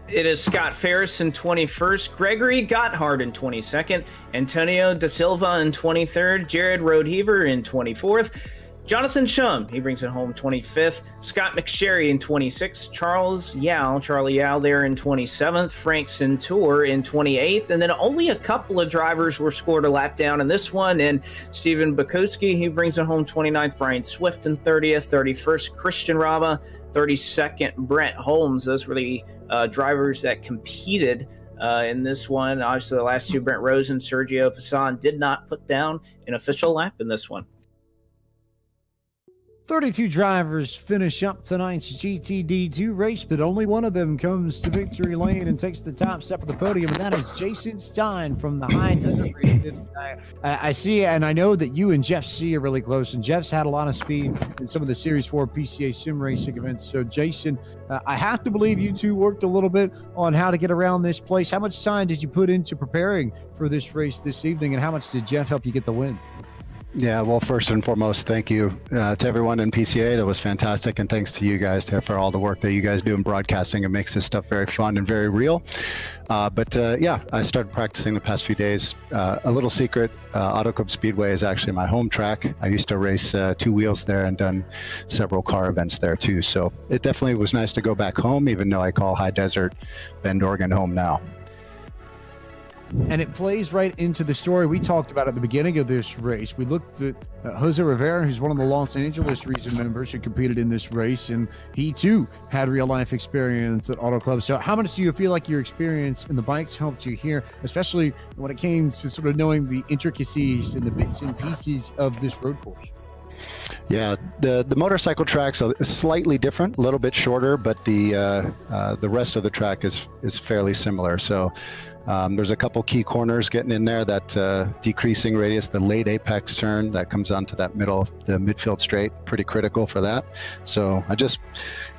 It is Scott Ferris in 21st, Gregory Gotthard in 22nd, Antonio Da Silva in 23rd, Jared Rodeheaver in 24th, Jonathan Shum, he brings it home 25th. Scott McSherry in 26th. Charlie Yao there in 27th. Frank Centur in 28th. And then only a couple of drivers were scored a lap down in this one. And Stephen Bukowski, he brings it home 29th. Brian Swift in 30th. 31st, Christian Raba. 32nd, Brent Holmes. Those were the drivers that competed in this one. Obviously, the last 2, Brent Rose and Sergio Passan, did not put down an official lap in this one. 32 drivers finish up tonight's GTD2 race, but only one of them comes to victory lane and takes the top step of the podium, and that is Jason Stein from the High Desert region. I see, and I know that you and Jeff C are really close, and Jeff's had a lot of speed in some of the Series 4 PCA sim racing events. So, Jason, I have to believe you two worked a little bit on how to get around this place. How much time did you put into preparing for this race this evening, and how much did Jeff help you get the win? Yeah, well, first and foremost, thank you to everyone in PCA. That was fantastic. And thanks to you guys for all the work that you guys do in broadcasting. It makes this stuff very fun and very real. Yeah, I started practicing the past few days. A little secret, Auto Club Speedway is actually my home track. I used to race 2 wheels there and done several car events there too. So it definitely was nice to go back home, even though I call High Desert Bend, Oregon home now. And it plays right into the story we talked about at the beginning of this race. We looked at Jose Rivera, who's one of the Los Angeles region members who competed in this race, and he too had real life experience at Auto Club. So how much do you feel like your experience in the bikes helped you here, especially when it came to sort of knowing the intricacies and the bits and pieces of this road course? Yeah, the motorcycle track's slightly different, a little bit shorter, but the rest of the track is fairly similar. So there's a couple key corners getting in there, that decreasing radius, the late apex turn that comes onto that the midfield straight, pretty critical for that. So I just,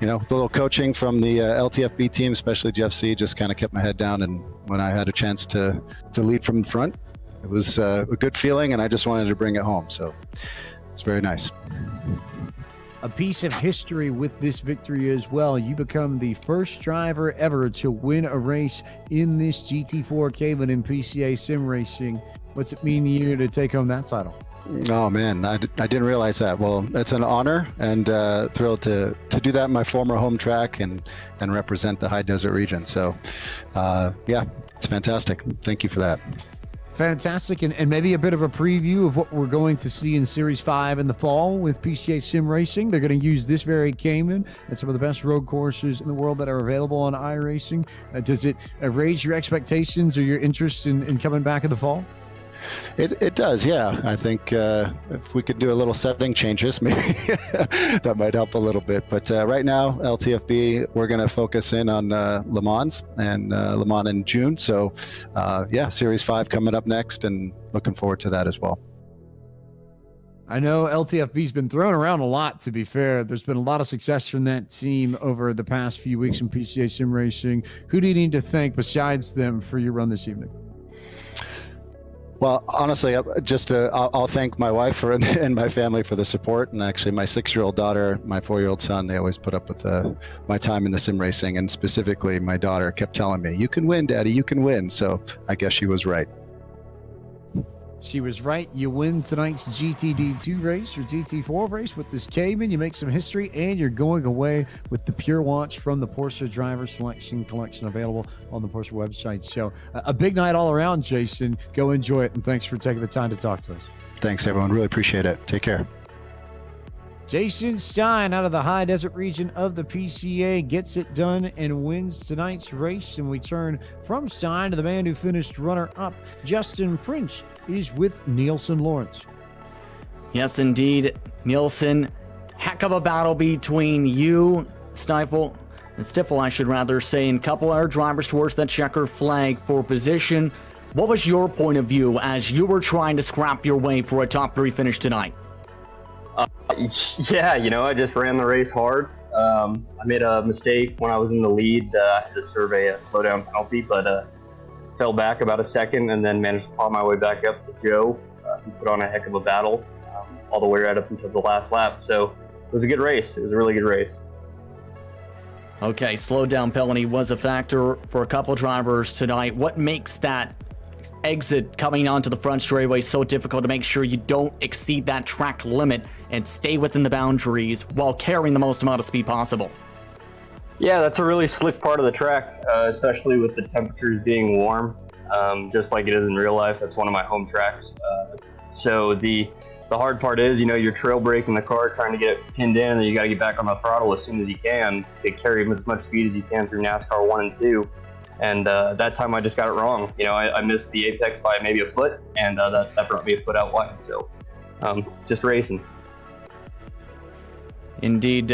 a little coaching from the LTFB team, especially Jeff C, just kind of kept my head down. And when I had a chance to lead from the front, it was a good feeling, and I just wanted to bring it home. So it's very nice. A piece of history with this victory as well. You become the first driver ever to win a race in this GT4 Cayman in PCA sim racing. What's it mean to you to take home that title? Oh man, I didn't realize that. Well, it's an honor, and thrilled to do that in my former home track and represent the high desert region. So yeah, it's fantastic. Thank you for that. Fantastic, and maybe a bit of a preview of what we're going to see in Series 5 in the fall with PCA Sim Racing. They're going to use this very Cayman and some of the best road courses in the world that are available on iRacing. Does it raise your expectations or your interest in coming back in the fall? It does, yeah. I think if we could do a little setting changes, maybe that might help a little bit. But right now, LTFB, we're going to focus in on Le Mans and Le Mans in June. So yeah, Series 5 coming up next, and looking forward to that as well. I know LTFB's been thrown around a lot, to be fair. There's been a lot of success from that team over the past few weeks in PCA Sim Racing. Who do you need to thank besides them for your run this evening? Well, honestly, I'll thank my wife and my family for the support, and actually my 6-year-old daughter, my 4-year-old son. They always put up with my time in the sim racing, and specifically my daughter kept telling me, "You can win, Daddy, you can win." So I guess she was right. She was right. You win tonight's GTD2 race or GT4 race with this Cayman. You make some history, and you're going away with the Pure Watch from the Porsche Driver Selection Collection, available on the Porsche website. So a big night all around, Jason. Go enjoy it, and thanks for taking the time to talk to us. Thanks, everyone. Really appreciate it. Take care. Jason Stein out of the high desert region of the PCA gets it done and wins tonight's race. And we turn from Stein to the man who finished runner-up. Justin Prince is with Nielsen Lawrence. Yes, indeed. Nielsen, heck of a battle between you, Stiffel, I should rather say, and a couple other drivers towards that checker flag for position. What was your point of view as you were trying to scrap your way for a top 3 finish tonight? Yeah, I just ran the race hard. I made a mistake when I was in the lead. I had to serve a slowdown penalty, but fell back about a second and then managed to claw my way back up to Joe, who put on a heck of a battle all the way right up until the last lap. So it was a good race. It was a really good race. Okay, slowdown penalty was a factor for a couple drivers tonight. What makes that exit coming onto the front straightaway so difficult to make sure you don't exceed that track limit and stay within the boundaries while carrying the most amount of speed possible? Yeah, that's a really slick part of the track, especially with the temperatures being warm, just like it is in real life. That's one of my home tracks. So the hard part is, you're trail braking the car, trying to get it pinned in, and then you got to get back on the throttle as soon as you can to carry as much speed as you can through NASCAR 1 and 2. And that time I just got it wrong. I missed the apex by maybe a foot, and that brought me a foot out wide. So just racing. Indeed,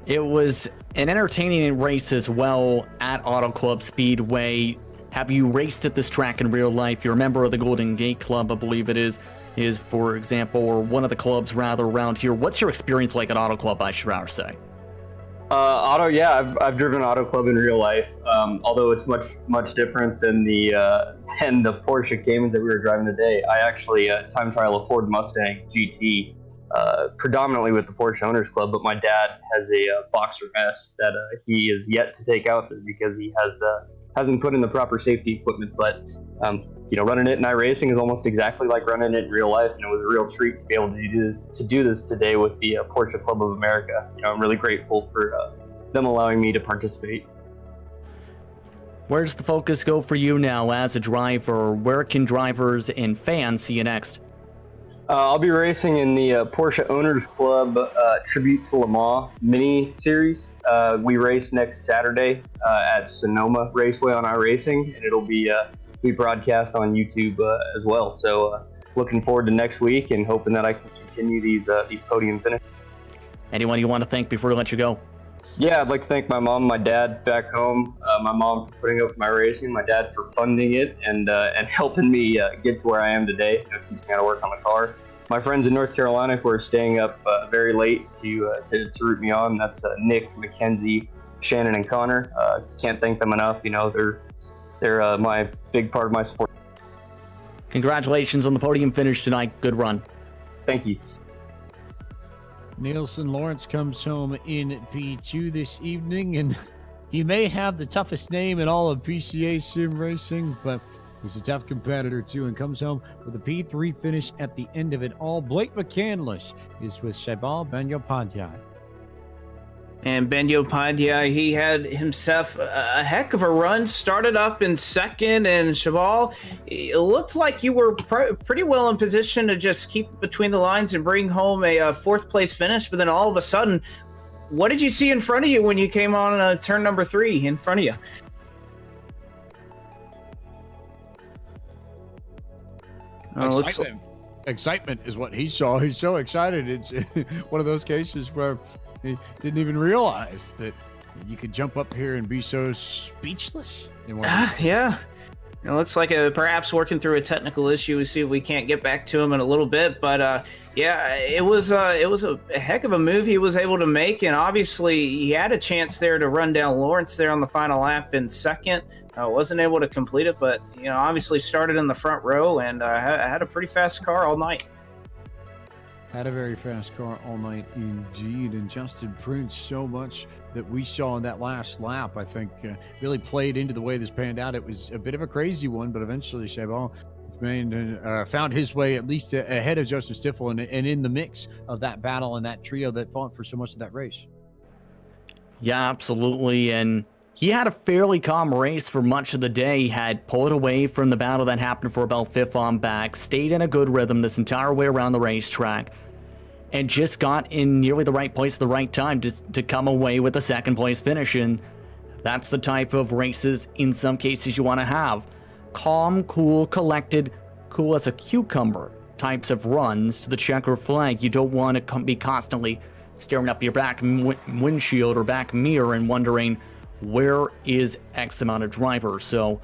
it was an entertaining race as well at Auto Club Speedway. Have you raced at this track in real life? You're a member of the Golden Gate Club, I believe it is for example, or one of the clubs rather around here. What's your experience like at Auto Club, I should rather say? I've driven Auto Club in real life, although it's much different than the Porsche Caymans that we were driving today. I actually time trial a Ford Mustang GT, predominantly with the Porsche Owners Club, but my dad has a Boxer S that he is yet to take out there because he hasn't put in the proper safety equipment. But running it in iRacing is almost exactly like running it in real life, and it was a real treat to be able to do this today with the Porsche Club of America. I'm really grateful for them allowing me to participate. Where does the focus go for you now as a driver? Where can drivers and fans see you next? I'll be racing in the Porsche Owners Club Tribute to Le Mans mini series. We race next Saturday at Sonoma Raceway on iRacing, and it'll be broadcast on YouTube as well. So looking forward to next week and hoping that I can continue these podium finishes. Anyone you want to thank before we let you go? Yeah, I'd like to thank my mom, my dad back home. My mom for putting up with my racing, my dad for funding it and helping me get to where I am today, teaching me how to work on the car. My friends in North Carolina who are staying up very late to root me on. That's Nick, Mackenzie, Shannon, and Connor. Can't thank them enough. They're my big part of my support. Congratulations on the podium finish tonight. Good run. Thank you. Nielsen Lawrence comes home in P2 this evening, and he may have the toughest name in all of PCA sim racing, but he's a tough competitor too, and comes home with a P3 finish at the end of it all. Blake McCandless is with Sebal Banyopadhyay. And Banyopadhyay, he had himself a heck of a run. Started up in second, and Sebal, it looked like you were pretty well in position to just keep between the lines and bring home a fourth place finish. But then all of a sudden, what did you see in front of you when you came on turn number 3 in front of you? Excitement is what he saw. He's so excited. It's one of those cases where he didn't even realize that you could jump up here and be so speechless. Yeah. It looks like perhaps working through a technical issue. We see if we can't get back to him in a little bit. But yeah, it was a heck of a move he was able to make. And obviously he had a chance there to run down Lawrence there on the final lap in second. Wasn't able to complete it, but obviously started in the front row and had a pretty fast car all night. Had a very fast car all night indeed, and Justin Prince, so much that we saw in that last lap, I think, really played into the way this panned out. It was a bit of a crazy one, but eventually Sebal found his way at least ahead of Joseph Stiffel and in the mix of that battle and that trio that fought for so much of that race. Yeah, absolutely, and he had a fairly calm race for much of the day. He had pulled away from the battle that happened for about fifth on back, stayed in a good rhythm this entire way around the racetrack, and just got in nearly the right place at the right time to come away with a second place finish. And that's the type of races in some cases you want to have. Calm, cool, collected, cool as a cucumber types of runs to the checker flag. You don't want to be constantly staring up your back windshield or back mirror and wondering, where is X amount of drivers? So,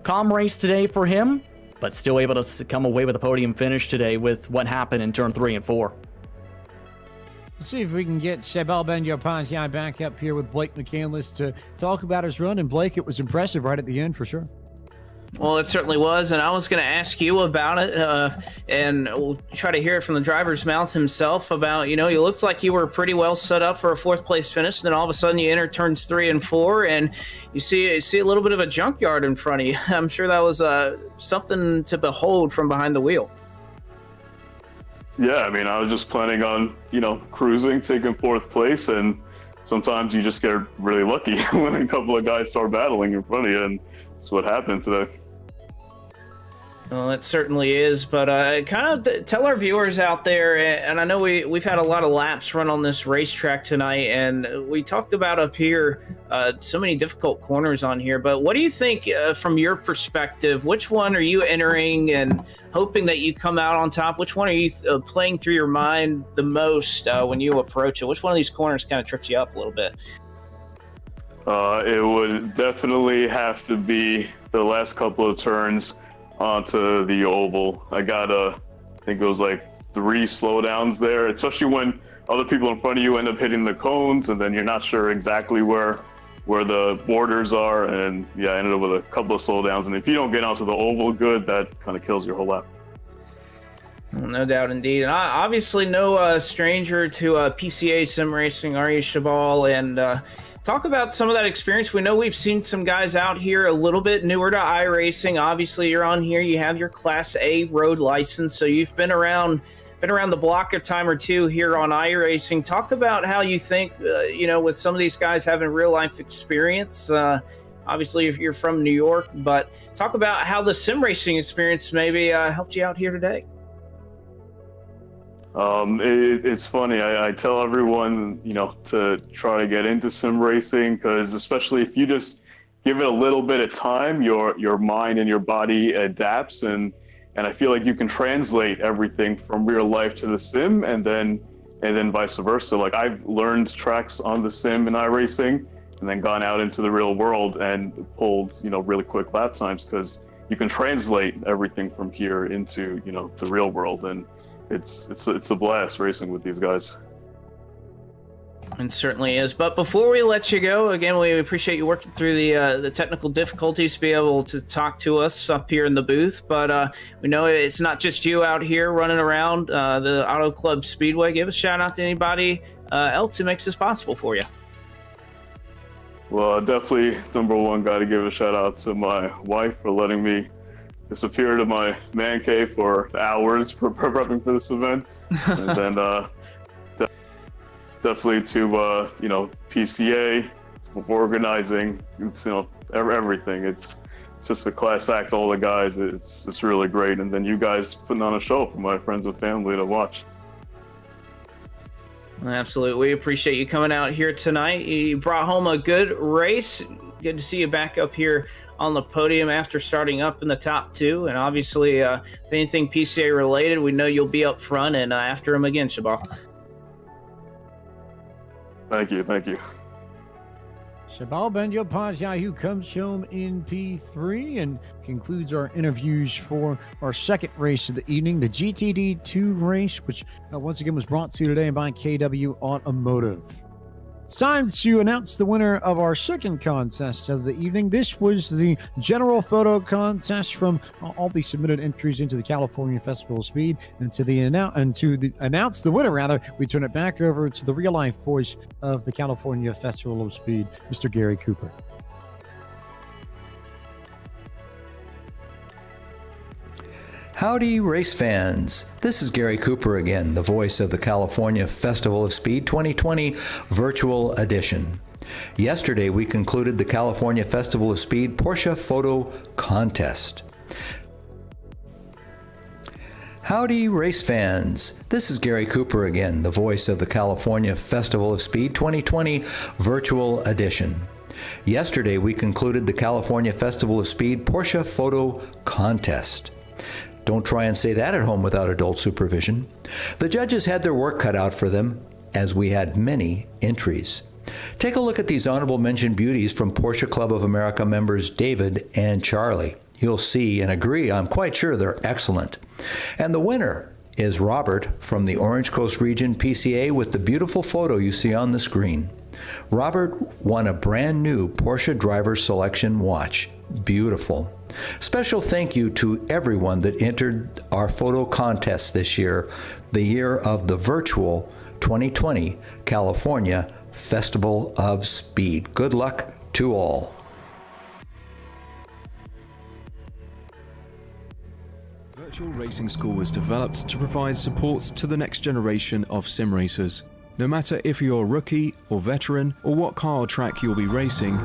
calm race today for him, but still able to come away with a podium finish today with what happened in turn 3 and 4. Let's see if we can get Sebal Banyopadhyay back up here with Blake McCandless to talk about his run. And Blake, it was impressive right at the end for sure. Well, it certainly was, and I was going to ask you about it, and we'll try to hear it from the driver's mouth himself about, you looked like you were pretty well set up for a fourth place finish, and then all of a sudden you enter turns 3 and 4, and you see a little bit of a junkyard in front of you. I'm sure that was something to behold from behind the wheel. Yeah, I mean, I was just planning on, cruising, taking fourth place, and sometimes you just get really lucky when a couple of guys start battling in front of you, and that's what happened today. Well, it certainly is, but kind of tell our viewers out there, and I know we've had a lot of laps run on this racetrack tonight, and we talked about up here so many difficult corners on here, but what do you think from your perspective? Which one are you entering and hoping that you come out on top? Which one are you playing through your mind the most when you approach it? Which one of these corners kind of trips you up a little bit? It would definitely have to be the last couple of turns onto the oval. I got I think it was like 3 slowdowns there, especially when other people in front of you end up hitting the cones and then you're not sure exactly where the borders are. And yeah, I ended up with a couple of slowdowns, and if you don't get onto the oval good, that kind of kills your whole lap. Well, no doubt indeed. And obviously no stranger to PCA sim racing, are you, Sebal? And talk about some of that experience. We know we've seen some guys out here a little bit newer to iRacing. Obviously, you're on here. You have your Class A road license, so you've been around the block a time or two here on iRacing. Talk about how you think, with some of these guys having real life experience, Obviously, if you're from New York, but talk about how the sim racing experience maybe helped you out here today. It's funny. I tell everyone, to try to get into sim racing, because especially if you just give it a little bit of time, your mind and your body adapts, and I feel like you can translate everything from real life to the sim, and then vice versa. Like, I've learned tracks on the sim in iRacing, and then gone out into the real world and pulled really quick lap times, because you can translate everything from here into the real world, and it's a blast racing with these guys. It certainly is. But before we let you go, again, we appreciate you working through the technical difficulties to be able to talk to us up here in the booth. But we know it's not just you out here running around the Auto Club Speedway. Give a shout out to anybody else who makes this possible for you. Well, definitely, number one, got to give a shout out to my wife for letting me disappear to my man cave for hours for prepping for this event. And then definitely to PCA organizing, everything. It's just a class act, all the guys. It's really great. And then you guys putting on a show for my friends and family to watch. Absolutely. We appreciate you coming out here tonight. You brought home a good race. Good to see you back up here on the podium after starting up in the top two. And obviously, if anything PCA related, we know you'll be up front and after him again, Shabal. Thank you. Shabal Ben-Yopaj, who comes home in P3 and concludes our interviews for our second race of the evening, the GTD2 race, which once again was brought to you today by KW Automotive. It's time to announce the winner of our second contest of the evening. This was the general photo contest from all the submitted entries into the California Festival of Speed. And to announce the winner, we turn it back over to the real-life voice of the California Festival of Speed, Mr. Gary Cooper. Howdy, race fans. This is Gary Cooper again, the voice of the California Festival of Speed 2020 Virtual Edition. Yesterday, we concluded the California Festival of Speed Porsche Photo Contest. Howdy, race fans. This is Gary Cooper again, the voice of the California Festival of Speed 2020 Virtual Edition. Yesterday, we concluded the California Festival of Speed Porsche Photo Contest. Don't try and say that at home without adult supervision. The judges had their work cut out for them, as we had many entries. Take a look at these honorable mention beauties from Porsche Club of America members David and Charlie. You'll see and agree, I'm quite sure they're excellent. And the winner is Robert from the Orange Coast Region PCA with the beautiful photo you see on the screen. Robert won a brand new Porsche driver selection watch. Beautiful. Special thank you to everyone that entered our photo contest this year, the year of the virtual 2020 California Festival of Speed. Good luck to all. Virtual Racing School was developed to provide support to the next generation of sim racers. No matter if you're a rookie or veteran or what car or track you'll be racing,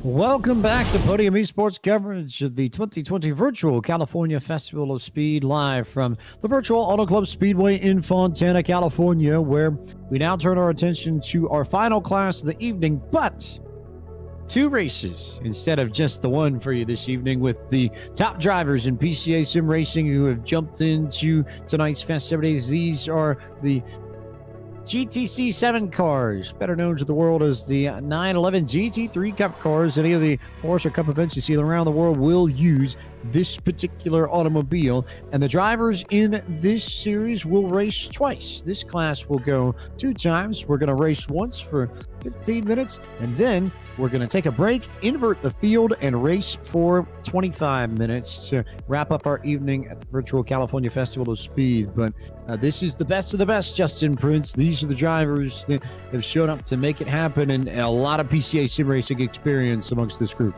Welcome back to Podium Esports coverage of the 2020 Virtual California Festival of Speed, live from the Virtual Auto Club Speedway in Fontana, California, where we now turn our attention to our final class of the evening, but 2 races instead of just the one for you this evening, with the top drivers in PCA Sim Racing who have jumped into tonight's festivities. These are the GTC 7 cars, better known to the world as the 911 GT3 Cup cars. Any of the Porsche Cup events you see around the world will use this particular automobile, and the drivers in this series will race twice. This class will go 2 times. We're going to race once for 15 minutes, and then we're going to take a break, invert the field, and race for 25 minutes to wrap up our evening at the Virtual California Festival of Speed. But this is the best of the best, Justin Prince. These are the drivers that have shown up to make it happen, and a lot of PCA sim racing experience amongst this group.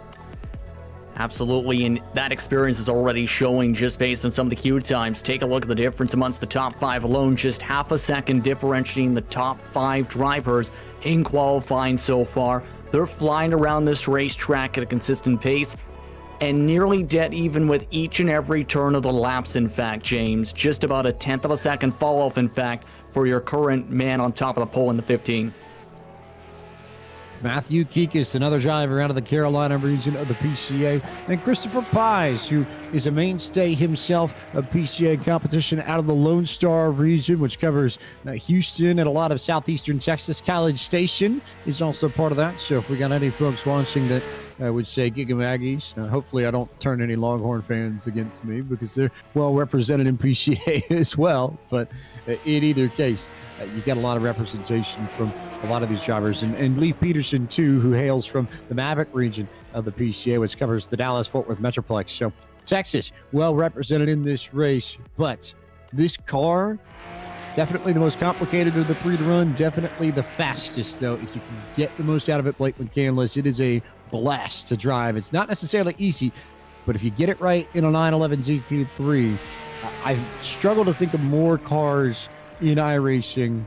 Absolutely, and that experience is already showing just based on some of the queue times. Take a look at the difference amongst the top 5 alone, just half a second differentiating the top 5 drivers in qualifying so far. They're flying around this racetrack at a consistent pace and nearly dead even with each and every turn of the laps, in fact, James. Just about a 1/10 of a second fall off, in fact, for your current man on top of the pole in the 15. Matthew Kikis, another driver out of the Carolina region of the PCA, and Christopher Pies, who is a mainstay himself of PCA competition out of the Lone Star region, which covers Houston and a lot of southeastern Texas. College Station is also part of that. So if we got any folks watching that would say Giga Maggies, hopefully I don't turn any Longhorn fans against me, because they're well represented in PCA as well. But in either case, you got a lot of representation from a lot of these drivers, and Leif Peterson too, who hails from the Maverick region of the PCA, which covers the Dallas-Fort Worth Metroplex. So Texas well represented in this race, but this car, definitely the most complicated of the 3 to run, definitely the fastest, though. If you can get the most out of it, Blake McCandless, it is a blast to drive. It's not necessarily easy, but if you get it right in a 911 GT3, I struggle to think of more cars in iRacing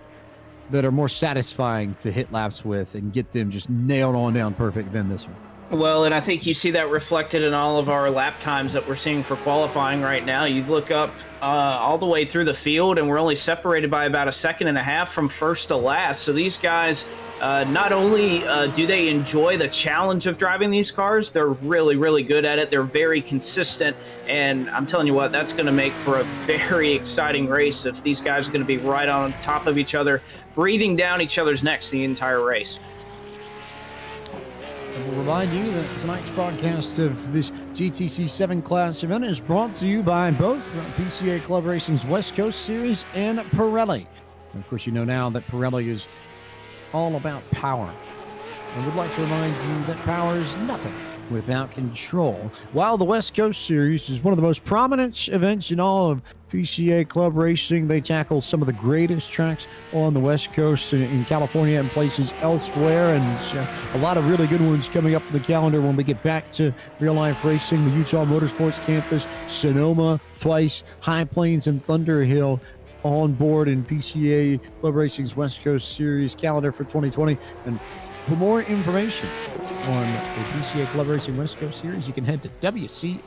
that are more satisfying to hit laps with and get them just nailed on down perfect than this one. Well, and I think you see that reflected in all of our lap times that we're seeing for qualifying right now. You look up all the way through the field, and we're only separated by about 1.5 seconds from first to last. So these guys, not only do they enjoy the challenge of driving these cars, they're really, really good at it. They're very consistent, and I'm telling you what, that's going to make for a very exciting race if these guys are going to be right on top of each other, breathing down each other's necks the entire race. And we'll remind you that tonight's broadcast of this GTC 7 class event is brought to you by both PCA Club Racing's West Coast Series and Pirelli. And of course, you know now that Pirelli is all about power. And we'd like to remind you that power is nothing without control. While the West Coast Series is one of the most prominent events in all of PCA Club Racing, they tackle some of the greatest tracks on the West Coast in California and places elsewhere, and a lot of really good ones coming up on the calendar when we get back to real-life racing. The Utah Motorsports Campus, Sonoma twice, High Plains and Thunderhill on board in PCA Club Racing's West Coast Series calendar for 2020. And for more information on the PCA Club Racing West Coast Series, you can head to wcs.pca.org.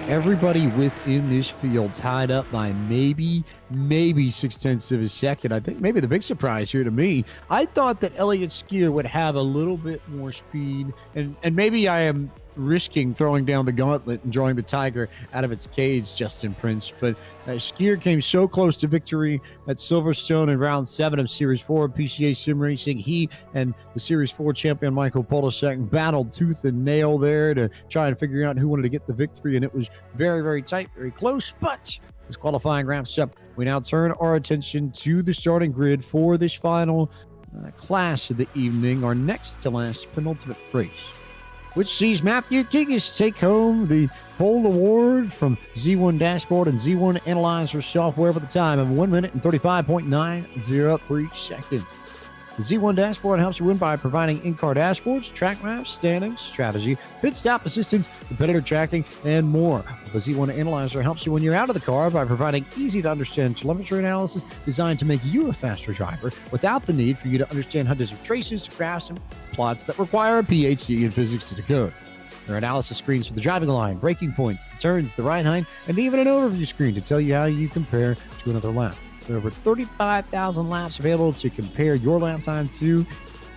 Everybody within this field tied up by maybe 0.6 of a second. I think maybe the big surprise here to me, I thought that Elliott Skier would have a little bit more speed, and maybe I am risking throwing down the gauntlet and drawing the tiger out of its cage, Justin Prince. But Skier came so close to victory at Silverstone in round 7 of Series 4 of PCA Sim Racing. He and the Series 4 champion Michael Polasek battled tooth and nail there to try and figure out who wanted to get the victory, and it was very, very tight, very close. But as qualifying wraps up, we now turn our attention to the starting grid for this final class of the evening, our next to last penultimate race, which sees Matthew Kikis take home the pole award from Z1 Dashboard and Z1 Analyzer software for the time of 1 minute and 35.903 seconds. The Z1 dashboard helps you win by providing in-car dashboards, track maps, standings, strategy, pit stop assistance, competitor tracking, and more. The Z1 Analyzer helps you when you're out of the car by providing easy-to-understand telemetry analysis designed to make you a faster driver without the need for you to understand hundreds of traces, graphs, and plots that require a PhD in physics to decode. There are analysis screens for the driving line, braking points, the turns, the ride height, and even an overview screen to tell you how you compare to another lap. There are over 35,000 laps available to compare your lap time to,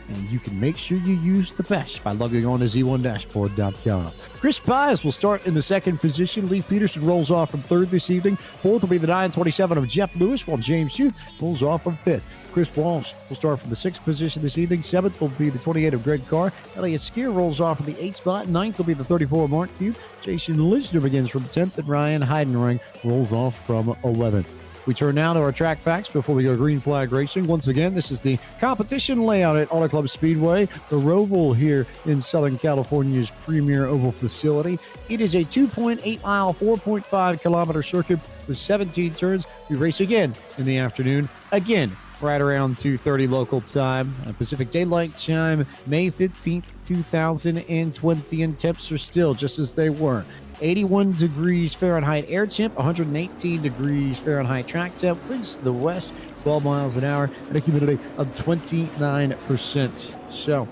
and you can make sure you use the best by logging on to z1dashboard.com. Chris Pies will start in the second position. Lee Peterson rolls off from third this evening. Fourth will be the 927 of Jeff Lewis, while James Hugh pulls off from fifth. Chris Walsh will start from the sixth position this evening. Seventh will be the 28 of Greg Carr. Elliott Skier rolls off from the eighth spot. Ninth will be the 34 of Mark Cube. Jason Lisner begins from 10th, and Ryan Heidenreich rolls off from 11th. We turn now to our track facts before we go green flag racing. Once again, this is the competition layout at Auto Club Speedway, the Roval here in Southern California's premier oval facility. It is a 2.8 mile, 4.5 kilometer circuit with 17 turns. We race again in the afternoon, again right around 2:30 local time. Pacific Daylight Time, May 15th, 2020, and temps are still just as they were. 81 degrees Fahrenheit air temp, 118 degrees Fahrenheit track temp, winds to the west, 12 miles an hour, and a humidity of 29%. So,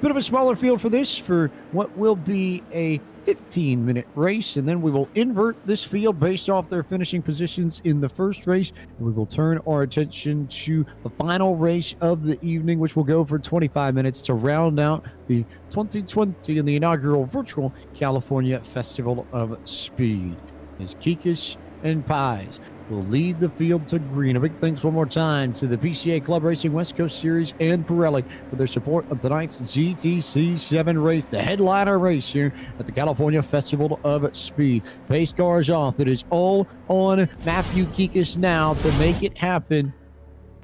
bit of a smaller field for this, for what will be a 15-minute race, and then we will invert this field based off their finishing positions in the first race, and we will turn our attention to the final race of the evening, which will go for 25 minutes to round out the 2020 and the inaugural virtual California Festival of Speed. As Kikas and Pies will lead the field to green. A big thanks one more time to the PCA Club Racing West Coast Series and Pirelli for their support of tonight's GTC7 race, the headliner race here at the California Festival of Speed. Pace cars off. It is all on Matthew Kikas now to make it happen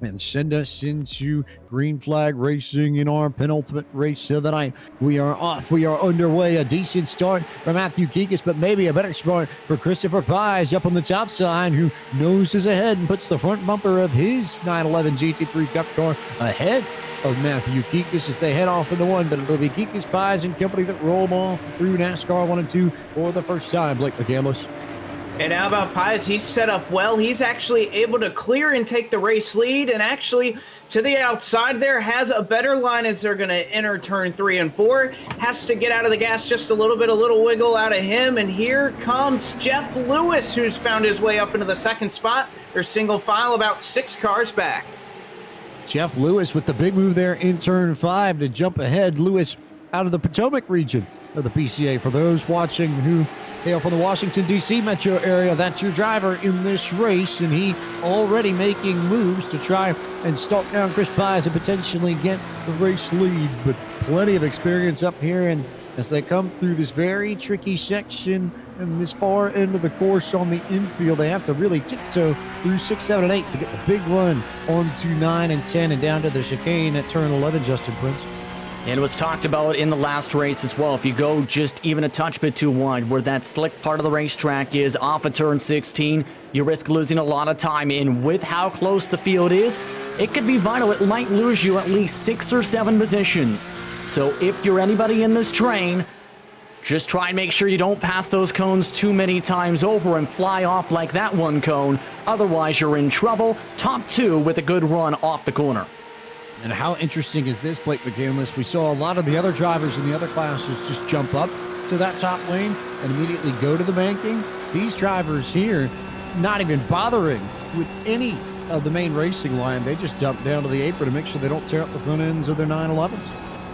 and send us into green flag racing in our penultimate race of the night. We are off. We are underway. A decent start for Matthew Kikas, but maybe a better start for Christopher Pies up on the top side, who noses ahead and puts the front bumper of his 911 GT3 Cup car ahead of Matthew Kikas as they head off into one. But it'll be Kikas, Pies, and company that roll off through NASCAR 1 and 2 for the first time. Blake McCandless. And how about Pies? He's set up well. He's actually able to clear and take the race lead, and actually to the outside there has a better line as they're going to enter turn 3 and 4. Has to get out of the gas just a little bit, a little wiggle out of him. And here comes Jeff Lewis, who's found his way up into the second spot. They're single file, about 6 cars back. Jeff Lewis with the big move there in turn 5 to jump ahead. Lewis out of the Potomac region of the PCA. For those watching who hail from the Washington, D.C. metro area, that's your driver in this race, and he already making moves to try and stalk down Chris Pies and potentially get the race lead. But plenty of experience up here, and as they come through this very tricky section and this far end of the course on the infield, they have to really tiptoe through 6, 7, and 8 to get the big run onto 9 and 10 and down to the chicane at turn 11, Justin Prince. And it was talked about in the last race as well. If you go just even a touch bit too wide, where that slick part of the racetrack is off of turn 16, you risk losing a lot of time. And with how close the field is, it could be vital. It might lose you at least 6 or 7 positions. So if you're anybody in this train, just try and make sure you don't pass those cones too many times over and fly off like that one cone. Otherwise, you're in trouble. Top 2 with a good run off the corner. And how interesting is this, Blake McCandless? We saw a lot of the other drivers in the other classes just jump up to that top lane and immediately go to the banking. These drivers here, not even bothering with any of the main racing line. They just dump down to the apron to make sure they don't tear up the front ends of their 911s.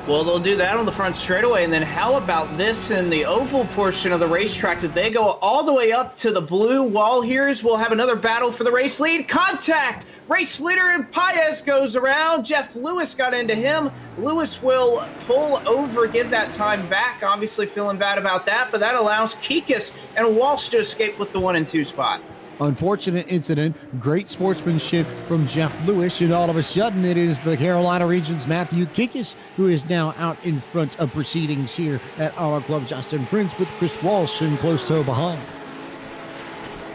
Well, they'll do that on the front straightaway, and then how about this in the oval portion of the racetrack? That they go all the way up to the blue wall here, as we'll have another battle for the race lead. Contact! Race leader and Paez goes around. Jeff Lewis got into him. Lewis will pull over, give that time back. Obviously feeling bad about that, but that allows Kikas and Walsh to escape with the 1 and 2 spot. Unfortunate incident, great sportsmanship from Jeff Lewis, and all of a sudden it is the Carolina region's Matthew Kikas who is now out in front of proceedings here at Auto Club Justin Prince, with Chris Walsh in close tow behind.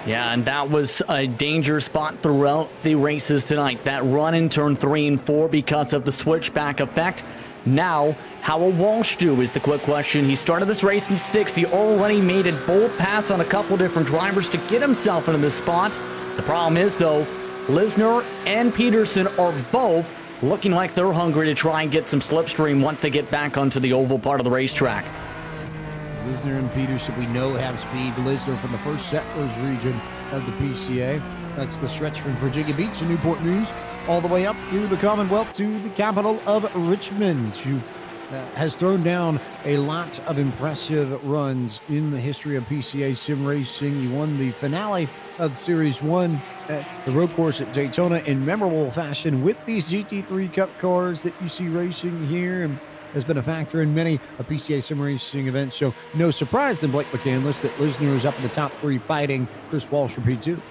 Yeah, and that was a danger spot throughout the races tonight. That run in turn 3 and 4 because of the switchback effect. Now, how will Walsh do is the quick question. He started this race in 6th. He already made a bold pass on a couple different drivers to get himself into this spot. The problem is, though, Lisner and Peterson are both looking like they're hungry to try and get some slipstream once they get back onto the oval part of the racetrack. Lisner and Peterson, we know, have speed. Lisner from the first settlers region of the PCA. That's the stretch from Virginia Beach to Newport News, all the way up through the Commonwealth to the capital of Richmond, who has thrown down a lot of impressive runs in the history of PCA sim racing. He won the finale of Series 1 at the road course at Daytona in memorable fashion with these GT3 Cup cars that you see racing here, and has been a factor in many PCA sim racing events. So no surprise then, Blake McCandless, that Lisner is up in the top 3 fighting Chris Walsh for P2.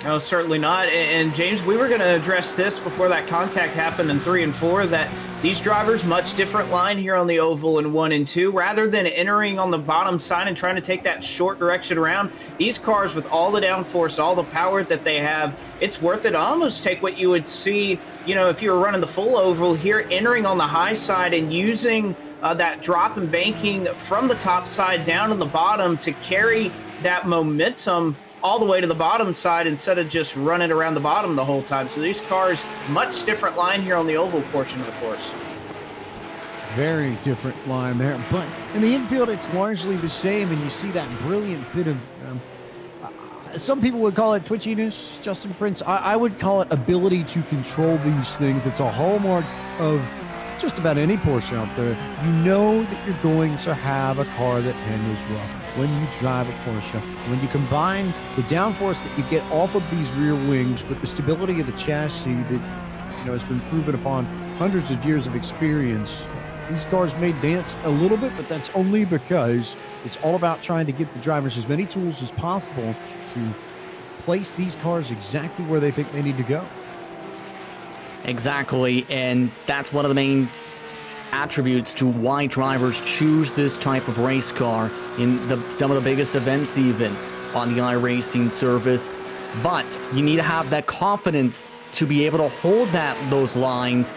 No, certainly not. And James, we were going to address this before that contact happened in 3 and 4, that these drivers, much different line here on the oval in 1 and 2. Rather than entering on the bottom side and trying to take that short direction around, these cars with all the downforce, all the power that they have, it's worth it. Almost take what you would see, you know, if you were running the full oval here, entering on the high side and using that drop and banking from the top side down to the bottom to carry that momentum all the way to the bottom side instead of just running around the bottom the whole time. So these cars, much different line here on the oval portion of the course. Very different line there. But in the infield, it's largely the same, and you see that brilliant bit of, some people would call it twitchiness, Justin Prince. I would call it ability to control these things. It's a hallmark of just about any Porsche out there. You know that you're going to have a car that handles well when you drive a Porsche. When you combine the downforce that you get off of these rear wings with the stability of the chassis that, you know, has been proven upon hundreds of years of experience, these cars may dance a little bit, but that's only because it's all about trying to get the drivers as many tools as possible to place these cars exactly where they think they need to go. Exactly, and that's one of the main attributes to why drivers choose this type of race car in some of the biggest events, even on the iRacing service. But you need to have that confidence to be able to hold those lines.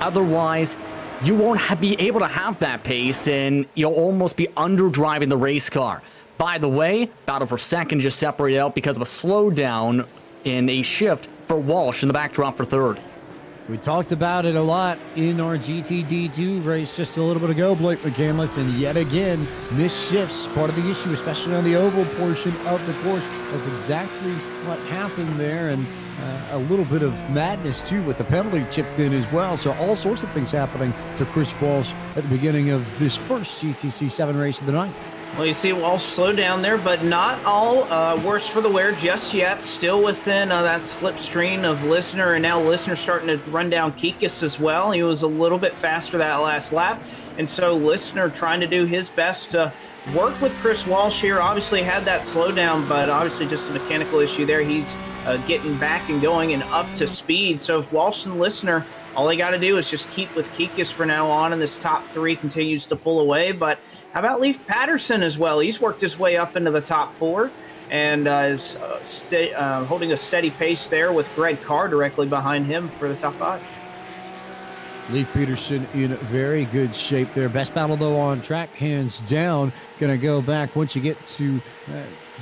Otherwise, you won't be able to have that pace, and you'll almost be underdriving the race car. By the way, battle for second just separated out because of a slowdown in a shift for Walsh in the backdrop for third. We talked about it a lot in our GTD2 race just a little bit ago, Blake McCandless, and yet again, missed shifts, part of the issue, especially on the oval portion of the course. That's exactly what happened there, and a little bit of madness, too, with the penalty chipped in as well. So all sorts of things happening to Chris Walsh at the beginning of this first GTC 7 race of the night. Well, you see Walsh slow down there, but not all worse for the wear just yet. Still within that slipstream of Lisner, and now Lisner starting to run down Kikis as well. He was a little bit faster that last lap, and so Lisner trying to do his best to work with Chris Walsh here. Obviously had that slowdown, but obviously just a mechanical issue there. He's getting back and going and up to speed. So if Walsh and Lisner, all they got to do is just keep with Kikis for now on, and this top 3 continues to pull away. But how about Leif Patterson as well? He's worked his way up into the top 4 and is holding a steady pace there with Greg Carr directly behind him for the top 5. Leif Peterson in very good shape there. Best battle, though, on track, hands down. Going to go back once you get to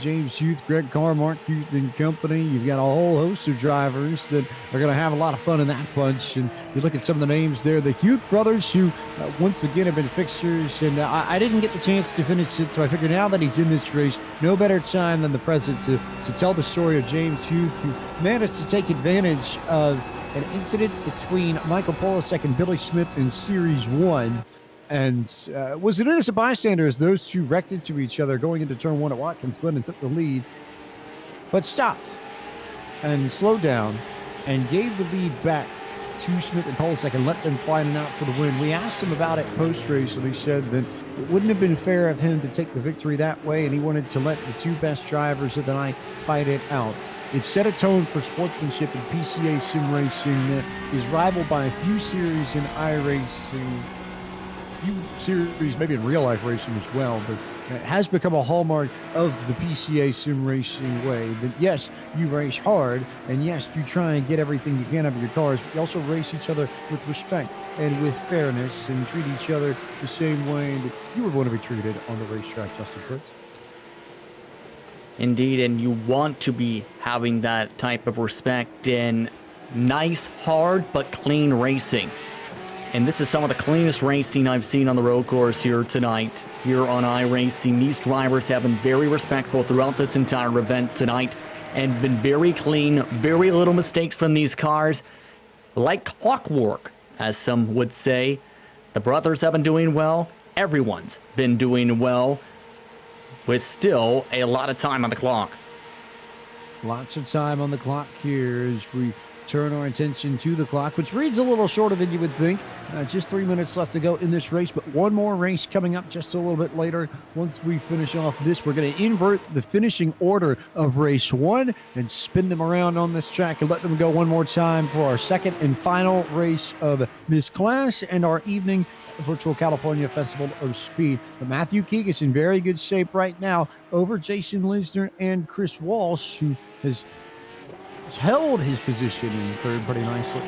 James Huth, Greg Carr, Mark Huth and company. You've got a whole host of drivers that are going to have a lot of fun in that bunch. And you look at some of the names there, the Huth brothers, who once again have been fixtures. And I didn't get the chance to finish it, so I figured now that he's in this race, no better time than the present to tell the story of James Huth, who managed to take advantage of an incident between Michael Polasek and Billy Smith in Series 1. And was an innocent bystander as those two wrecked into each other going into turn 1 at Watkins Glen and took the lead, but stopped and slowed down and gave the lead back to Smith and Polasek and let them fight it out for the win. We asked him about it post-race, and he said that it wouldn't have been fair of him to take the victory that way, and he wanted to let the 2 best drivers of the night fight it out. It set a tone for sportsmanship in PCA sim racing that is rivaled by a few series in iRacing. few series, maybe in real life racing as well, but it has become a hallmark of the PCA sim racing way that yes, you race hard, and yes, you try and get everything you can out of your cars, but you also race each other with respect and with fairness and treat each other the same way that you would want to be treated on the racetrack, Justin Fritz. Indeed, and you want to be having that type of respect in nice, hard, but clean racing. And this is some of the cleanest racing I've seen on the road course here tonight, here on iRacing. These drivers have been very respectful throughout this entire event tonight and been very clean, very little mistakes from these cars. Like clockwork, as some would say. The brothers have been doing well. Everyone's been doing well, with still a lot of time on the clock. Lots of time on the clock here as we turn our attention to the clock, which reads a little shorter than you would think. Just 3 minutes left to go in this race, but one more race coming up just a little bit later. Once we finish off this, we're going to invert the finishing order of race 1 and spin them around on this track and let them go one more time for our second and final race of this class and our evening Virtual California Festival of Speed. But Matthew Keek is in very good shape right now over Jason Lisner and Chris Walsh, who has held his position in third pretty nicely,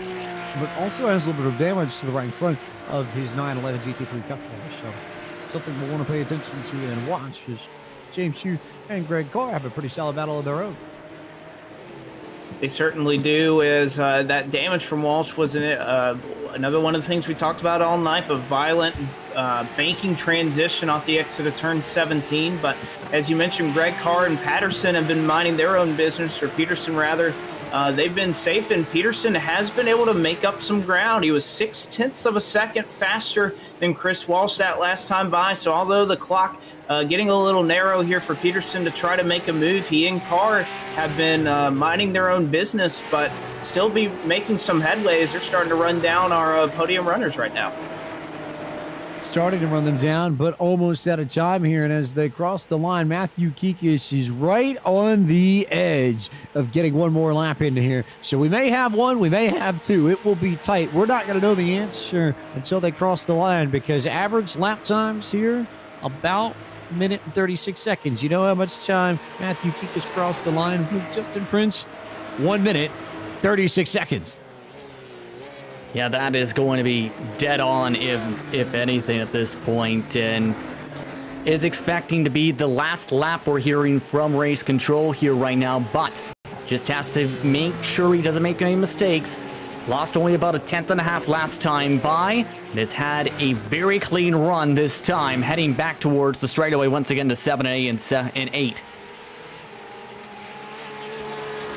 but also has a little bit of damage to the right front of his 911 GT3 Cup car. So something we'll want to pay attention to and watch as James Hughes and Greg Carr have a pretty solid battle of their own. They certainly do, as that damage from Walsh was another one of the things we talked about all night, a violent banking transition off the exit of turn 17. But as you mentioned, Greg Carr and Patterson have been minding their own business, or Peterson rather. They've been safe, and Peterson has been able to make up some ground. He was 0.6 of a second faster than Chris Walsh that last time by. So although the clock getting a little narrow here for Peterson to try to make a move, he and Carr have been minding their own business, but still be making some headway as they're starting to run down our podium runners right now. Starting to run them down, but almost out of time here. And as they cross the line, Matthew Kikis is right on the edge of getting one more lap into here. So we may have one, we may have two. It will be tight. We're not going to know the answer until they cross the line, because average lap times here, about a minute and 36 seconds. You know how much time Matthew Kikis crossed the line with Justin Prince? 1 minute, 36 seconds. Yeah, that is going to be dead on, if anything, at this point, and is expecting to be the last lap we're hearing from race control here right now, but just has to make sure he doesn't make any mistakes. Lost only about a 10.5 last time by, and has had a very clean run this time, heading back towards the straightaway once again to 7A and 8.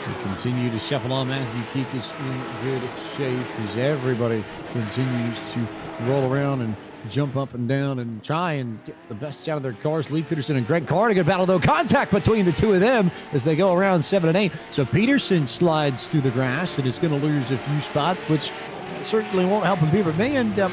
We continue to shuffle on. Matthew Keek is in good shape as everybody continues to roll around and jump up and down and try and get the best out of their cars. Lee Peterson and Greg Carr, a good battle, though. Contact between the two of them as they go around 7 and 8. So Peterson slides through the grass and is going to lose a few spots, which certainly won't help him here, but may end up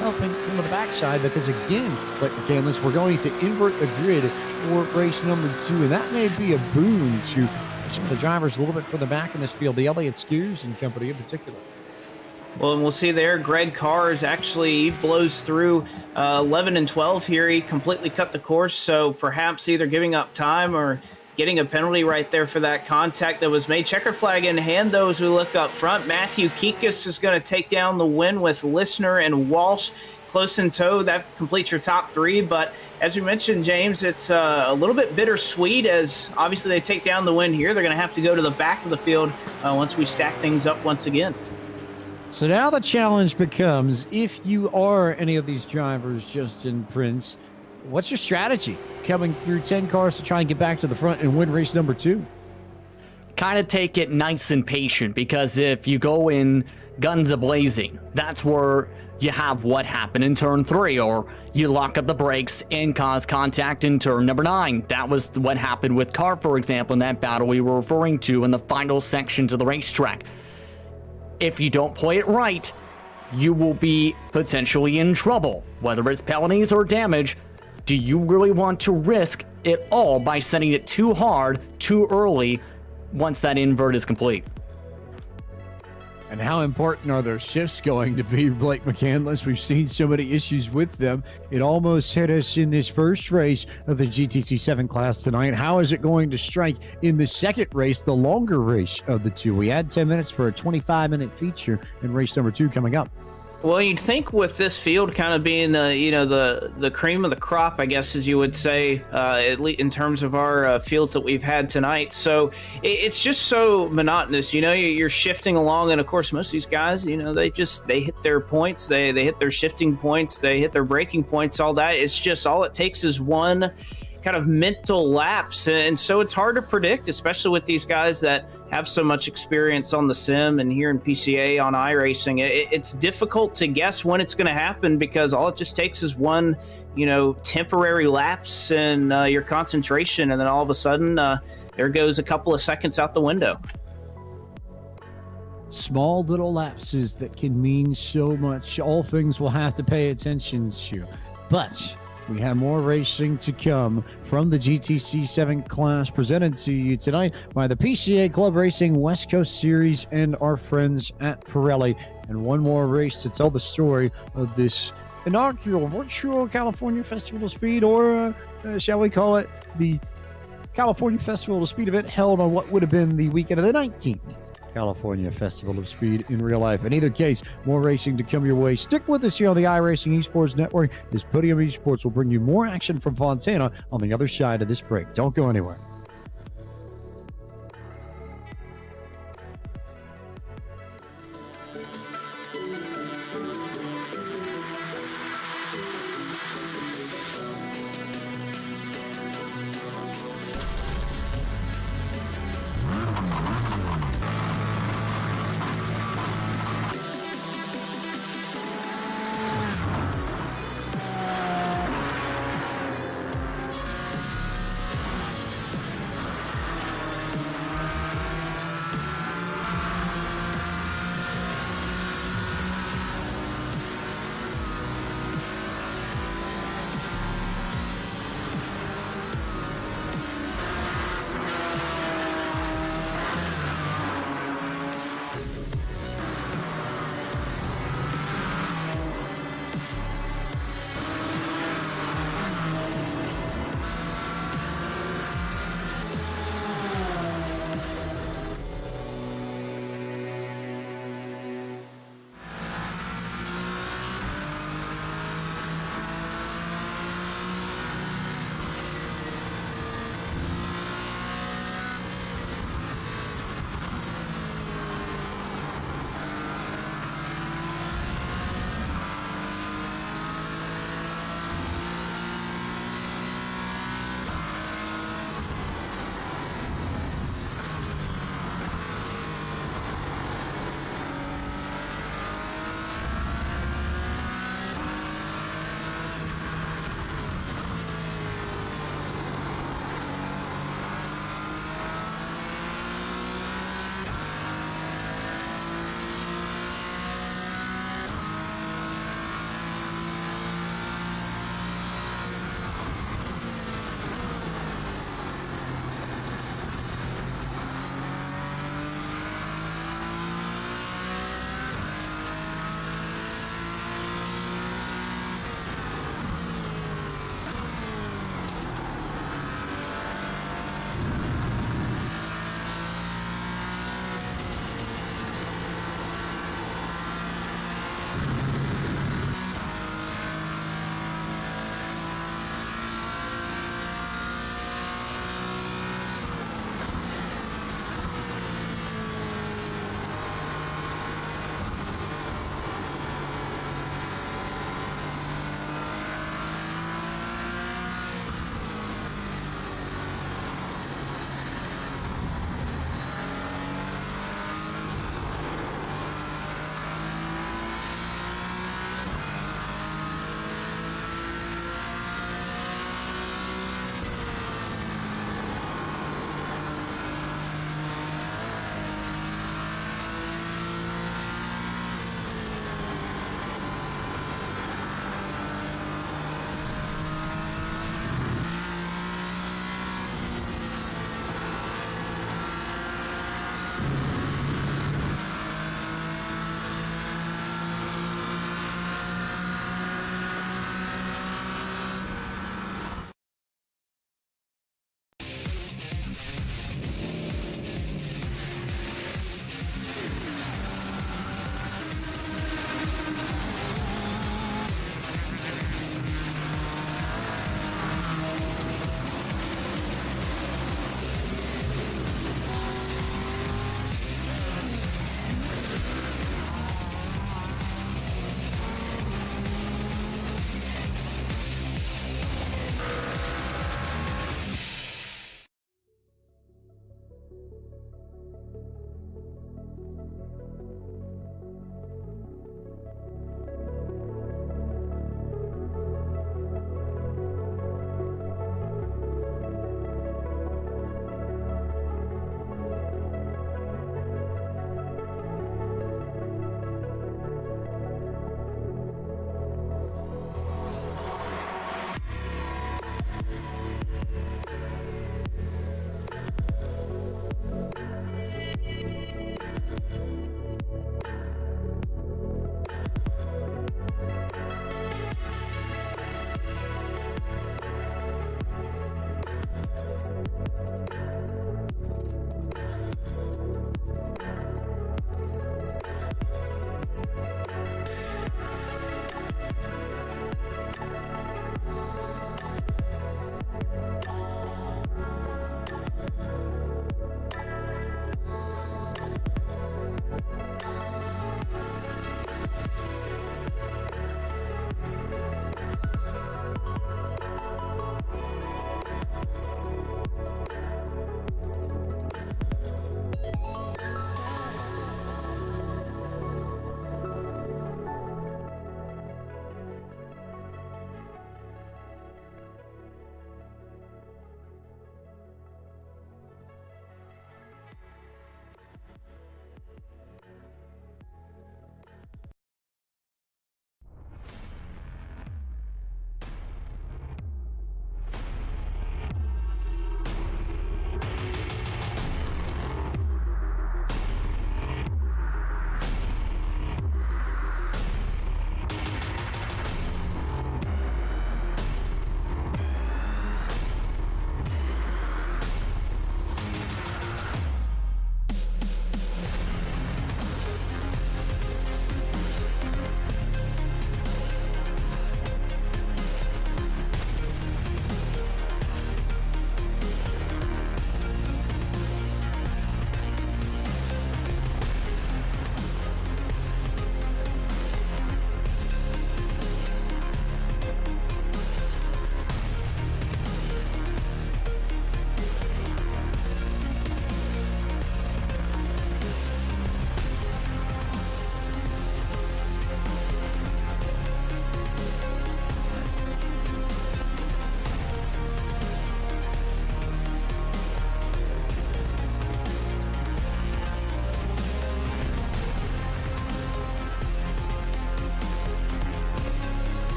helping him on the backside, because, again, like the canvas, we're going to invert the grid for race number 2, and that may be a boon to some of the drivers a little bit further back in this field, the Elliott Skews and company in particular. Well, and we'll see there, Greg Carr is he blows through 11 and 12 here. He completely cut the course, so perhaps either giving up time or getting a penalty right there for that contact that was made. Checker flag in hand, though, as we look up front. Matthew Kikis is going to take down the win with Lisner and Walsh close in tow. That completes your top three, but as we mentioned, James, it's a little bit bittersweet, as obviously they take down the win here. They're going to have to go to the back of the field once we stack things up once again. So now the challenge becomes, if you are any of these drivers, Justin Prince, what's your strategy coming through 10 cars to try and get back to the front and win race number 2? Kind of take it nice and patient, because if you go in guns a-blazing, that's where you have what happened in turn 3, or you lock up the brakes and cause contact in turn number 9. That was what happened with Carr, for example, in that battle we were referring to in the final sections of the racetrack. If you don't play it right, you will be potentially in trouble, whether it's penalties or damage. Do you really want to risk it all by setting it too hard, too early, once that invert is complete? And how important are their shifts going to be, Blake McCandless? We've seen so many issues with them. It almost hit us in this first race of the GTC 7 class tonight. How is it going to strike in the second race, the longer race of the two? We had 10 minutes for a 25-minute feature in race number 2 coming up. Well, you'd think with this field kind of being the cream of the crop, I guess, as you would say, at least in terms of our fields that we've had tonight. So it's just so monotonous. You're shifting along, and of course, most of these guys, they hit their points, they hit their shifting points, they hit their braking points, all that. It's just all it takes is one kind of mental lapse, and so it's hard to predict, especially with these guys that have so much experience on the sim and here in PCA on iRacing. It's difficult to guess when it's going to happen, because all it just takes is one temporary lapse in your concentration, and then all of a sudden there goes a couple of seconds out the window. Small little lapses that can mean so much. All things we'll have to pay attention to, but we have more racing to come from the GTC 7 class, presented to you tonight by the PCA Club Racing West Coast Series and our friends at Pirelli. And one more race to tell the story of this inaugural virtual California Festival of Speed, or shall we call it the California Festival of Speed event held on what would have been the weekend of the 19th California Festival of Speed in real life. In either case, more racing to come your way. Stick with us here on the iRacing Esports Network, as Podium Esports will bring you more action from Fontana on the other side of this break. Don't go anywhere.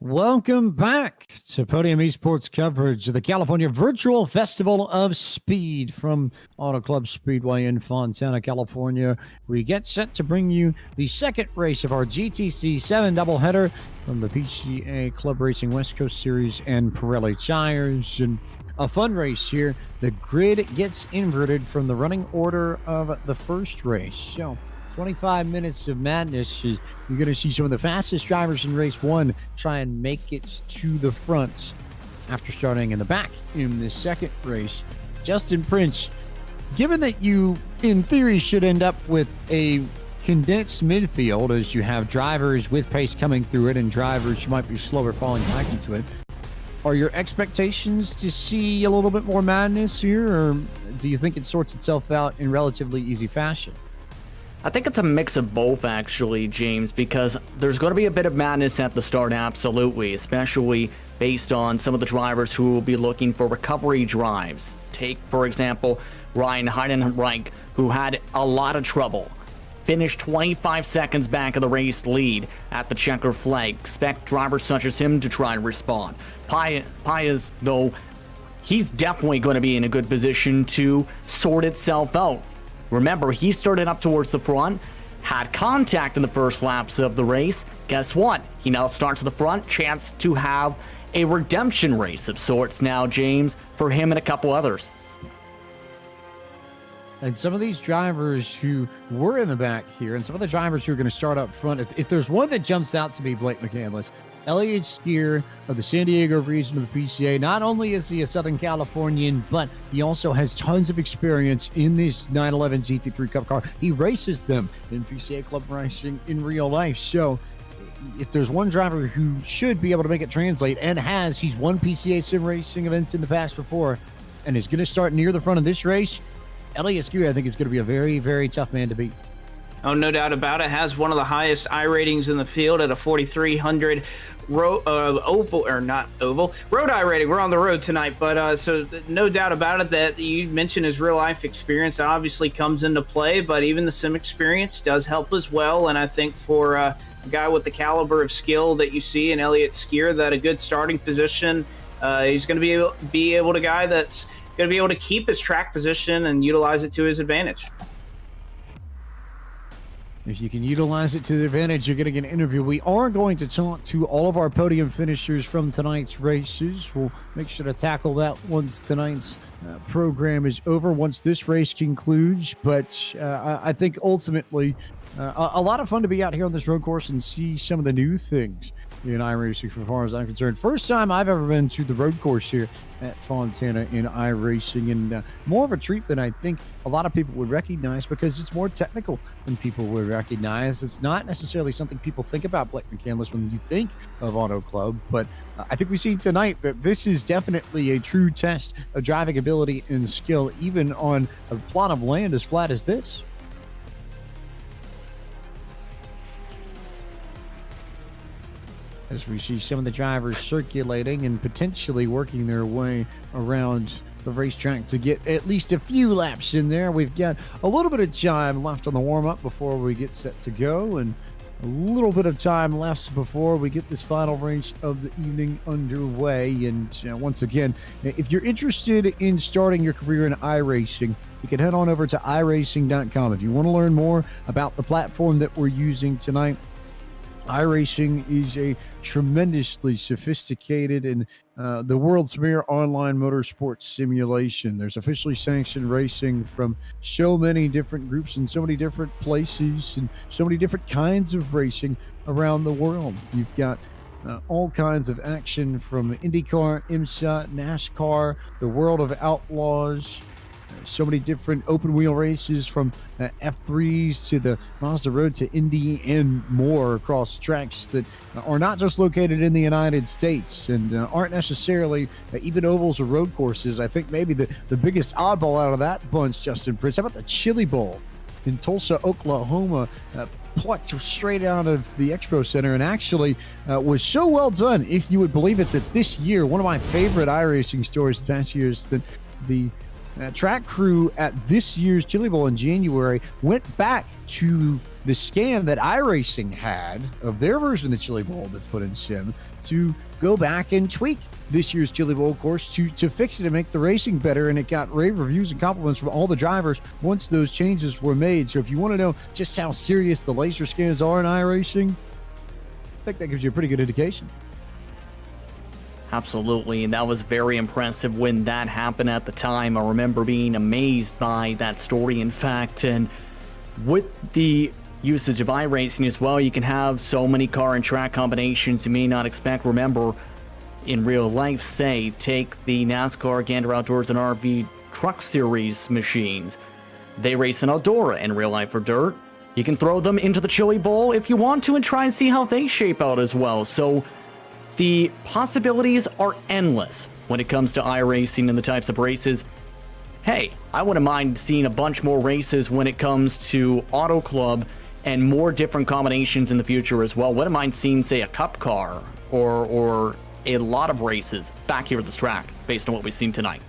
Welcome back to Podium Esports coverage of the California Virtual Festival of Speed from Auto Club Speedway in Fontana, California. We get set to bring you the second race of our GTC 7 doubleheader from the PCA Club Racing West Coast Series and Pirelli Tires. And a fun race here. The grid gets inverted from the running order of the first race. So 25 minutes of madness. You're going to see some of the fastest drivers in race one try and make it to the front after starting in the back in the second race. Justin Prince, given that you, in theory, should end up with a condensed midfield as you have drivers with pace coming through it and drivers who might be slower falling back into it, are your expectations to see a little bit more madness here, or do you think it sorts itself out in relatively easy fashion? I think it's a mix of both, actually, James, because there's going to be a bit of madness at the start, absolutely, especially based on some of the drivers who will be looking for recovery drives. Take, for example, Ryan Heidenreich, who had a lot of trouble. Finished 25 seconds back of the race lead at the checker flag. Expect drivers such as him to try and respond. Paez, though, he's definitely going to be in a good position to sort itself out. Remember, he started up towards the front, had contact in the first laps of the race. Guess what? He now starts at the front, chance to have a redemption race of sorts now, James, for him and a couple others. And some of these drivers who were in the back here, and some of the drivers who are going to start up front, if there's one that jumps out to me, Blake McCandless, Elliott Skier of the San Diego region of the PCA. Not only is he a Southern Californian, but he also has tons of experience in this 911 GT3 Cup car. He races them in PCA Club Racing in real life. So if there's one driver who should be able to make it translate and he's won PCA sim racing events in the past before and is going to start near the front of this race, Elliott Skier, I think, is going to be a very, very tough man to beat. Oh, no doubt about it. Has one of the highest I ratings in the field at a 4,300 road I rating. We're on the road tonight, but so no doubt about it that you mentioned his real life experience obviously comes into play, but even the sim experience does help as well. And I think for a guy with the caliber of skill that you see in Elliott Skier, that a good starting position, he's going to be able to guy that's going to be able to keep his track position and utilize it to his advantage. If you can utilize it to the advantage, you're getting an interview. We are going to talk to all of our podium finishers from tonight's races. We'll make sure to tackle that once tonight's program is over, once this race concludes. But I think ultimately a lot of fun to be out here on this road course and see some of the new things in iRacing, as far as I'm concerned. First time I've ever been to the road course here at Fontana in iRacing, and more of a treat than I think a lot of people would recognize, because it's more technical than people would recognize. It's not necessarily something people think about, Blake McCandless, when you think of Auto Club, but I think we see tonight that this is definitely a true test of driving ability and skill, even on a plot of land as flat as this. As we see some of the drivers circulating and potentially working their way around the racetrack to get at least a few laps in there. We've got a little bit of time left on the warm-up before we get set to go, and a little bit of time left before we get this final race of the evening underway. And once again, if you're interested in starting your career in iRacing, you can head on over to iRacing.com. If you want to learn more about the platform that we're using tonight, iRacing is a tremendously sophisticated and the world's premier online motorsports simulation. There's officially sanctioned racing from so many different groups and so many different places and so many different kinds of racing around the world. You've got all kinds of action from IndyCar, IMSA, NASCAR, the World of Outlaws, so many different open wheel races from F3s to the Mazda Road to Indy and more across tracks that are not just located in the United States and aren't necessarily even ovals or road courses. I think maybe the biggest oddball out of that bunch, Justin Prince, how about the Chili Bowl in Tulsa, Oklahoma, plucked straight out of the Expo Center, and actually was so well done, if you would believe it, that this year, one of my favorite iRacing stories the past year is that the track crew at this year's Chili Bowl in January went back to the scan that iRacing had of their version of the Chili Bowl that's put in sim to go back and tweak this year's Chili Bowl course to fix it and make the racing better. And it got rave reviews and compliments from all the drivers once those changes were made. So if you want to know just how serious the laser scans are in iRacing, I think that gives you a pretty good indication. Absolutely, and that was very impressive when that happened at the time. I remember being amazed by that story, in fact, and with the usage of iRacing as well, you can have so many car and track combinations you may not expect. Remember, in real life, say, take the NASCAR Gander Outdoors and RV Truck Series machines. They race in Eldora in real life for dirt. You can throw them into the Chili Bowl if you want to and try and see how they shape out as well. So the possibilities are endless when it comes to iRacing and the types of races. Hey, I wouldn't mind seeing a bunch more races when it comes to Auto Club and more different combinations in the future as well. Wouldn't mind seeing, say, a cup car or a lot of races back here at this track based on what we've seen tonight.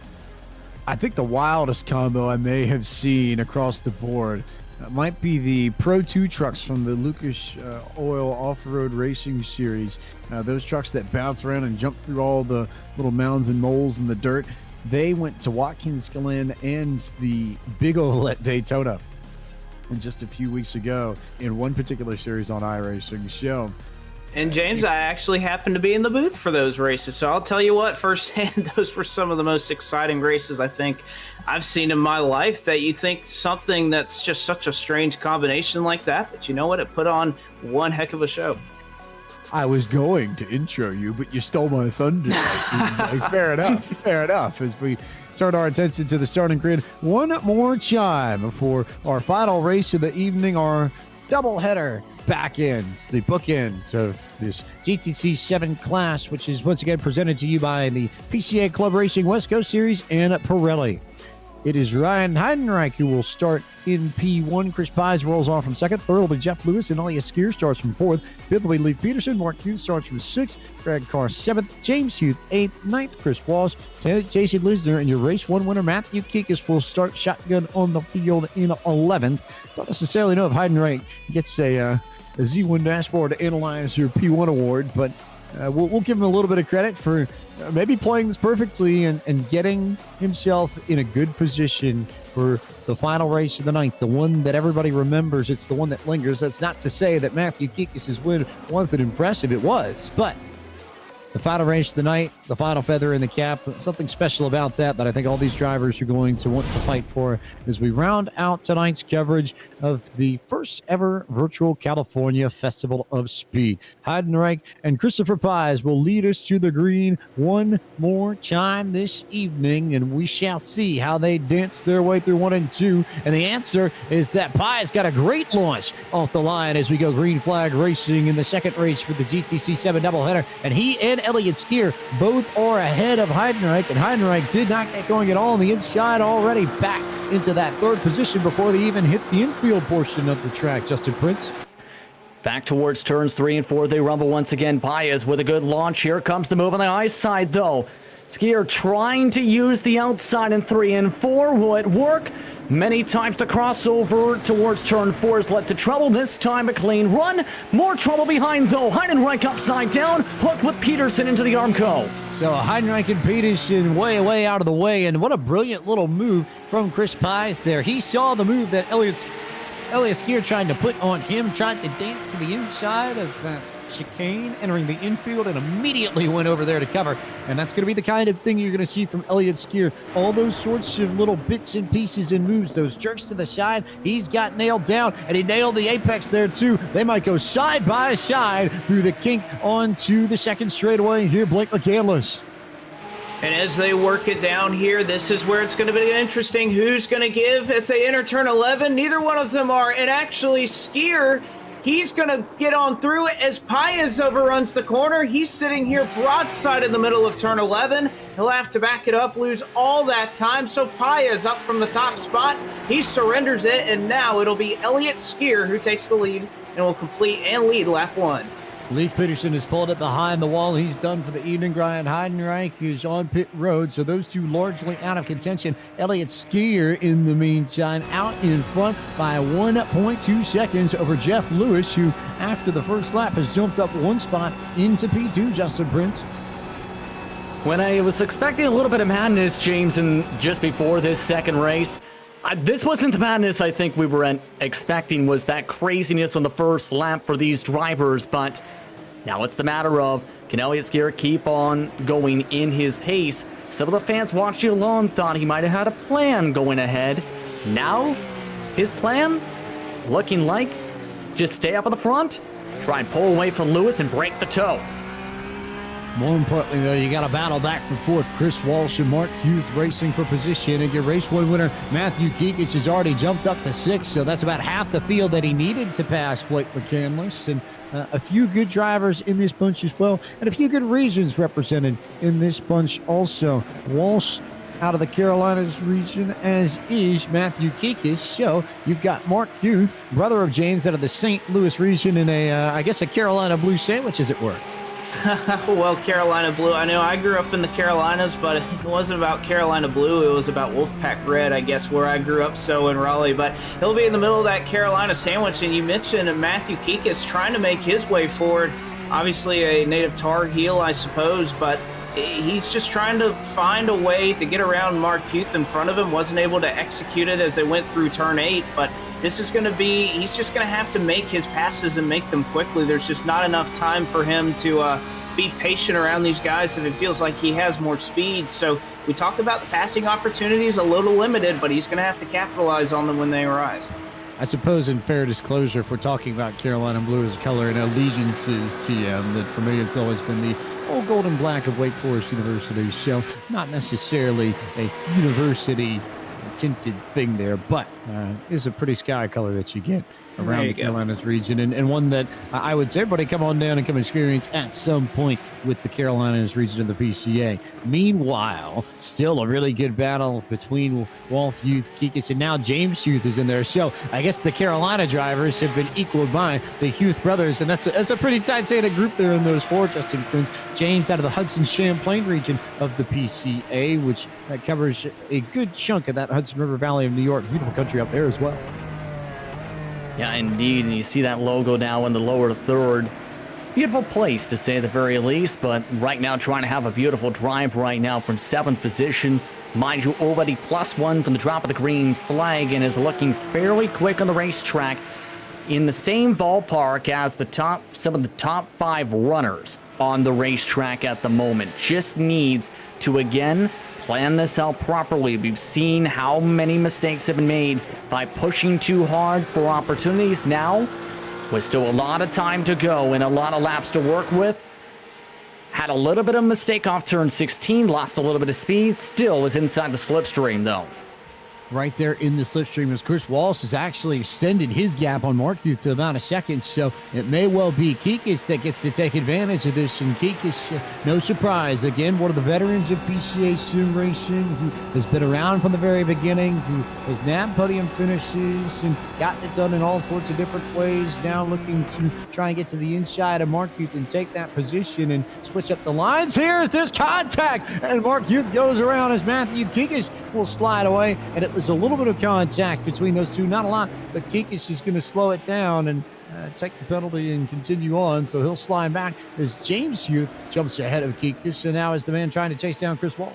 I think the wildest combo I may have seen across the board might be the Pro 2 trucks from the Lucas Oil Off-Road Racing Series. Those trucks that bounce around and jump through all the little mounds and moles in the dirt. They went to Watkins Glen and the Big Oval at Daytona just a few weeks ago in one particular series on iRacing. So, and James, I actually happened to be in the booth for those races, so I'll tell you what, firsthand, those were some of the most exciting races I think I've seen in my life. That you think something that's just such a strange combination like that, but you know what, it put on one heck of a show. I was going to intro you, but you stole my thunder. Fair enough. As we turn our attention to the starting grid one more time before our final race of the evening, our doubleheader back ends, the bookends of this GTC 7 class, which is once again presented to you by the PCA Club Racing West Coast Series and Pirelli. It is Ryan Heidenreich who will start in P1. Chris Pies rolls off from second. Third will be Jeff Lewis, and Elias Skier starts from fourth. Fifth will be Lee Peterson. Mark Hughes starts from sixth. Greg Carr seventh. James Hughes eighth. Ninth, Chris Walsh. Jason Lisner, and your race one winner, Matthew Kikas, will start shotgun on the field in 11th. Don't necessarily know if Heidenreich gets a Z1 dashboard to analyze your P1 award, but we'll give him a little bit of credit for maybe playing this perfectly and getting himself in a good position for the final race of the night, the one that everybody remembers. It's the one that lingers. That's not to say that Matthew Kikis' win wasn't impressive. It was, but the final race of the night, the final feather in the cap, something special about that I think all these drivers are going to want to fight for as we round out tonight's coverage of the first ever virtual California Festival of Speed. Heidenreich and Christopher Pies will lead us to the green one more time this evening, and we shall see how they dance their way through 1 and 2. And the answer is that Pies got a great launch off the line as we go green flag racing in the second race for the GTC 7 doubleheader, and he and Elliott Skier both are ahead of Heidenreich, and Heidenreich did not get going at all on the inside, already back into that third position before they even hit the infield portion of the track. Justin Prince. Back towards turns 3 and 4, they rumble once again. Baez with a good launch. Here comes the move on the high side, though. Skier trying to use the outside in 3 and 4. Will it work? Many times the crossover towards turn 4 has led to trouble. This time a clean run. More trouble behind, though. Heidenreich upside down. Hooked with Peterson into the Armco. So Heidenreich and Peterson way out of the way. And what a brilliant little move from Chris Pies there. He saw the move that Elliott Skier trying to put on him, trying to dance to the inside of that chicane, entering the infield, and immediately went over there to cover. And that's going to be the kind of thing you're going to see from Elliott Skier. All those sorts of little bits and pieces and moves, those jerks to the side, he's got nailed down, and he nailed the apex there too. They might go side by side through the kink onto the second straightaway here, Blake McCandless. And as they work it down here, this is where it's going to be interesting. Who's going to give as they enter turn 11? Neither one of them are. And actually, Skier, he's going to get on through it as Pies overruns the corner. He's sitting here broadside in the middle of turn 11. He'll have to back it up, lose all that time. So Pies up from the top spot. He surrenders it, and now it'll be Elliott Skier who takes the lead and will complete and lead lap 1. Leif Peterson has pulled it behind the wall. He's done for the evening. Brian Heidenreich is on pit road, so those two largely out of contention. Elliott Skier, in the meantime, out in front by 1.2 seconds over Jeff Lewis, who, after the first lap, has jumped up one spot into P2, Justin Prince. When I was expecting a little bit of madness, James, and just before this second race, this wasn't the madness I think we were expecting, was that craziness on the first lap for these drivers, but now it's the matter of, can Elliott Skier keep on going in his pace? Some of the fans watching along thought he might have had a plan going ahead. Now, his plan looking like just stay up at the front, try and pull away from Lewis and break the toe. More importantly, though, you got to battle back and forth. Chris Walsh and Mark Hughes racing for position. And your race one winner, Matthew Kekich, has already jumped up to 6th. So that's about half the field that he needed to pass Blake McCandless. And a few good drivers in this bunch as well. And a few good regions represented in this bunch also. Walsh out of the Carolinas region, as is Matthew Kekich. So you've got Mark Hughes, brother of James, out of the St. Louis region in I guess a Carolina blue sandwich, as it were. Well, Carolina Blue. I know I grew up in the Carolinas, but it wasn't about Carolina Blue. It was about Wolfpack Red, I guess, where I grew up, so in Raleigh. But he'll be in the middle of that Carolina sandwich. And you mentioned Matthew Kekich trying to make his way forward. Obviously a native Tar Heel, I suppose, but he's just trying to find a way to get around Mark Hughes in front of him. Wasn't able to execute it as they went through turn 8, but this is going to be, he's just going to have to make his passes and make them quickly. There's just not enough time for him to be patient around these guys if it feels like he has more speed. So we talk about the passing opportunities, a little limited, but he's going to have to capitalize on them when they arise. I suppose, in fair disclosure, if we're talking about Carolina Blue as a color and allegiances, TM, that for me it's always been the old gold and black of Wake Forest University. So not necessarily a university tinted thing there, but it's a pretty sky color that you get around the Carolinas region, and one that I would say everybody come on down and come experience at some point with the Carolinas region of the PCA. Meanwhile, still a really good battle between Walt Youth, Kekich, and now James Youth is in there. So I guess the Carolina drivers have been equaled by the Youth brothers, and that's a pretty tight group there in those four. Justin Prince, James out of the Hudson Champlain region of the PCA, which covers a good chunk of that Hudson River Valley of New York. Beautiful country up there as well. Yeah, indeed, and you see that logo now in the lower third. Beautiful place, to say the very least, but right now trying to have a beautiful drive right now from 7th position. Mind you, already +1 from the drop of the green flag and is looking fairly quick on the racetrack, in the same ballpark as some of the top 5 runners on the racetrack at the moment. Just needs to, again, plan this out properly. We've seen how many mistakes have been made by pushing too hard for opportunities. Now, with still a lot of time to go and a lot of laps to work with, had a little bit of mistake off turn 16, lost a little bit of speed, still is inside the slipstream though. Right there in the slipstream as Chris Walsh has actually extended his gap on Mark Hughes to about a second, so it may well be Kekich that gets to take advantage of this. And Kekich, no surprise, again, one of the veterans of PCA sim racing, who has been around from the very beginning, who has nabbed podium finishes and gotten it done in all sorts of different ways, now looking to try and get to the inside of Mark Hughes and take that position and switch up the lines. Here's this contact, and Mark Hughes goes around as Matthew Kekich will slide away, and it was a little bit of contact between those two, not a lot, but Kekich is going to slow it down and take the penalty and continue on, so he'll slide back as James Hughes jumps ahead of Kekich, so now is the man trying to chase down Chris Walsh.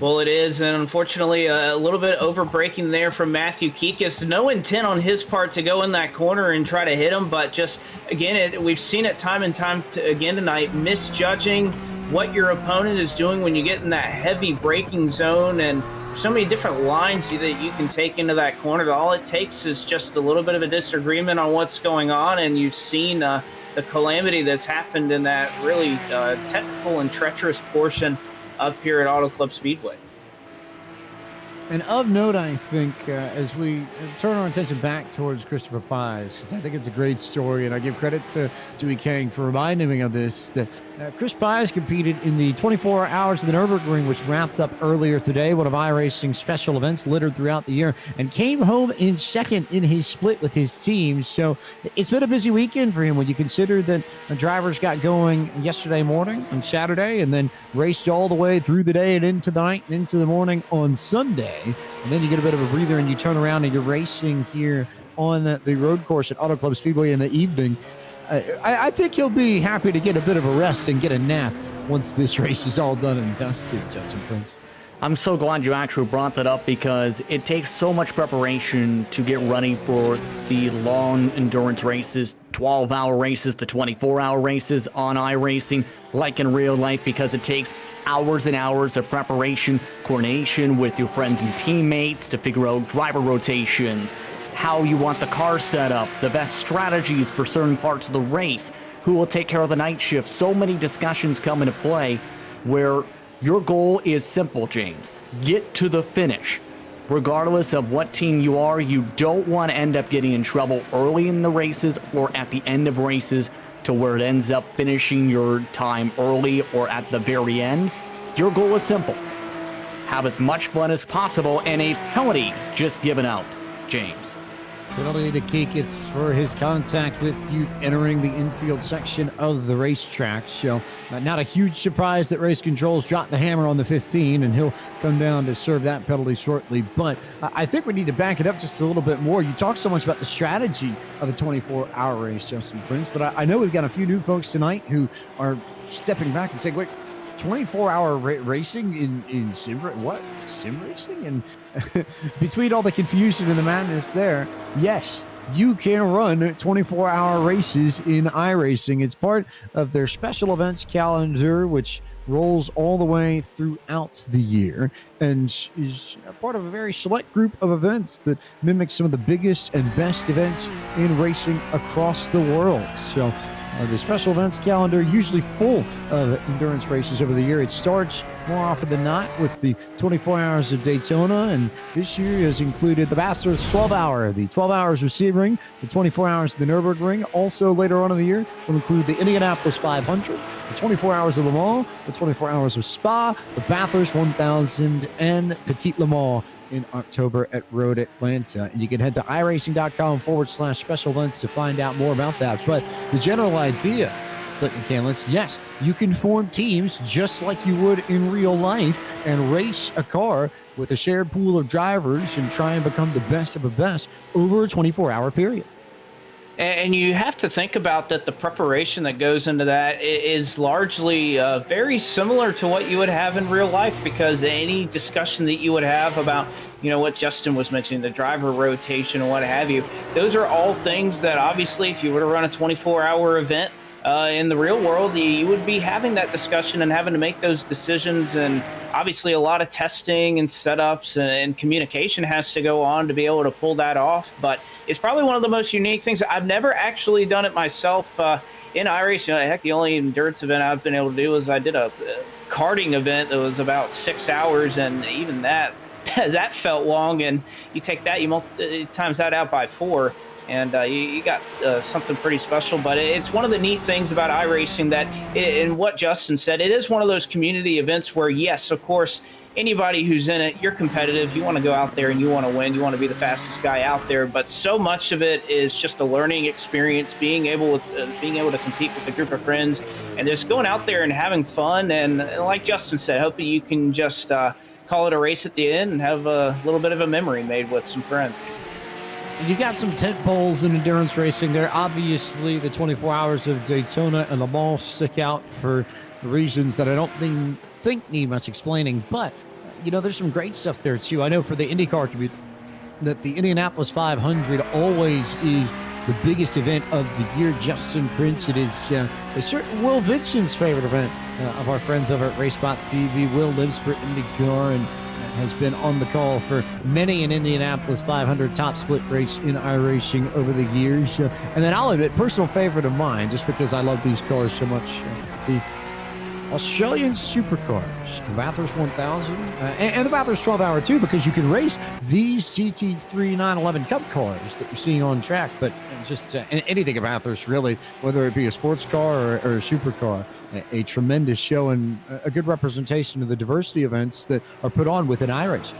Well, it is, and unfortunately a little bit over braking there from Matthew Kekich. No intent on his part to go in that corner and try to hit him, but just, again, we've seen it time and time again tonight, misjudging what your opponent is doing when you get in that heavy braking zone, and so many different lines that you can take into that corner. All it takes is just a little bit of a disagreement on what's going on, and you've seen the calamity that's happened in that really technical and treacherous portion up here at Auto Club Speedway. And of note, I think, as we turn our attention back towards Christopher Pies, because I think it's a great story, and I give credit to Dewey Kang for reminding me of this, that Chris Pies competed in the 24 Hours of the Nürburgring, which wrapped up earlier today, one of iRacing's special events littered throughout the year, and came home in second in his split with his team. So it's been a busy weekend for him when you consider that the drivers got going yesterday morning on Saturday and then raced all the way through the day and into the night and into the morning on Sunday. And then you get a bit of a breather and you turn around and you're racing here on the road course at Auto Club Speedway in the evening. I think he'll be happy to get a bit of a rest and get a nap once this race is all done and dusted, Justin Prince. I'm so glad you actually brought that up because it takes so much preparation to get ready for the long endurance races, 12-hour races, the 24-hour races on iRacing, like in real life, because it takes hours and hours of preparation, coordination with your friends and teammates to figure out driver rotations, how you want the car set up, the best strategies for certain parts of the race, who will take care of the night shift. So many discussions come into play where your goal is simple, James. Get to the finish. Regardless of what team you are, you don't want to end up getting in trouble early in the races or at the end of races to where it ends up finishing your time early or at the very end. Your goal is simple. Have as much fun as possible and a penalty just given out, James. Penalty to Kekith for his contact with Youth entering the infield section of the racetrack. So not a huge surprise that race controls dropped the hammer on the 15, and he'll come down to serve that penalty shortly. But I think we need to back it up just a little bit more. You talk so much about the strategy of a 24-hour race, Justin Prince, but I know we've got a few new folks tonight who are stepping back and saying, wait, 24-hour racing in sim racing? And between all the confusion and the madness there, yes, you can run 24-hour races in iRacing. It's part of their special events calendar, which rolls all the way throughout the year and is a part of a very select group of events that mimic some of the biggest and best events in racing across the world. So the special events calendar usually full of endurance races over the year. It starts more often than not with the 24 Hours of Daytona, and this year has included the Masters 12-hour, the 12 Hours of Sebring, the 24 Hours of the Nürburgring. Also later on in the year will include the Indianapolis 500, the 24 Hours of Le Mans, the 24 Hours of Spa, the Bathurst 1000, and Petit Le Mans in October at Road Atlanta. And you can head to iRacing.com/special events to find out more about that. But the general idea, Clinton Canlis, yes, you can form teams just like you would in real life and race a car with a shared pool of drivers and try and become the best of the best over a 24-hour period. And you have to think about that the preparation that goes into that is largely very similar to what you would have in real life, because any discussion that you would have about, what Justin was mentioning, the driver rotation and what have you, those are all things that obviously if you were to run a 24-hour event in the real world, you would be having that discussion and having to make those decisions. And obviously a lot of testing and setups and communication has to go on to be able to pull that off. But it's probably one of the most unique things. I've never actually done it myself in iRacing. Heck, the only endurance event I've been able to do is I did a karting event that was about 6 hours, and even that felt long. And you take that, you times that out by 4. And you got something pretty special. But it's one of the neat things about iRacing that, in what Justin said, it is one of those community events where, yes, of course, anybody who's in it, you're competitive. You want to go out there and you want to win. You want to be the fastest guy out there. But so much of it is just a learning experience, being able to compete with a group of friends and just going out there and having fun. And like Justin said, hoping you can just call it a race at the end and have a little bit of a memory made with some friends. You got some tent poles in endurance racing there. Obviously, the 24 Hours of Daytona and Le Mans stick out for reasons that I don't think need much explaining. But, there's some great stuff there, too. I know for the IndyCar community that the Indianapolis 500 always is the biggest event of the year. Justin Prince, it is a certain Will Vincent's favorite event of our friends over at RaceBot TV. Will lives for IndyCar and has been on the call for many an Indianapolis 500 top split race in iRacing over the years. And then I'll admit, personal favorite of mine, just because I love these cars so much, the Australian supercars, the Bathurst 1000, and the Bathurst 12 Hour too, because you can race these GT3 911 Cup cars that you're seeing on track, but just anything at Bathurst, really, whether it be a sports car or a supercar. A tremendous show and a good representation of the diversity events that are put on within iRacing.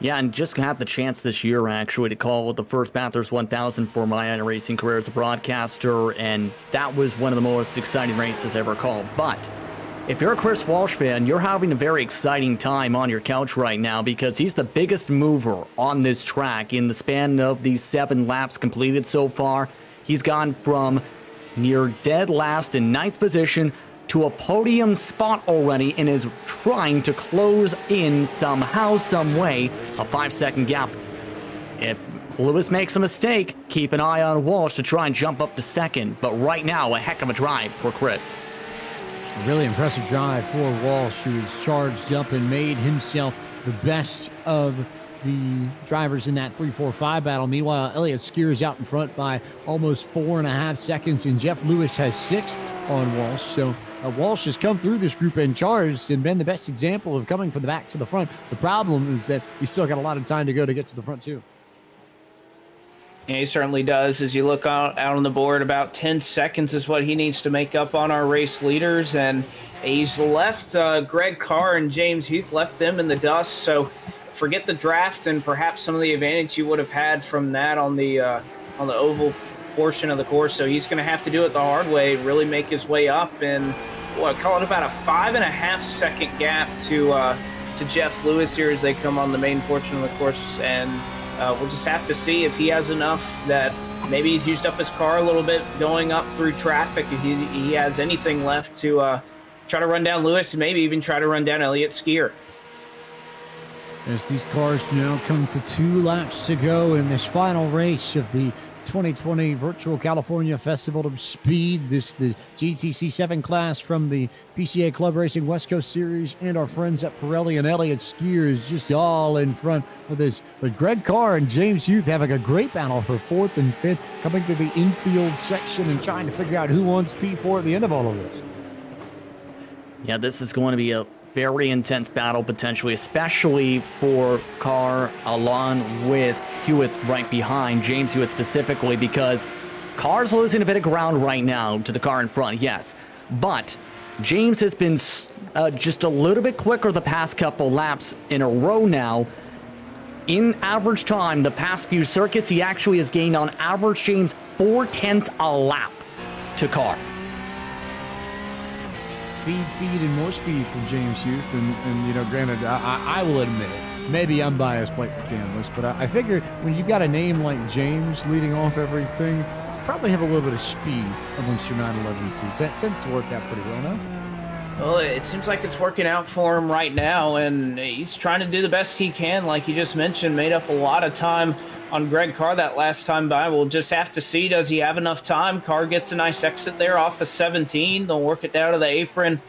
Yeah, and just had the chance this year, actually, to call the first Bathurst 1000 for my iRacing career as a broadcaster, and that was one of the most exciting races ever called. But if you're a Chris Walsh fan, you're having a very exciting time on your couch right now because he's the biggest mover on this track. In the span of these 7 laps completed so far, he's gone from near dead last in 9th position to a podium spot already and is trying to close in somehow, some way, a 5-second gap. If Lewis makes a mistake, keep an eye on Walsh to try and jump up to 2nd. But right now, a heck of a drive for Chris. A really impressive drive for Walsh, who has charged up and made himself the best of the drivers in that 3-4-5 battle. Meanwhile, Elliott Skier is out in front by almost 4.5 seconds, and Jeff Lewis has 6th on Walsh. So Walsh has come through this group and charged and been the best example of coming from the back to the front. The problem is that he's still got a lot of time to go to get to the front, too. Yeah, he certainly does. As you look out on the board, about 10 seconds is what he needs to make up on our race leaders. And he's left Greg Carr and James Heath, left them in the dust. So forget the draft and perhaps some of the advantage you would have had from that on the oval portion of the course. So he's going to have to do it the hard way, really make his way up, and call it about a 5.5 second gap to Jeff Lewis here as they come on the main portion of the course. And we'll just have to see if he has enough that maybe he's used up his car a little bit going up through traffic. If he has anything left to try to run down Lewis and maybe even try to run down Elliott Skier. As these cars now come to 2 laps to go in this final race of the 2020 Virtual California Festival of Speed, the GTC 7 class from the PCA Club Racing West Coast Series, and our friends at Pirelli and Elliott Skier is just all in front of this. But Greg Carr and James Youth having a great battle for 4th and 5th, coming to the infield section and trying to figure out who wants P4 at the end of all of this. Yeah, this is going to be a very intense battle potentially, especially for Carr along with Hewitt right behind, James Hewitt specifically, because Carr's losing a bit of ground right now to the car in front, yes. But James has been just a little bit quicker the past couple laps in a row now. In average time, the past few circuits, he actually has gained on average, James, 0.4 a lap to Carr. Speed, and more speed from James Youth. And granted, I will admit it. Maybe I'm biased like the canvas, but I figure when you've got a name like James leading off everything, you probably have a little bit of speed amongst your 911 teams. That tends to work out pretty well, no? Well, it seems like it's working out for him right now, and he's trying to do the best he can. Like you just mentioned, made up a lot of time on Greg Carr that last time by. We'll just have to see, does he have enough time? Carr gets a nice exit there off of 17. They'll work it down to the apron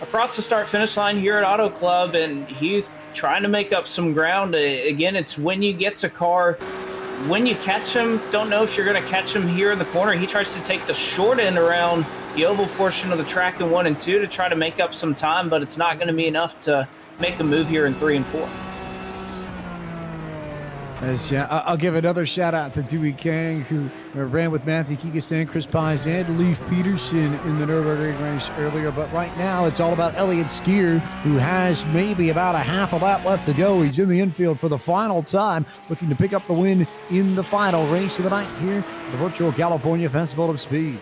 across the start-finish line here at Auto Club, and Heath trying to make up some ground. Again, it's when you get to Carr, when you catch him, don't know if you're going to catch him here in the corner. He tries to take the short end around the oval portion of the track in 1 and 2 to try to make up some time, but it's not going to be enough to make a move here in 3 and 4. I'll give another shout out to Dewey Kang, who ran with Matthew Kigasan, Chris Pies, and Leif Peterson in the Nürburgring race earlier. But right now, it's all about Elliott Skier, who has maybe about a half a lap left to go. He's in the infield for the final time, looking to pick up the win in the final race of the night here at the Virtual California Festival of Speed.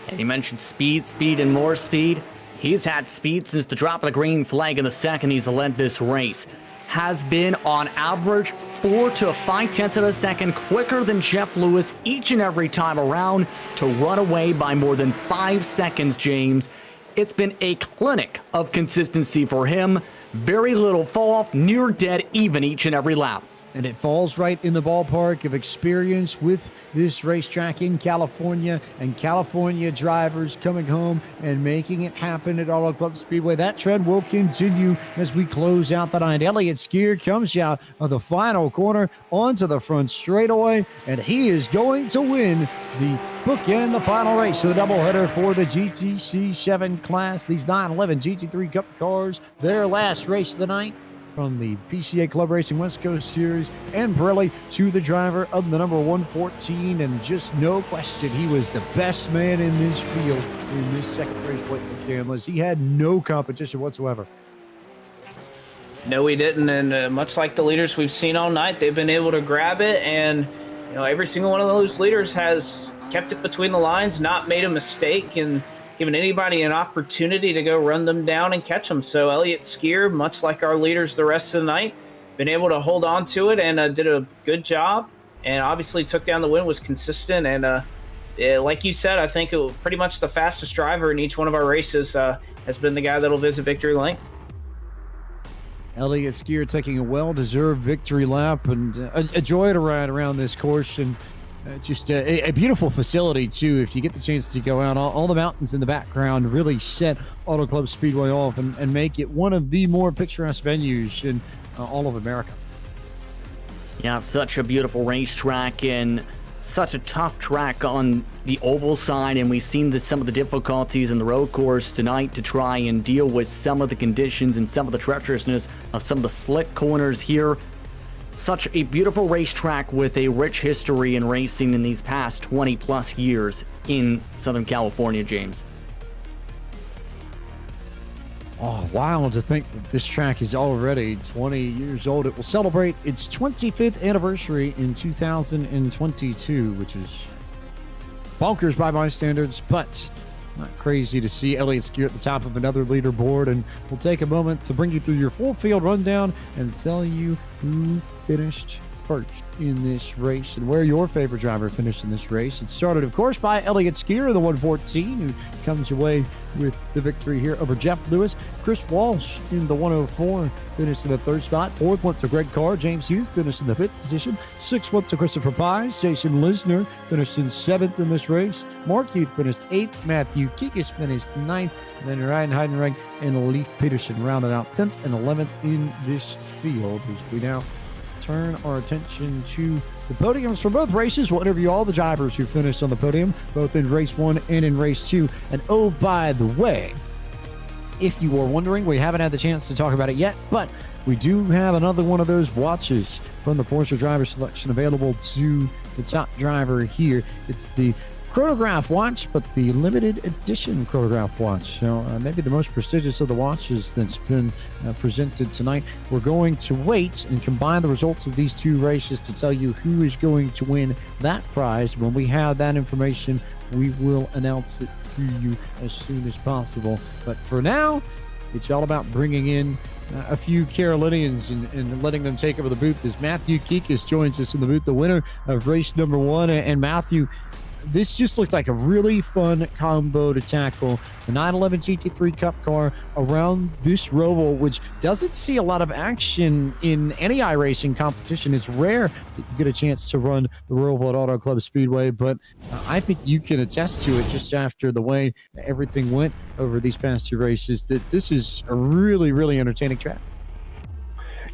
And you mentioned speed, and more speed. He's had speed since the drop of the green flag in the second he's led this race. Has been on average 4 to 5 tenths of a second quicker than Jeff Lewis each and every time around to run away by more than 5 seconds, James. It's been a clinic of consistency for him. Very little fall off, near dead even each and every lap. And it falls right in the ballpark of experience with this racetrack in California and California drivers coming home and making it happen at Auto Club Speedway. That trend will continue as we close out the night. Elliott Skier comes out of the final corner onto the front straightaway, and he is going to win the bookend, the final race of the doubleheader for the GTC 7 class. These 911 GT3 Cup cars, their last race of the night. From the PCA Club Racing West Coast Series, and Pirelli to the driver of the number 114, and just no question, he was the best man in this field in this second race. Blake McCandless, he had no competition whatsoever. No, we didn't, and much like the leaders we've seen all night, they've been able to grab it, and every single one of those leaders has kept it between the lines, not made a mistake, and giving anybody an opportunity to go run them down and catch them. So Elliott Skier, much like our leaders the rest of the night, been able to hold on to it and did a good job, and obviously took down the win, was consistent, and like you said, I think it was pretty much the fastest driver in each one of our races has been the guy that'll visit victory lane. Elliott Skier taking a well-deserved victory lap, and a joy to ride around this course, and just a beautiful facility, too. If you get the chance to go out, all the mountains in the background really set Auto Club Speedway off and make it one of the more picturesque venues in all of America. Yeah, such a beautiful racetrack and such a tough track on the oval side, and we've seen some of the difficulties in the road course tonight to try and deal with some of the conditions and some of the treacherousness of some of the slick corners here. Such a beautiful racetrack with a rich history in racing in these past 20 plus years in Southern California, James. Oh, wild to think that this track is already 20 years old. It will celebrate its 25th anniversary in 2022, which is bonkers by my standards, but not crazy to see Elliott Skier at the top of another leaderboard. And we'll take a moment to bring you through your full field rundown and tell you who finished first in this race and where your favorite driver finished in this race. It started, of course, by Elliott Skier, the 114, who comes away with the victory here over Jeff Lewis. Chris Walsh in the 104 finished in the third spot. Fourth went to Greg Carr. James Hughes finished in the fifth position. Sixth went to Christopher Pies. Jason Lisner finished in seventh in this race. Mark Heath finished eighth. Matthew Kikis finished ninth. And then Ryan Heidenreich and Leif Peterson rounded out 10th and 11th in this field. As we now turn our attention to the podiums for both races. We'll interview all the drivers who finished on the podium, both in race 1 and in race 2. And oh, by the way, if you were wondering, we haven't had the chance to talk about it yet, but we do have another one of those watches from the Porsche driver selection available to the top driver here. It's the chronograph watch, but the limited edition chronograph watch. So maybe the most prestigious of the watches that's been presented tonight. We're going to wait and combine the results of these two races to tell you who is going to win that prize. When we have that information, we will announce it to you as soon as possible. But for now, it's all about bringing in a few Carolinians and letting them take over the booth as Matthew Kikis joins us in the booth, the winner of race number 1. And Matthew, this just looked like a really fun combo to tackle. The 911 GT3 Cup car around this roval, which doesn't see a lot of action in any iRacing competition. It's rare that you get a chance to run the roval at Auto Club Speedway, but I think you can attest to it just after the way everything went over these past two races, that this is a really, really entertaining track.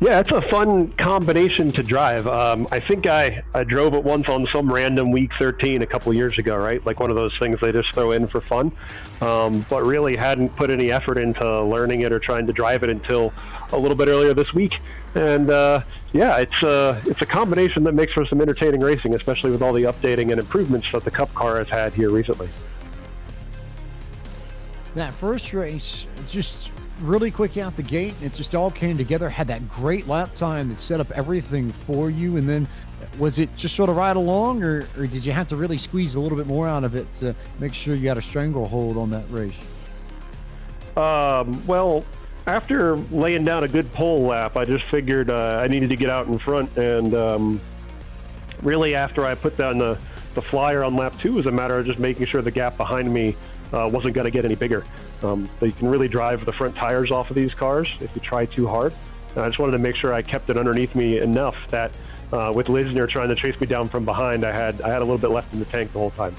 Yeah, it's a fun combination to drive. I think I drove it once on some random week 13 a couple years ago, right? Like one of those things they just throw in for fun, but really hadn't put any effort into learning it or trying to drive it until a little bit earlier this week. And yeah, it's a combination that makes for some entertaining racing, especially with all the updating and improvements that the Cup car has had here recently. That first race, just really quick out the gate, it just all came together, had that great lap time that set up everything for you. And then was it just sort of ride along, or did you have to really squeeze a little bit more out of it to make sure you got a stranglehold on that race? Well, after laying down a good pole lap, I just figured I needed to get out in front, and really after I put down the flyer on lap 2, it was a matter of just making sure the gap behind me wasn't going to get any bigger. So you can really drive the front tires off of these cars if you try too hard. I just wanted to make sure I kept it underneath me enough that with Lisner trying to chase me down from behind, I had a little bit left in the tank the whole time.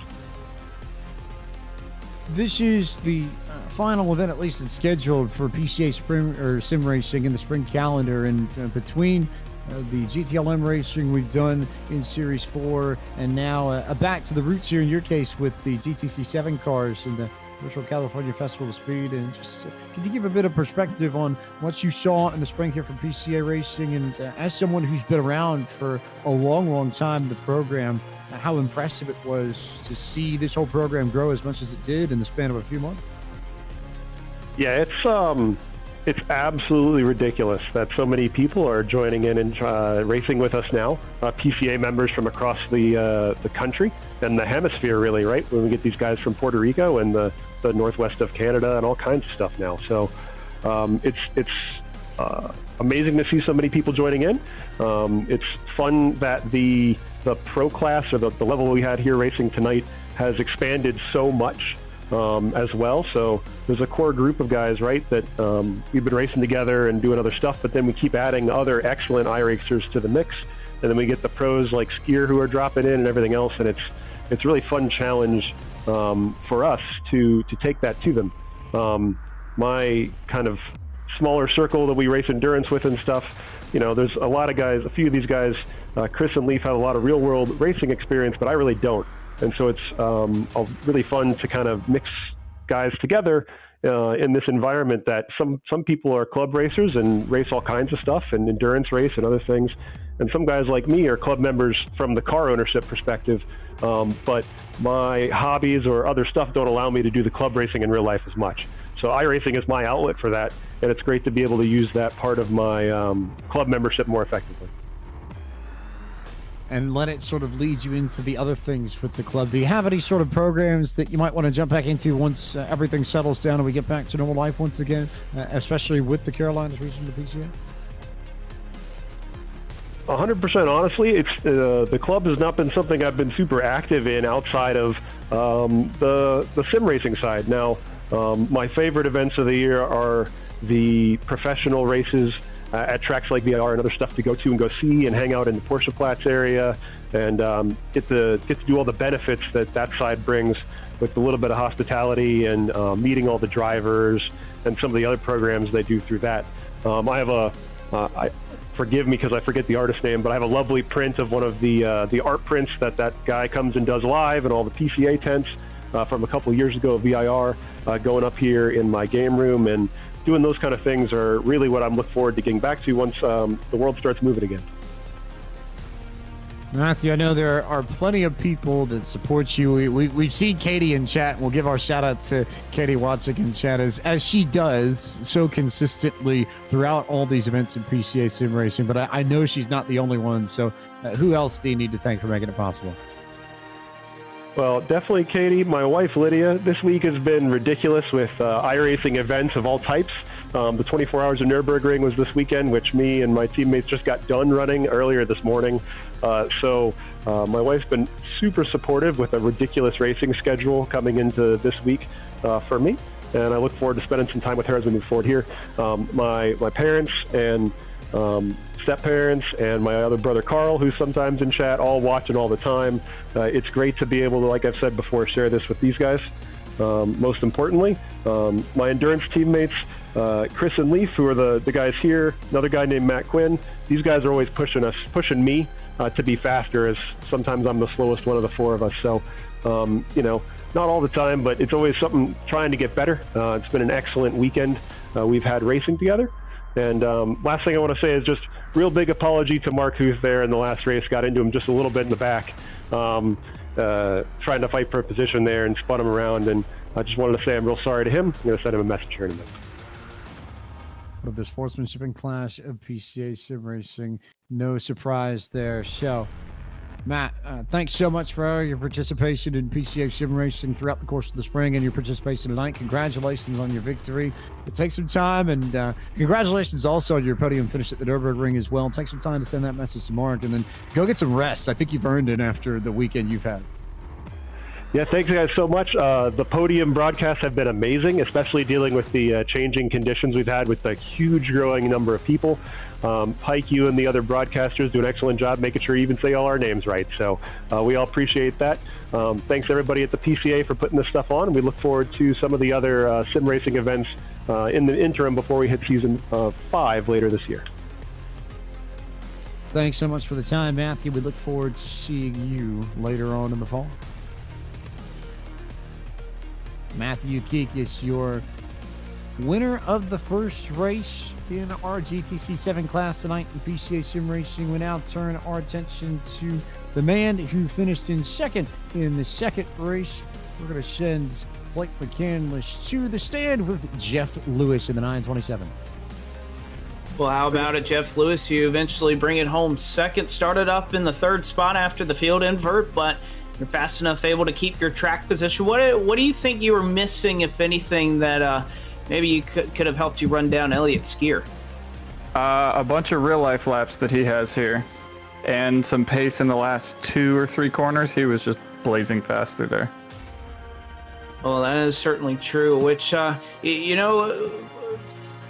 This is the final event, at least it's scheduled for PCA Spring or Sim Racing in the spring calendar, and between the GTLM racing we've done in Series 4 and now back to the roots here in your case with the GTC7 cars and the Virtual California Festival of Speed. And just can you give a bit of perspective on what you saw in the spring here from PCA Racing, and as someone who's been around for a long time, the program, how impressive it was to see this whole program grow as much as it did in the span of a few months? Yeah, it's absolutely ridiculous that so many people are joining in and racing with us now. PCA members from across the country and the hemisphere, really, right? When we get these guys from Puerto Rico and the northwest of Canada and all kinds of stuff now. So it's amazing to see so many people joining in. It's fun that the pro class, or the level we had here racing tonight, has expanded so much as well. So there's a core group of guys, right, that we've been racing together and doing other stuff, but then we keep adding other excellent iRacers to the mix, and then we get the pros like Skier who are dropping in and everything else, and it's really fun challenge for us to take that to them. My kind of smaller circle that we race endurance with and stuff, there's a lot of guys, a few of these guys, Chris and Leaf have a lot of real world racing experience, but I really don't. And so it's really fun to kind of mix guys together in this environment that some people are club racers and race all kinds of stuff and endurance race and other things. And some guys like me are club members from the car ownership perspective. But my hobbies or other stuff don't allow me to do the club racing in real life as much. So iRacing is my outlet for that. And it's great to be able to use that part of my club membership more effectively. And let it sort of lead you into the other things with the club. Do you have any sort of programs that you might want to jump back into once everything settles down and we get back to normal life once again, especially with the Carolinas reaching the PCA? 100%. Honestly, it's the club has not been something I've been super active in outside of the sim racing side. Now, my favorite events of the year are the professional races at tracks like VR and other stuff to go to and go see and hang out in the Porsche Platz area and get to do all the benefits that side brings with a little bit of hospitality and meeting all the drivers and some of the other programs they do through that. I have forgive me because I forget the artist name, but I have a lovely print of one of the art prints that guy comes and does live and all the PCA tents from a couple of years ago of VIR going up here in my game room, and doing those kind of things are really what I'm looking forward to getting back to once the world starts moving again. Matthew, I know there are plenty of people that support you. We've seen Katie in chat, and we'll give our shout out to Katie Watzik in chat as she does so consistently throughout all these events in PCA Sim Racing. But I know she's not the only one. So who else do you need to thank for making it possible? Well, definitely Katie. My wife, Lydia. This week has been ridiculous with iRacing events of all types. The 24 Hours of Nürburgring was this weekend, which me and my teammates just got done running earlier this morning. So my wife's been super supportive with a ridiculous racing schedule coming into this week for me. And I look forward to spending some time with her as we move forward here. My parents and step-parents and my other brother Carl, who's sometimes in chat, all watching all the time. It's great to be able to, like I've said before, share this with these guys. Most importantly, my endurance teammates, Chris and Leaf, who are the guys here, another guy named Matt Quinn. These guys are always pushing me to be faster, as sometimes I'm the slowest one of the four of us. So, not all the time, but it's always something trying to get better. It's been an excellent weekend we've had racing together. And last thing I want to say is just real big apology to Mark, who's there in the last race, got into him just a little bit in the back, trying to fight for a position there and spun him around. And I just wanted to say I'm real sorry to him. I'm going to send him a message here in a minute. Of the sportsmanship and clash of PCA Sim Racing, no surprise there. So, Matt, thanks so much for your participation in PCA Sim Racing throughout the course of the spring and your participation tonight. Congratulations on your victory. But take some time, and congratulations also on your podium finish at the Nürburgring as well. Take some time to send that message to Mark, and then go get some rest. I think you've earned it after the weekend you've had. Yeah, thanks guys so much. The podium broadcasts have been amazing, especially dealing with the changing conditions we've had with the huge growing number of people. Pike, you and the other broadcasters do an excellent job making sure you even say all our names right. So we all appreciate that. Thanks everybody at the PCA for putting this stuff on. We look forward to some of the other sim racing events in the interim before we hit season 5 later this year. Thanks so much for the time, Matthew. We look forward to seeing you later on in the fall. Matthew Kikis, your winner of the first race in our GTC 7 class tonight in PCA Sim Racing. We now turn our attention to the man who finished in second in the second race. We're going to send Blake McCandless to the stand with Jeff Lewis in the 927. Well, how about it, Jeff Lewis? You eventually bring it home second. Started up in the third spot after the field invert, but you're fast enough able to keep your track position. What do you think you were missing, if anything, that maybe you could have helped you run down Elliott Skier? A bunch of real-life laps that he has here, and some pace in the last 2 or 3 corners. He was just blazing fast through there. Well, that is certainly true, which,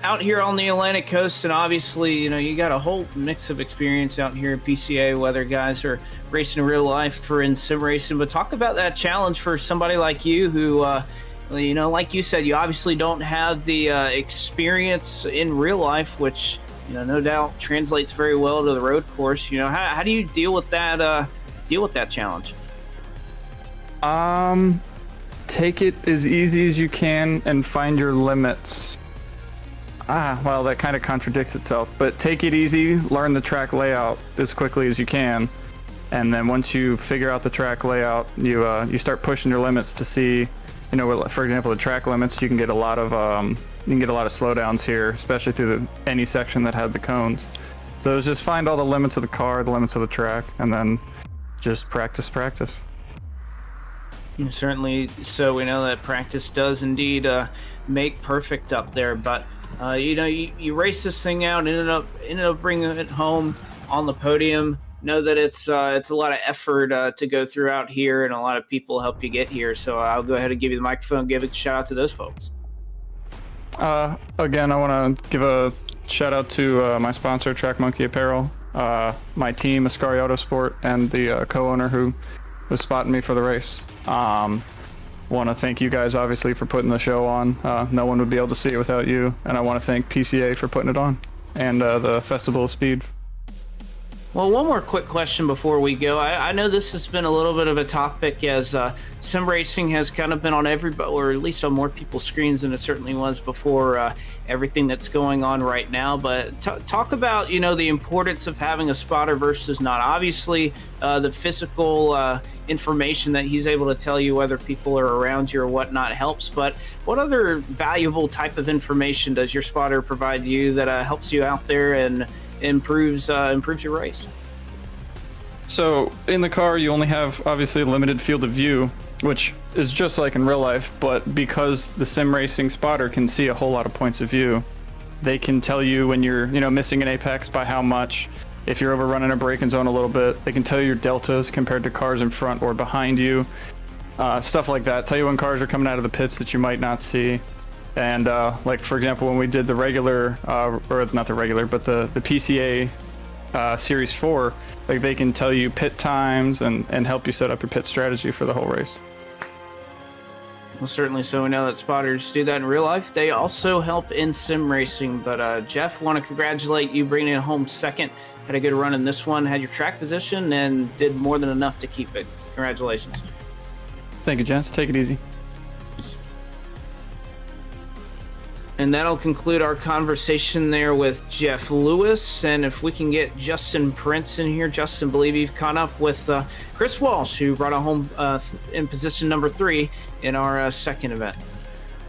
out here on the Atlantic coast, and obviously, you got a whole mix of experience out here at PCA, whether guys are racing in real life or in sim racing. But talk about that challenge for somebody like you who, like you said, you obviously don't have the experience in real life, which, no doubt translates very well to the road course. How do you deal with that challenge? Take it as easy as you can and find your limits. Well, that kind of contradicts itself, but take it easy, learn the track layout as quickly as you can, and then once you figure out the track layout, you start pushing your limits to see, for example, the track limits. You can get a lot of slowdowns here, especially through any section that had the cones. So just find all the limits of the car, the limits of the track, and then just practice. Certainly. So we know that practice does indeed make perfect up there, but. You race this thing out, ended up bringing it home on the podium. Know that it's a lot of effort to go through out here, and a lot of people help you get here. So I'll go ahead and give you the microphone, give a shout out to those folks. Again, I want to give a shout out to my sponsor, Track Monkey Apparel, my team, Ascari Autosport, and the co-owner who was spotting me for the race. Want to thank you guys, obviously, for putting the show on. No one would be able to see it without you. And I want to thank PCA for putting it on, and the Festival of Speed. Well, one more quick question before we go. I know this has been a little bit of a topic, as sim racing has kind of been on everybody, or at least on more people's screens than it certainly was before everything that's going on right now. But talk about, the importance of having a spotter versus not. Obviously, the physical information that he's able to tell you whether people are around you or whatnot helps. But what other valuable type of information does your spotter provide you that helps you out there and improves your race? So in the car, you only have obviously a limited field of view, which is just like in real life, but because the sim racing spotter can see a whole lot of points of view, they can tell you when you're missing an apex by how much, if you're overrunning a braking zone a little bit. They can tell you your deltas compared to cars in front or behind you, stuff like that. Tell you when cars are coming out of the pits that you might not see. And like, for example, when we did the regular, or not the regular, but the PCA Series 4, like, they can tell you pit times and help you set up your pit strategy for the whole race. Well, certainly. So we know that spotters do that in real life. They also help in sim racing. But Jeff, want to congratulate you bringing it home second. Had a good run in this one, had your track position, and did more than enough to keep it. Congratulations. Thank you, gents. Take it easy. And that'll conclude our conversation there with Jeff Lewis. And if we can get Justin Prince in here. Justin, believe you've caught up with Chris Walsh, who brought it home in position number 3 in our second event.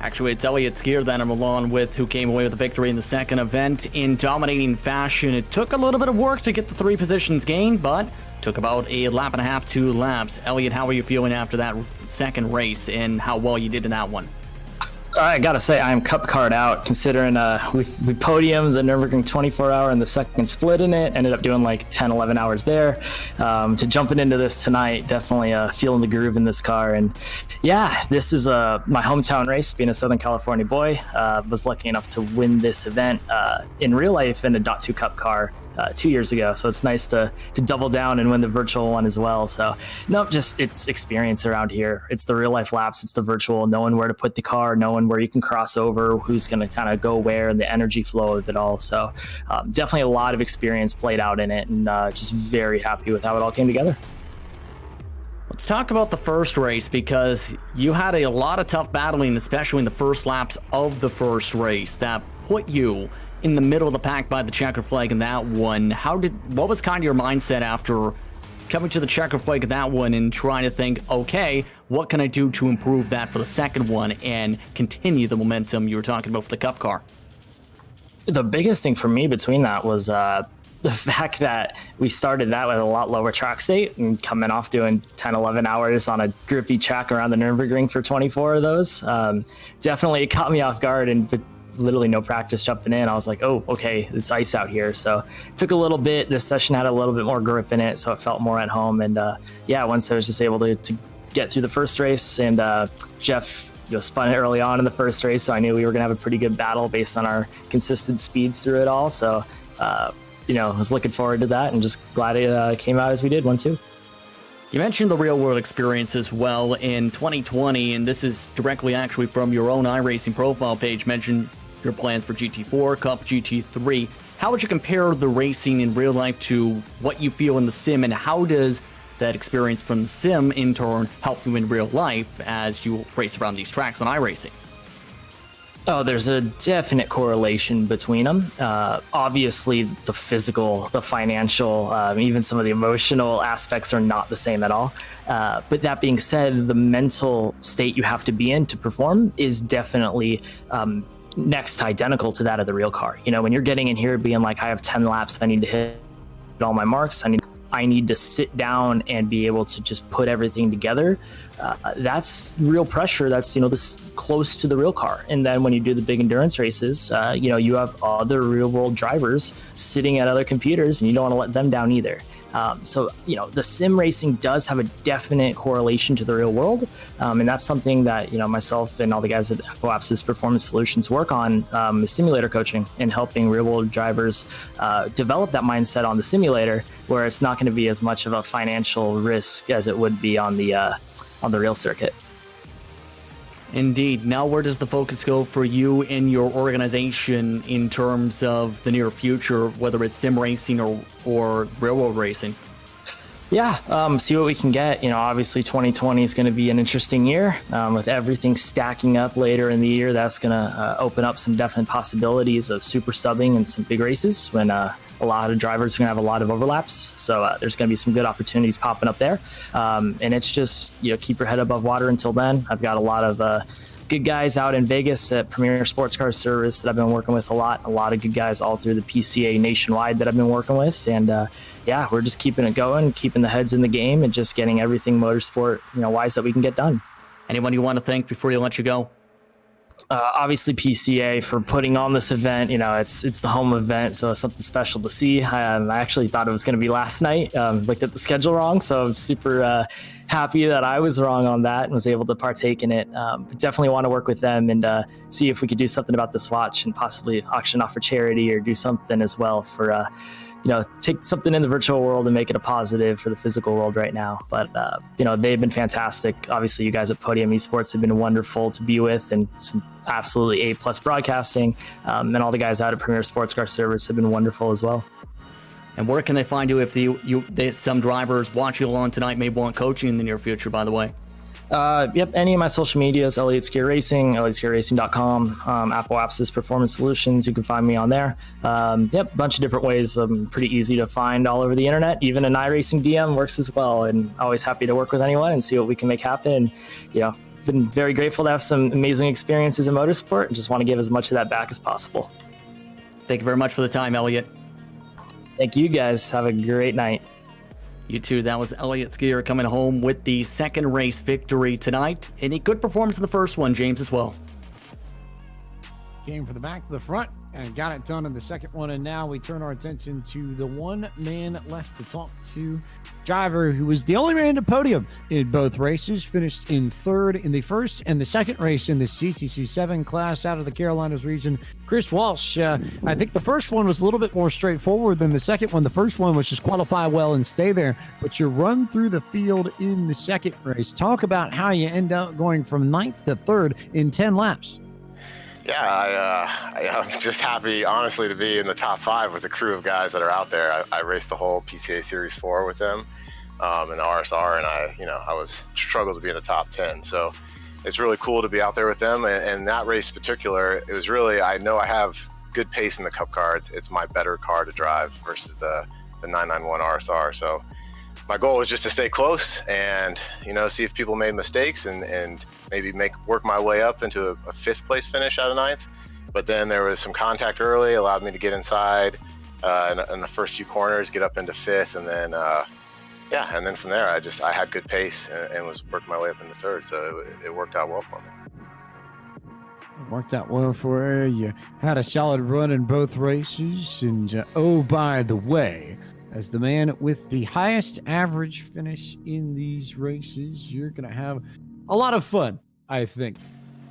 Actually, it's Elliott Skier that I'm along with, who came away with the victory in the second event in dominating fashion. It took a little bit of work to get the 3 positions gained, but took about a lap and a half, 2 laps. Elliott, how are you feeling after that second race and how well you did in that one? I gotta say, I'm cup card out, considering we podiumed the Nürburgring 24-hour and the second split in it. Ended up doing like 10, 11 hours there. To jumping into this tonight, definitely feeling the groove in this car. And yeah, this is my hometown race. Being a Southern California boy, was lucky enough to win this event in real life in a .2 Cup car 2 years ago. So it's nice to double down and win the virtual one as well. So nope, just it's experience around here. It's the real life laps, it's the virtual, knowing where to put the car, knowing where you can cross over, who's going to kind of go where, and the energy flow of it all. So definitely a lot of experience played out in it, and just very happy with how it all came together. Let's talk about the first race, because you had a lot of tough battling, especially in the first laps of the first race, that put you in the middle of the pack by the checker flag in that one. What was kind of your mindset after coming to the checker flag in that one and trying to think, okay, what can I do to improve that for the second one and continue the momentum you were talking about for the Cup car? The biggest thing for me between that was the fact that we started that with a lot lower track state, and coming off doing 10, 11 hours on a grippy track around the Nürburgring for 24 of those. Definitely it caught me off guard, and literally no practice jumping in. I was like, oh, okay, it's ice out here. So it took a little bit. This session had a little bit more grip in it, so it felt more at home. And yeah, once I was just able to get through the first race, and Jeff spun it early on in the first race, so I knew we were going to have a pretty good battle based on our consistent speeds through it all. So, I was looking forward to that, and just glad it came out as we did, 1-2. You mentioned the real-world experience as well in 2020, and this is directly actually from your own iRacing profile page, mentioned your plans for GT4, Cup, GT3. How would you compare the racing in real life to what you feel in the sim, and how does that experience from the sim in turn help you in real life as you race around these tracks on iRacing? Oh, there's a definite correlation between them. Obviously, the physical, the financial, even some of the emotional aspects are not the same at all. But that being said, the mental state you have to be in to perform is definitely next to identical to that of the real car. When you're getting in here being like, I have 10 laps, I need to hit all my marks, I need to sit down and be able to just put everything together. That's real pressure. That's, this close to the real car. And then when you do the big endurance races, you have other real world drivers sitting at other computers, and you don't want to let them down either. So the sim racing does have a definite correlation to the real world. And that's something that, myself and all the guys at Coapsis Performance Solutions work on, is simulator coaching and helping real world drivers develop that mindset on the simulator, where it's not going to be as much of a financial risk as it would be on the real circuit. Indeed. Now, where does the focus go for you and your organization in terms of the near future, whether it's sim racing or railroad racing? Yeah, see what we can get. Obviously 2020 is going to be an interesting year with everything stacking up later in the year. That's going to open up some definite possibilities of super subbing and some big races when a lot of drivers are going to have a lot of overlaps. So there's going to be some good opportunities popping up there. And it's just, keep your head above water until then. I've got a lot of good guys out in Vegas at Premier Sports Car Service that I've been working with a lot of good guys all through the PCA nationwide that I've been working with. And yeah, we're just keeping it going, keeping the heads in the game, and just getting everything motorsport, wise that we can get done. Anyone you want to thank before you let you go? Obviously PCA for putting on this event. It's the home event, so it's something special to see. I actually thought it was going to be last night. Looked at the schedule wrong, so I'm super happy that I was wrong on that and was able to partake in it. But definitely want to work with them and see if we could do something about this watch and possibly auction off for charity or do something as well for take something in the virtual world and make it a positive for the physical world right now. But, they've been fantastic. Obviously, you guys at Podium Esports have been wonderful to be with, and some absolutely A+ broadcasting. And all the guys out at Premier Sports Car Service have been wonderful as well. And where can they find you if some drivers watching along tonight may want coaching in the near future, by the way? Yep, any of my social medias, Elliott Skier Racing, elliottskierracing.com, Apple Apps Performance Solutions, you can find me on there. Yep, a bunch of different ways. Pretty easy to find all over the internet. Even an iRacing DM works as well, and always happy to work with anyone and see what we can make happen. And, been very grateful to have some amazing experiences in motorsport and just want to give as much of that back as possible. Thank you very much for the time, Elliott. Thank you guys. Have a great night. You too. That was Elliott Skier coming home with the second race victory tonight, and a good performance in the first one, James, as well. came from the back to the front and got it done in the second one. And now we turn our attention to the one man left to talk to. Driver who was the only man to podium in both races, finished in third in the first and the second race in this GTC 7 class out of the Carolinas region, Chris Walsh. I think the first one was a little bit more straightforward than the second one. The first one was just qualify well and stay there, but you run through the field in the second race. Talk about how you end up going from 9th to 3rd in 10 laps. Yeah, I'm just happy, honestly, to be in the top 5 with the crew of guys that are out there. I raced the whole PCA Series 4 with them in the RSR, and I was struggled to be in the top 10. So it's really cool to be out there with them. And that race in particular, it was really, I know I have good pace in the Cup car. It's my better car to drive versus the 991 RSR. So my goal was just to stay close and, see if people made mistakes and maybe work my way up into a 5th place finish out of 9th. But then there was some contact early, allowed me to get inside in the first few corners, get up into 5th, and then and then from there I had good pace and was working my way up into 3rd. So it worked out well for me. It worked out well for you. You had a solid run in both races, and oh, by the way, as the man with the highest average finish in these races, you're going to have a lot of fun, I think,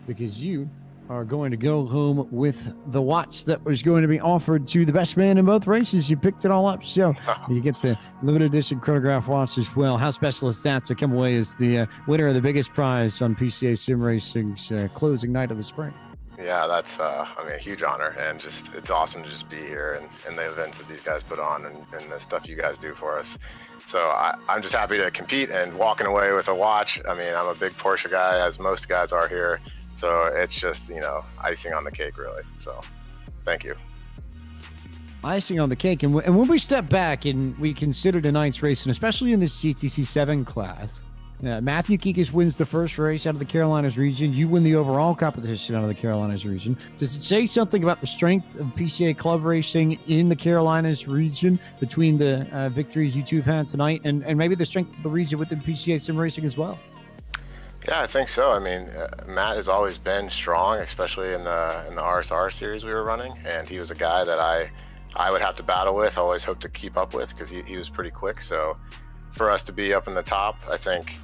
because you are going to go home with the watch that was going to be offered to the best man in both races. You picked it all up, so you get the limited edition chronograph watch as well. How special is that to come away as the winner of the biggest prize on PCA Sim Racing's closing night of the spring? Yeah, that's a huge honor, and it's awesome to just be here and the events that these guys put on and the stuff you guys do for us. So I'm just happy to compete and walking away with a watch. I'm a big Porsche guy, as most guys are here. So it's just, icing on the cake, really. So thank you. Icing on the cake. And when we step back and we consider tonight's race, and especially in this GTC 7 class, Matthew Kikas wins the first race out of the Carolinas region. You win the overall competition out of the Carolinas region. Does it say something about the strength of PCA club racing in the Carolinas region between the victories you two have had tonight and maybe the strength of the region within PCA Sim Racing as well? Yeah, I think so. Matt has always been strong, especially in the RSR series we were running, and he was a guy that I would have to battle with. I always hoped to keep up with because he was pretty quick. So for us to be up in the top, I think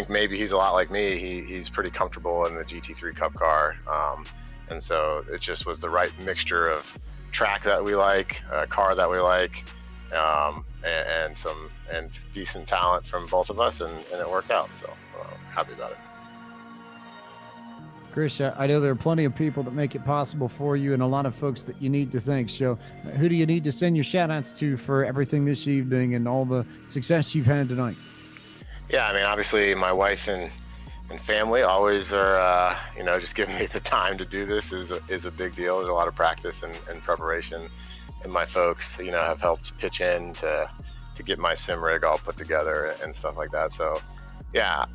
maybe he's a lot like me. He's pretty comfortable in the GT3 Cup car, and so it just was the right mixture of track that we like, car that we like, and decent talent from both of us, and it worked out. So happy about it. Chris, I know there are plenty of people that make it possible for you and a lot of folks that you need to thank. So who do you need to send your shout outs to for everything this evening and all the success you've had tonight? Yeah, obviously my wife and family always are, just giving me the time to do this is a big deal. There's a lot of practice and preparation, and my folks, have helped pitch in to get my sim rig all put together and stuff like that. So yeah,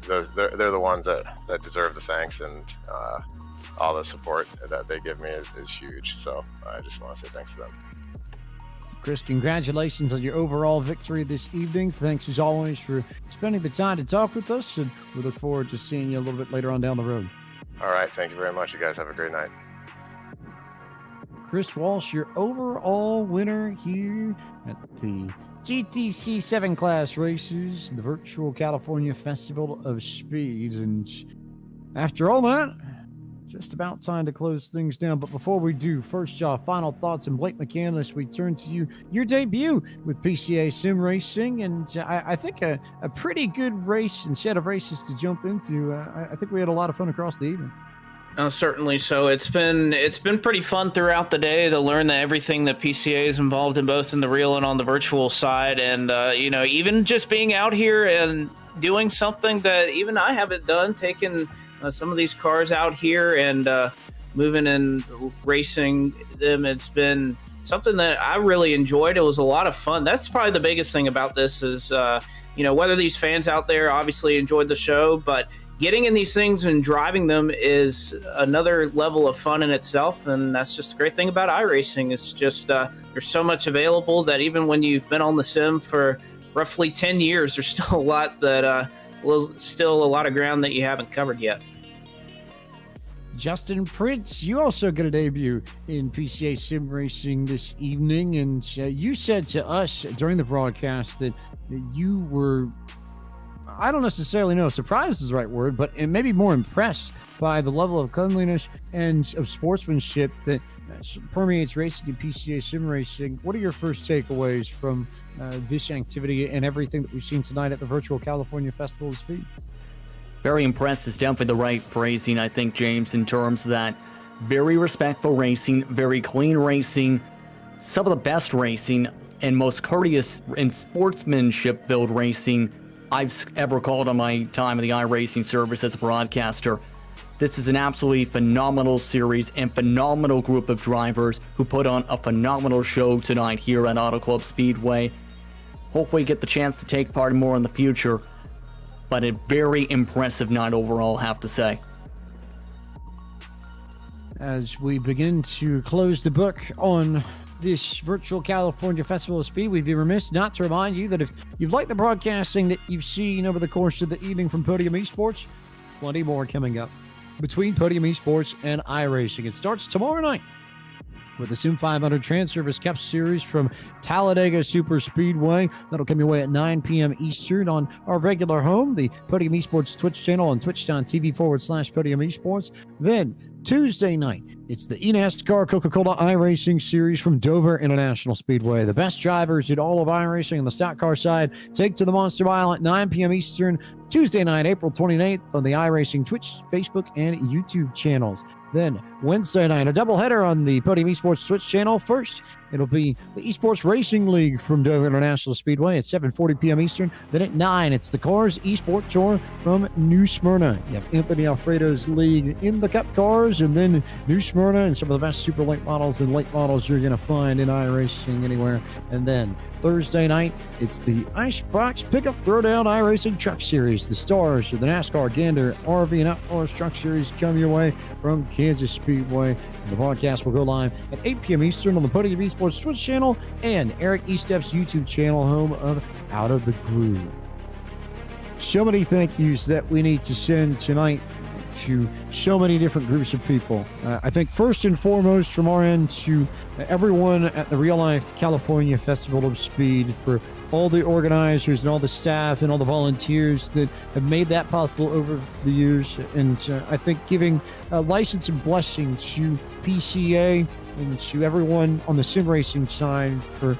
they're the ones that deserve the thanks, and all the support that they give me is huge. So I just want to say thanks to them. Chris, congratulations on your overall victory this evening. Thanks as always for spending the time to talk with us, and we look forward to seeing you a little bit later on down the road. All right, thank you very much. You guys have a great night. Chris Walsh, your overall winner here at the GTC 7 class races, the virtual California Festival of Speed. And after all that, just about time to close things down. But before we do, first off, final thoughts, and Blake McCandless, we turn to you. Your debut with PCA Sim Racing, and I think a pretty good race and set of races to jump into. I think we had a lot of fun across the evening. Certainly so. It's been pretty fun throughout the day to learn that everything that PCA is involved in, both in the real and on the virtual side. And, even just being out here and doing something that even I haven't done, taking some of these cars out here and moving and racing them. It's been something that I really enjoyed. It was a lot of fun. That's probably the biggest thing about this is, whether these fans out there obviously enjoyed the show, but getting in these things and driving them is another level of fun in itself. And that's just the great thing about iRacing. It's just there's so much available that even when you've been on the sim for roughly 10 years, there's still a lot that still a lot of ground that you haven't covered yet. Justin Prince, you also get a debut in PCA Sim Racing this evening, and you said to us during the broadcast that you were, I don't necessarily know, surprised is the right word, but maybe more impressed by the level of cleanliness and of sportsmanship that permeates racing in PCA Sim Racing. What are your first takeaways from this activity and everything that we've seen tonight at the virtual California Festival of Speed? Very impressed is definitely the right phrasing, I think, James, in terms of that. Very respectful racing, very clean racing, some of the best racing and most courteous and sportsmanship-filled racing I've ever called on my time in the iRacing service as a broadcaster. This is an absolutely phenomenal series and phenomenal group of drivers who put on a phenomenal show tonight here at Auto Club Speedway. Hopefully get the chance to take part more in the future, but a very impressive night overall, I have to say. As we begin to close the book on this virtual California Festival of Speed, we'd be remiss not to remind you that if you've liked the broadcasting that you've seen over the course of the evening from Podium Esports, plenty more coming up between Podium Esports and iRacing. It starts tomorrow night with the Sim 500 Trans-Service Cup Series from Talladega Super Speedway. That'll come your way at 9 p.m. Eastern on our regular home, the Podium Esports Twitch channel on twitch.tv/Podium Esports. Then Tuesday night, it's the eNASCAR Coca-Cola iRacing Series from Dover International Speedway. The best drivers in all of iRacing on the stock car side take to the Monster Mile at 9 p.m. Eastern, Tuesday night, April 28th, on the iRacing Twitch, Facebook, and YouTube channels. Then Wednesday night, a doubleheader on the Podium Esports Twitch channel. First, it'll be the Esports Racing League from Dover International Speedway at 7:40 p.m. Eastern. Then at 9, it's the Cars Esport Tour from New Smyrna. You have Anthony Alfredo's league in the Cup Cars, and then New Smyrna and some of the best super late models and late models you're going to find in iRacing anywhere. And then Thursday night, it's the Icebox Pickup Throwdown iRacing Truck Series. The stars of the NASCAR Gander RV and Outdoors Truck Series come your way from Kansas Speedway. And the broadcast will go live at 8 p.m. Eastern on the Podium Esports Twitch channel and Eric Estep's YouTube channel, home of Out of the Groove. So many thank yous that we need to send tonight to so many different groups of people. I think first and foremost from our end to everyone at the Real Life California Festival of Speed, for all the organizers and all the staff and all the volunteers that have made that possible over the years. And I think giving a license and blessing to PCA and to everyone on the sim racing side for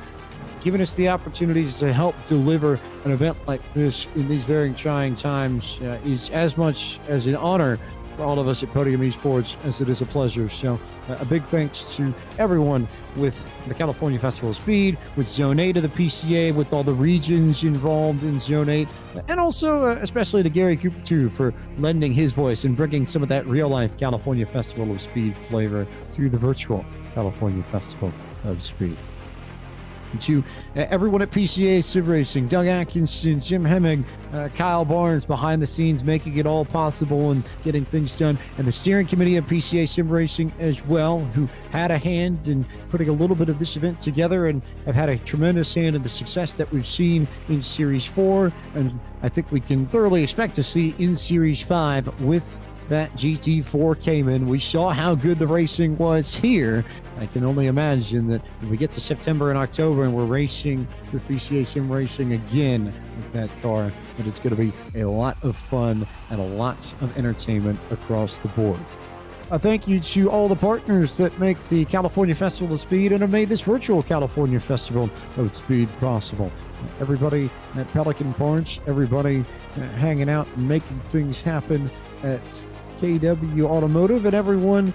giving us the opportunities to help deliver an event like this in these very trying times is as much as an honor for all of us at Podium Esports as it is a pleasure. So a big thanks to everyone with the California Festival of Speed, with Zone 8 of the PCA, with all the regions involved in Zone 8, and also especially to Gary Cooper too for lending his voice and bringing some of that real-life California Festival of Speed flavor to the virtual California Festival of Speed. To everyone at PCA Sim Racing, Doug Atkinson, Jim Hemming, Kyle Barnes behind the scenes making it all possible and getting things done, and the steering committee of PCA Sim Racing as well, who had a hand in putting a little bit of this event together and have had a tremendous hand in the success that we've seen in Series 4, and I think we can thoroughly expect to see in Series 5 with that GT4 Cayman. We saw how good the racing was here. I can only imagine that when we get to September and October and we're racing with PCA Sim Racing again with that car, that it's going to be a lot of fun and a lot of entertainment across the board. A thank you to all the partners that make the California Festival of Speed and have made this virtual California Festival of Speed possible. Everybody at Pelican Parts, everybody hanging out and making things happen at KW Automotive, and everyone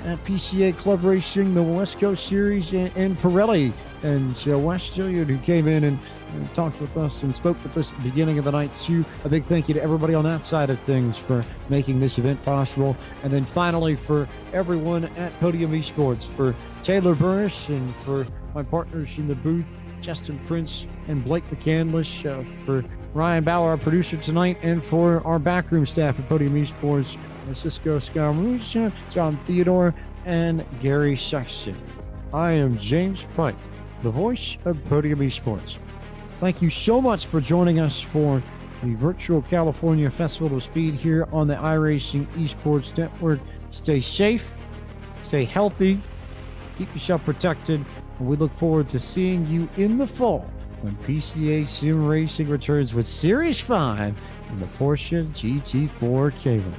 at PCA Club Racing, the West Coast Series, and Pirelli and West Hilliard, who came in and talked with us and spoke with us at the beginning of the night too. A big thank you to everybody on that side of things for making this event possible. And then finally for everyone at Podium Esports, for Taylor Burris and for my partners in the booth, Justin Prince and Blake McCandless, for Ryan Bauer, our producer tonight, and for our backroom staff at Podium Esports, Cisco Scaramouche, John Theodore, and Gary Sexton. I am James Pike, the voice of Podium Esports. Thank you so much for joining us for the virtual California Festival of Speed here on the iRacing Esports Network. Stay safe, stay healthy, keep yourself protected, and we look forward to seeing you in the fall when PCA Sim Racing returns with Series 5 in the Porsche GT4 Cayman.